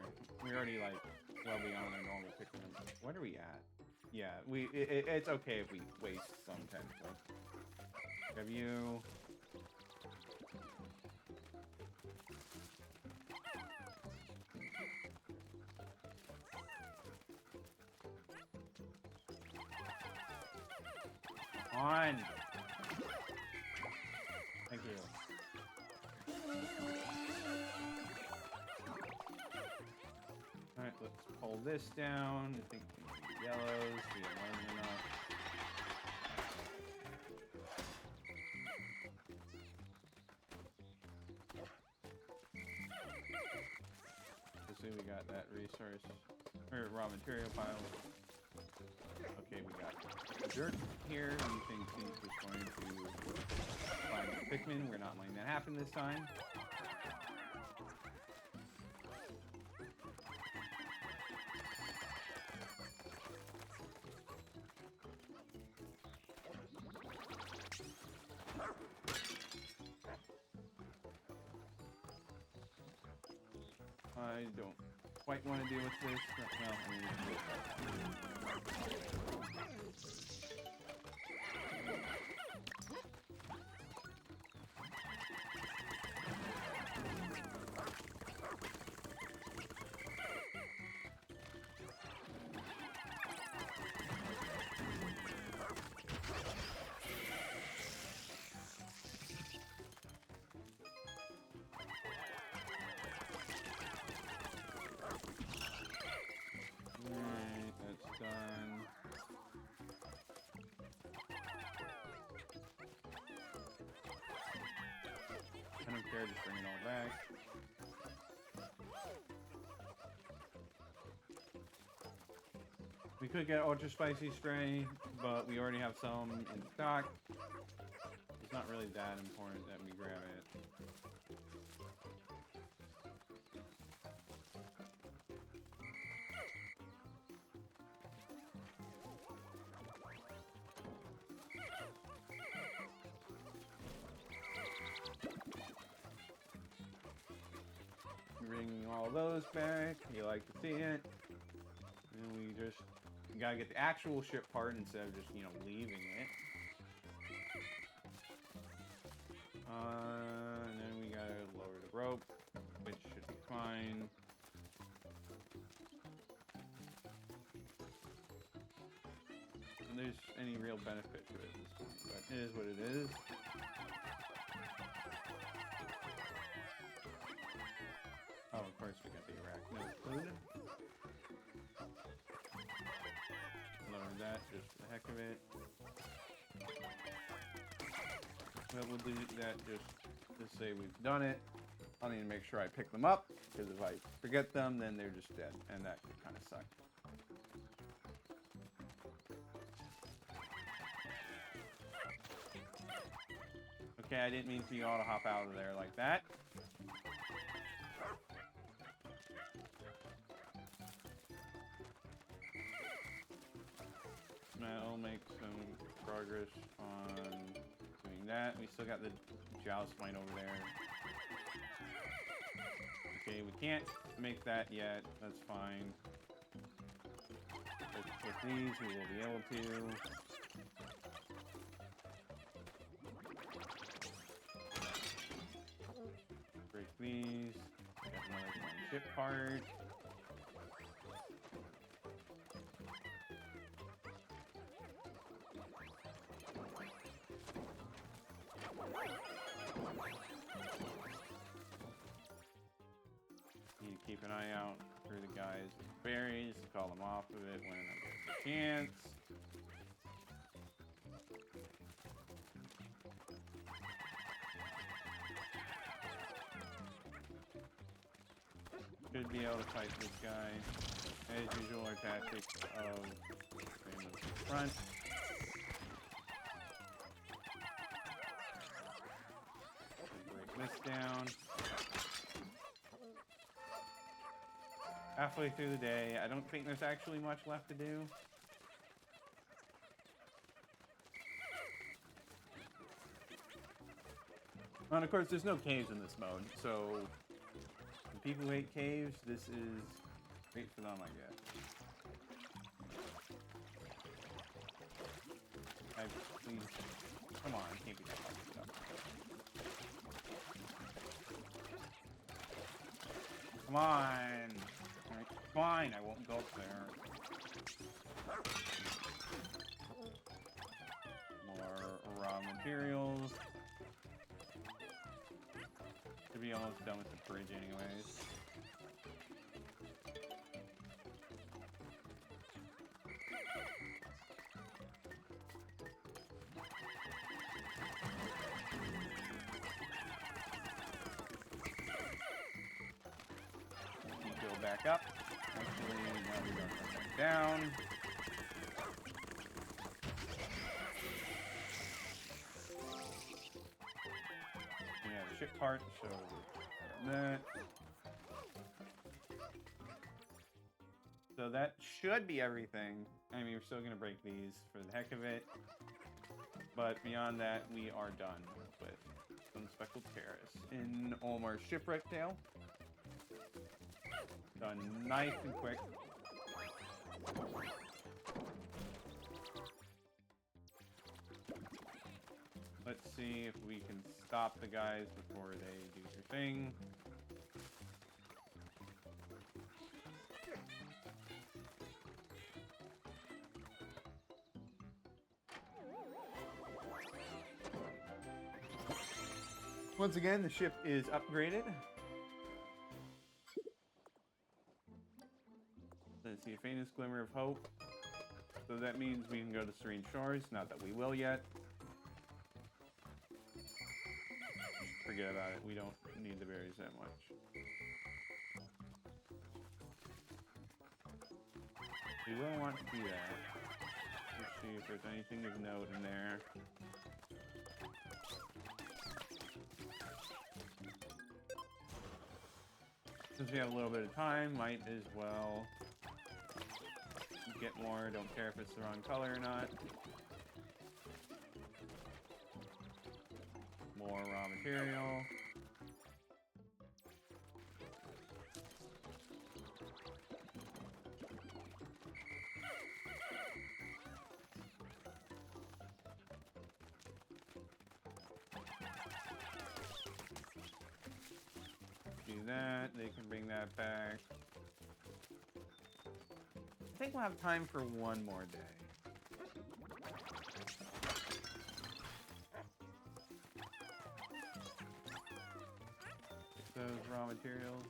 We're already like well beyond our normal Pikmin. What are we at? Yeah, it's okay if we waste some technically. Have you? On. Thank you. Alright, let's pull this down. I think yellows. We have one enough. See, we got that resource or raw material pile. Okay, we got dirt here. We think he's just going to find the Pikmin. We're not letting that happen this time. I don't quite want to deal with this right now. I mean, alright, that's done. I don't care, just bring it all back. We could get Ultra Spicy Stray, but we already have some in stock. It's not really that important that we grab it. Bringing all those back. You like to see it. And we just gotta get the actual ship part instead of just, you know, leaving it. And then we gotta lower the rope, which should be fine. And there's any real benefit to it at this point, but it is what it is. Oh, of course we got the arachnid food. Lower that just for the heck of it. But we'll do that just to say we've done it. I need to make sure I pick them up, because if I forget them, then they're just dead, and that could kind of suck. Okay, I didn't mean for you all to hop out of there like that. I'll make some progress on doing that. We still got the joust mine over there. Okay, we can't make that yet. That's fine. But with these, we will be able to. Break these. Got another one ship part. Keep an eye out for the guys with berries, call them off of it when I get the chance. Should be able to fight this guy. As usual, our tactics of staying up in front. Break this down. Halfway through the day, I don't think there's actually much left to do. And of course, there's no caves in this mode, so when people hate caves, this is great for them, I guess. Please, come on, it can't be that hard stuff. Come on! Alright, fine, I won't go up there. More raw materials. Should be almost done with the bridge anyways. Go back up. Actually, now we go back down. We have a ship part, so that. So that should be everything. I mean, we're still gonna break these for the heck of it, but beyond that, we are done with Sun-Speckled Terrace in Olimar's Shipwreck tale. Done nice and quick. Let's see if we can stop the guys before they do their thing. Once again, the ship is upgraded. Let's see, a faintest glimmer of hope. So that means we can go to Serene Shores. Not that we will yet. Just forget about it. We don't need the berries that much. We will want to do that. Let's see if there's anything of note in there. Since we have a little bit of time, might as well get more. Don't care if it's the wrong color or not. More raw material. Do that. They can bring that back. I think we'll have time for one more day. Get those raw materials.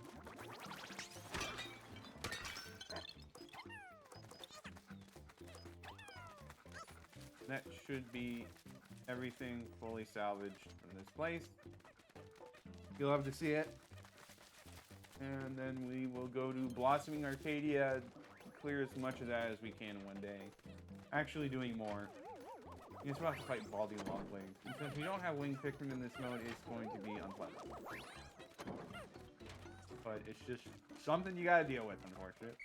That should be everything fully salvaged from this place. You'll have to see it. And then we will go to Blossoming Arcadia, clear as much of that as we can in one day. Actually doing more. You just have to fight Baldy Longlegs. Because if you don't have winged Pikmin in this mode, it's going to be unpleasant. But it's just something you gotta deal with, unfortunately.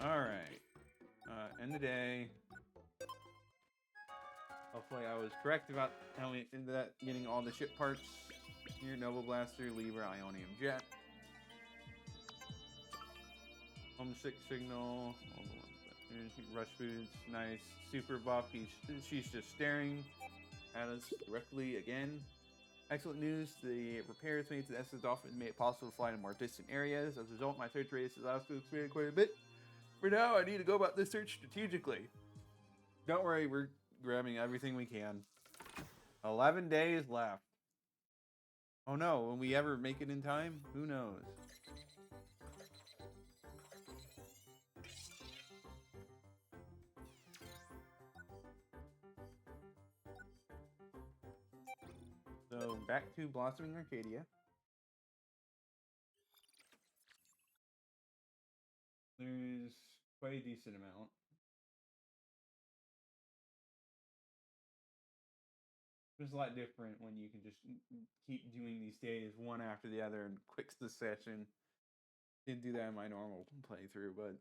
Alright. End the day. Hopefully I was correct about how we ended that getting all the ship parts. Here, Noble Blaster, Libra, Ionium Jet. Homesick Signal. Rush Boots, nice. Super buff. She's just staring at us directly again. Excellent news. The repairs made to the Estes Dolphin made it possible to fly to more distant areas. As a result, my search radius has also expanded quite a bit. For now, I need to go about this search strategically. Don't worry, we're grabbing everything we can. 11 days left. Oh no, will we ever make it in time? Who knows? So, back to Blossoming Arcadia. There's quite a decent amount. It's a lot different when you can just keep doing these days one after the other and quick succession. Didn't do that in my normal playthrough, but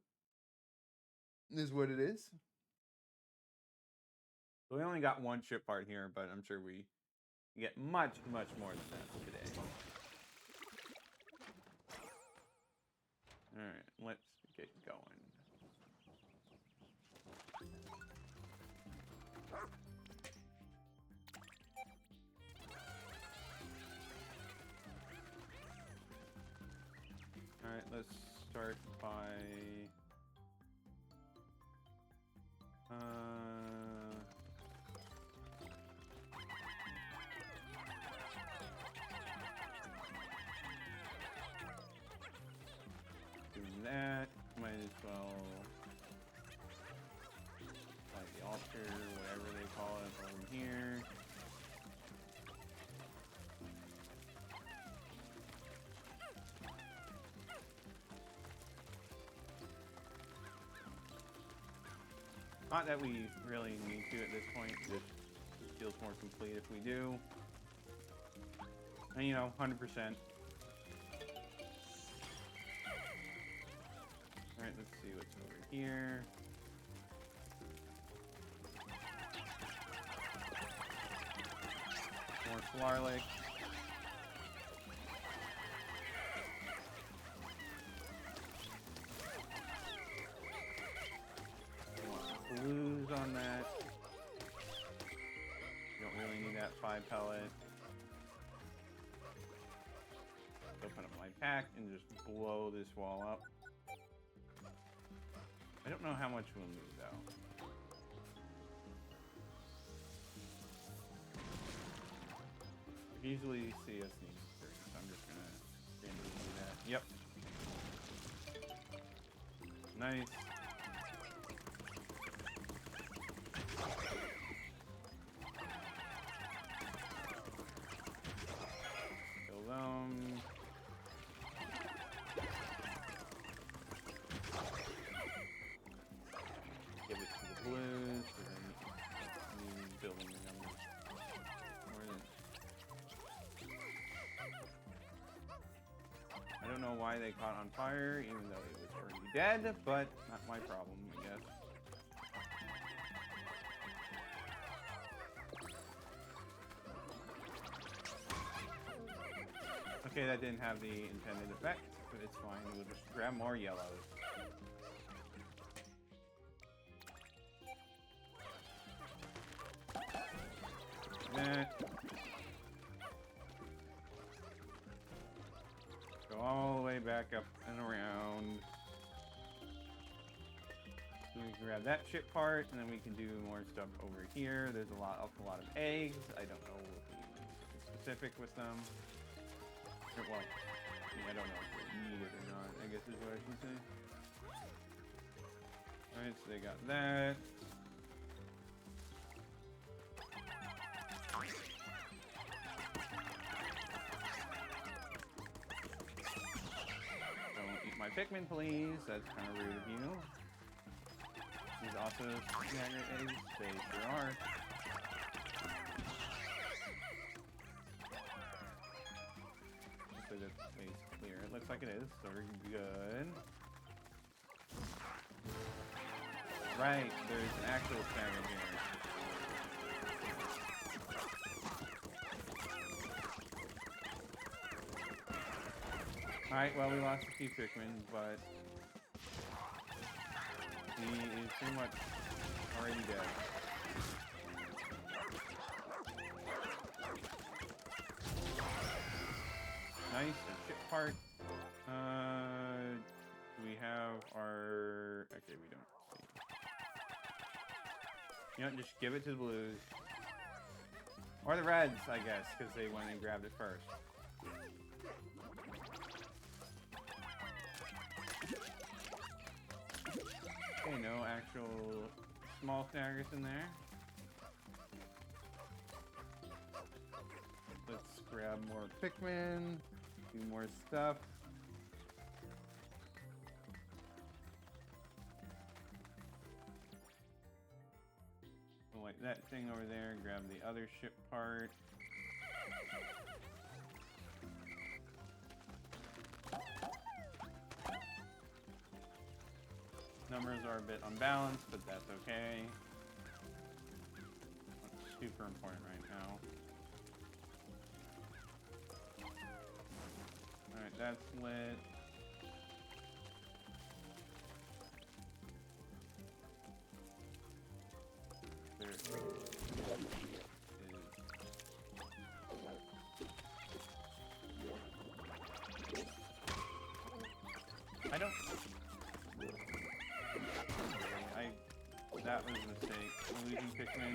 it is what it is. So we only got one ship part here, but I'm sure we get much, much more than that today. Alright, let's get going. Alright, let's start by doing that. Might as well like the altar, whatever they call it, over here. Not that we really need to at this point, it just feels more complete if we do. And you know, 100%. Alright, let's see what's over here. More Flarlick. Blues on that. Don't really need that 5 pellet. Open up my pack and just blow this wall up. I don't know how much we'll move though. I can easily see us needing 30, so I'm just gonna randomly do that. Yep. Nice. Kill them. Give it to the blues, and then building the numbers. I don't know why they caught on fire, even though it was already dead, but not my problem, I guess. Okay, that didn't have the intended effect, but it's fine. We'll just grab more yellows. Go all the way back up and around. So we can grab that ship part, and then we can do more stuff over here. There's a lot of eggs. I don't know what the specific with them. Well, I don't know if they need it or not, I guess is what I should say. Alright, so they got that. Don't eat my Pikmin, please. That's kind of rude of you. These also snagger eggs. They sure are. Hopefully that's space clear. It looks like it is, so we're good. Right, there's an actual snagger here. Alright, well, we lost a few Pikmin, but he is pretty much already dead. Nice, a ship part. Do we have our... Okay, we don't see. You know, just give it to the blues. Or the reds, I guess, because they went and grabbed it first. Okay, no actual small snaggers in there. Let's grab more Pikmin, do more stuff. Like that thing over there, grab the other ship part. Numbers are a bit unbalanced, but that's okay. That's super important right now. Alright, that's lit. There is. I don't... That was a mistake. I'm losing Pikmin.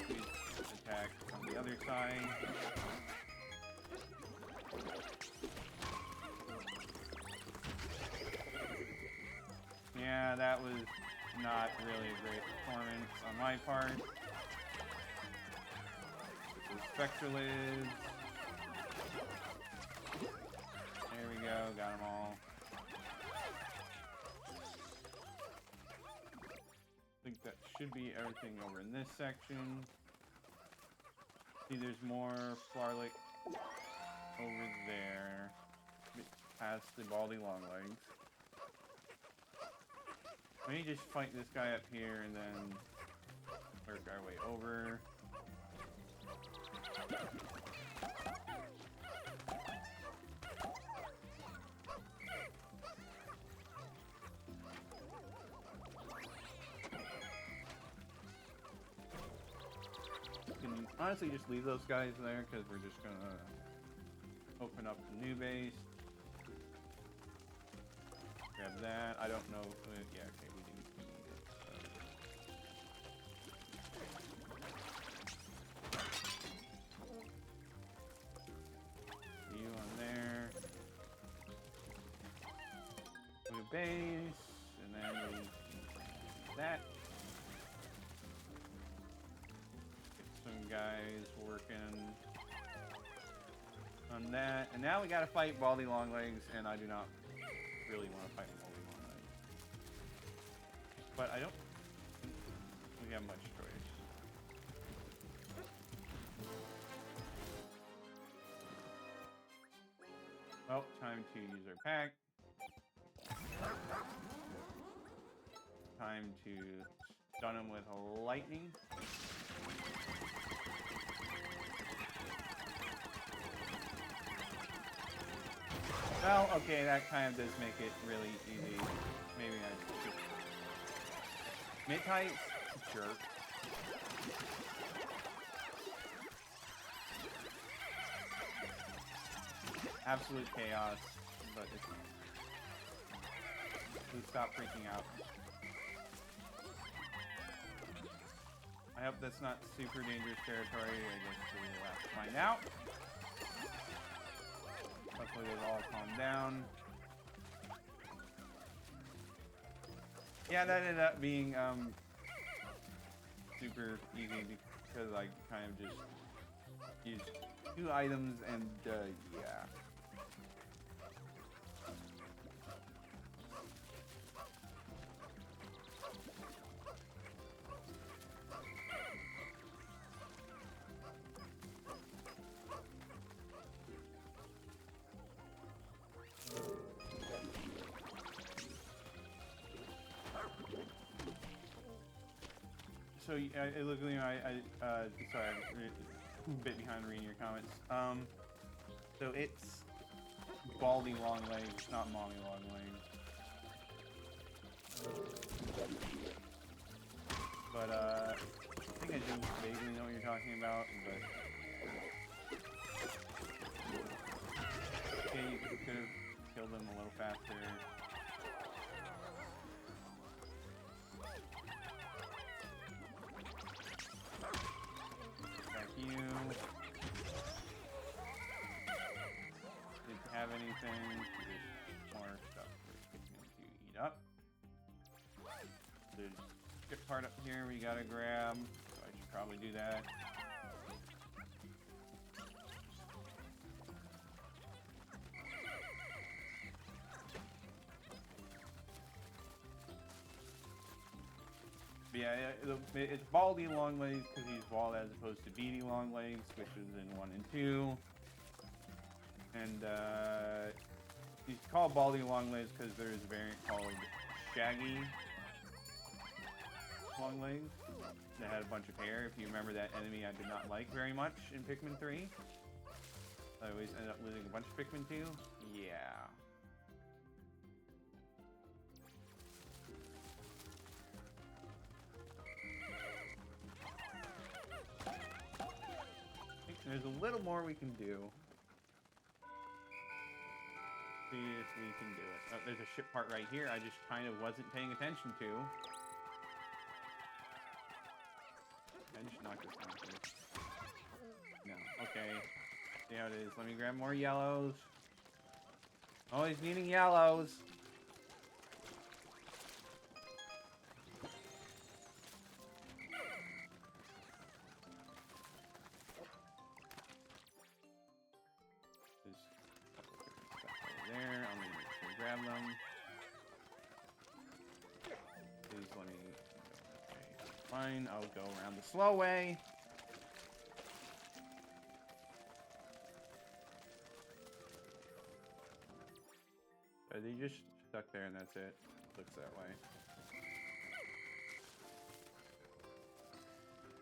Please attack on the other side. Yeah, that was not really a great performance on my part. Sun-Speckled. There we go, got them all. I think that should be everything over in this section. See, there's more Flarlick over there, past the baldy longlegs. Let me just fight this guy up here and then work our way over. Honestly, just leave those guys there because we're just gonna open up the new base. Grab that. I don't know. Yeah, okay, we need it. You on there. Put a base, and then we that. Get some guys working on that, and now we gotta fight Baldy Longlegs, and I do not really want to fight Baldy Longlegs, but I don't think we have much choice. Well, time to use our pack. Time to stun him with lightning. Well, okay, that kind of does make it really easy. Maybe I should. Mid-height, jerk. Absolute chaos, but it's... Please stop freaking out. I hope that's not super dangerous territory. I guess we'll have to find out. Hopefully they've all calmed down. Yeah, that ended up being super easy because I kind of just used 2 items and yeah. So it looked like sorry, I'm a bit behind reading your comments. So it's Baldy Longlegs, not Mommy Longlegs. But I think I do vaguely know what you're talking about, but okay, you could have killed them a little faster. You didn't have anything, just more stuff for Pikmin to eat up. There's a skip part up here we gotta grab, so I should probably do that. But yeah, it's Baldy Longlegs because he's bald as opposed to Beady Longlegs, which is in 1 and 2. And he's called Baldy Longlegs because there's a variant called Shaggy Longlegs that had a bunch of hair. If you remember that enemy I did not like very much in Pikmin 3. I always ended up losing a bunch of Pikmin 2. Yeah. There's a little more we can do. See if we can do it. Oh, there's a ship part right here I just kind of wasn't paying attention to. I just knocked this down too. No, okay. See how it is. Let me grab more yellows. Always needing yellows. There, I'm gonna make sure to grab them. Please let me. Okay, fine. I'll go around the slow way. Are they just stuck there and that's it? Looks that way.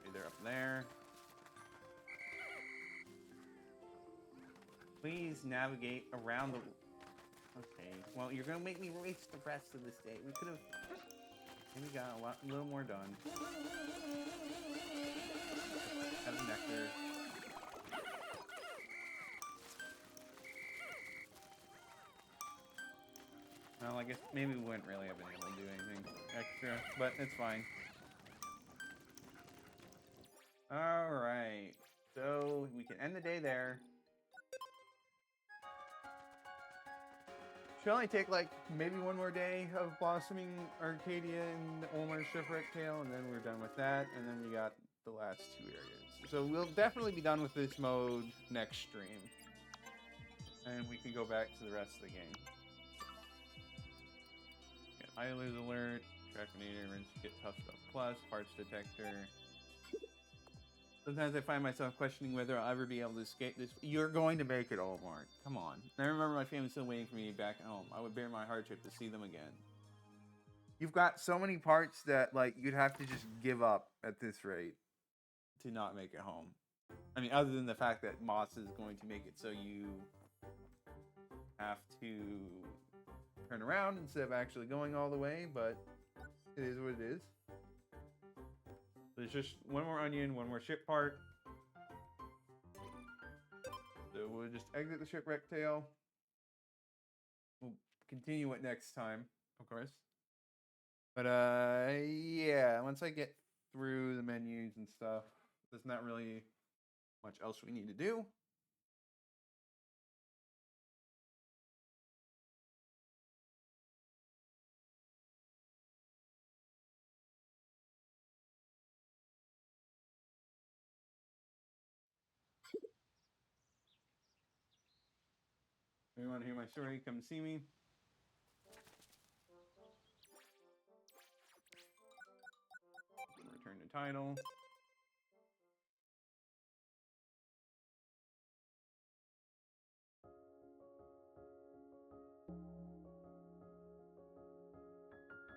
Okay, they're up there. Please navigate around the... Okay, well, you're gonna make me waste the rest of this day. We could have maybe got a little more done. Have the nectar. guess maybe we wouldn't really have been able to do anything extra, but it's fine. Alright, so we can end the day there. Should only take like maybe one more day of blossoming Arcadia and Olimar Shipwreck Tale, and then we're done with that, and then we got the last 2 areas. So we'll definitely be done with this mode next stream. And we can go back to the rest of the game. Get Idler's Alert, Trackinator, Rinse, get Tough Stuff Plus, Parts Detector. Sometimes I find myself questioning whether I'll ever be able to escape this. You're going to make it, Olimar. Come on. I remember my family still waiting for me back at home. I would bear my hardship to see them again. You've got so many parts that, like, you'd have to just give up at this rate to not make it home. I mean, other than the fact that Moss is going to make it so you have to turn around instead of actually going all the way, but it is what it is. There's just one more onion, one more ship part. So we'll just exit the Shipwreck Tale. We'll continue it next time, of course. But yeah, once I get through the menus and stuff, there's not really much else we need to do. If you want to hear my story, come see me. Return the title.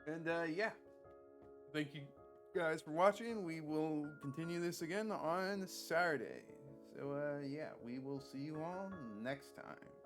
And yeah, thank you guys for watching. We will continue this again on Saturday. So yeah, we will see you all next time.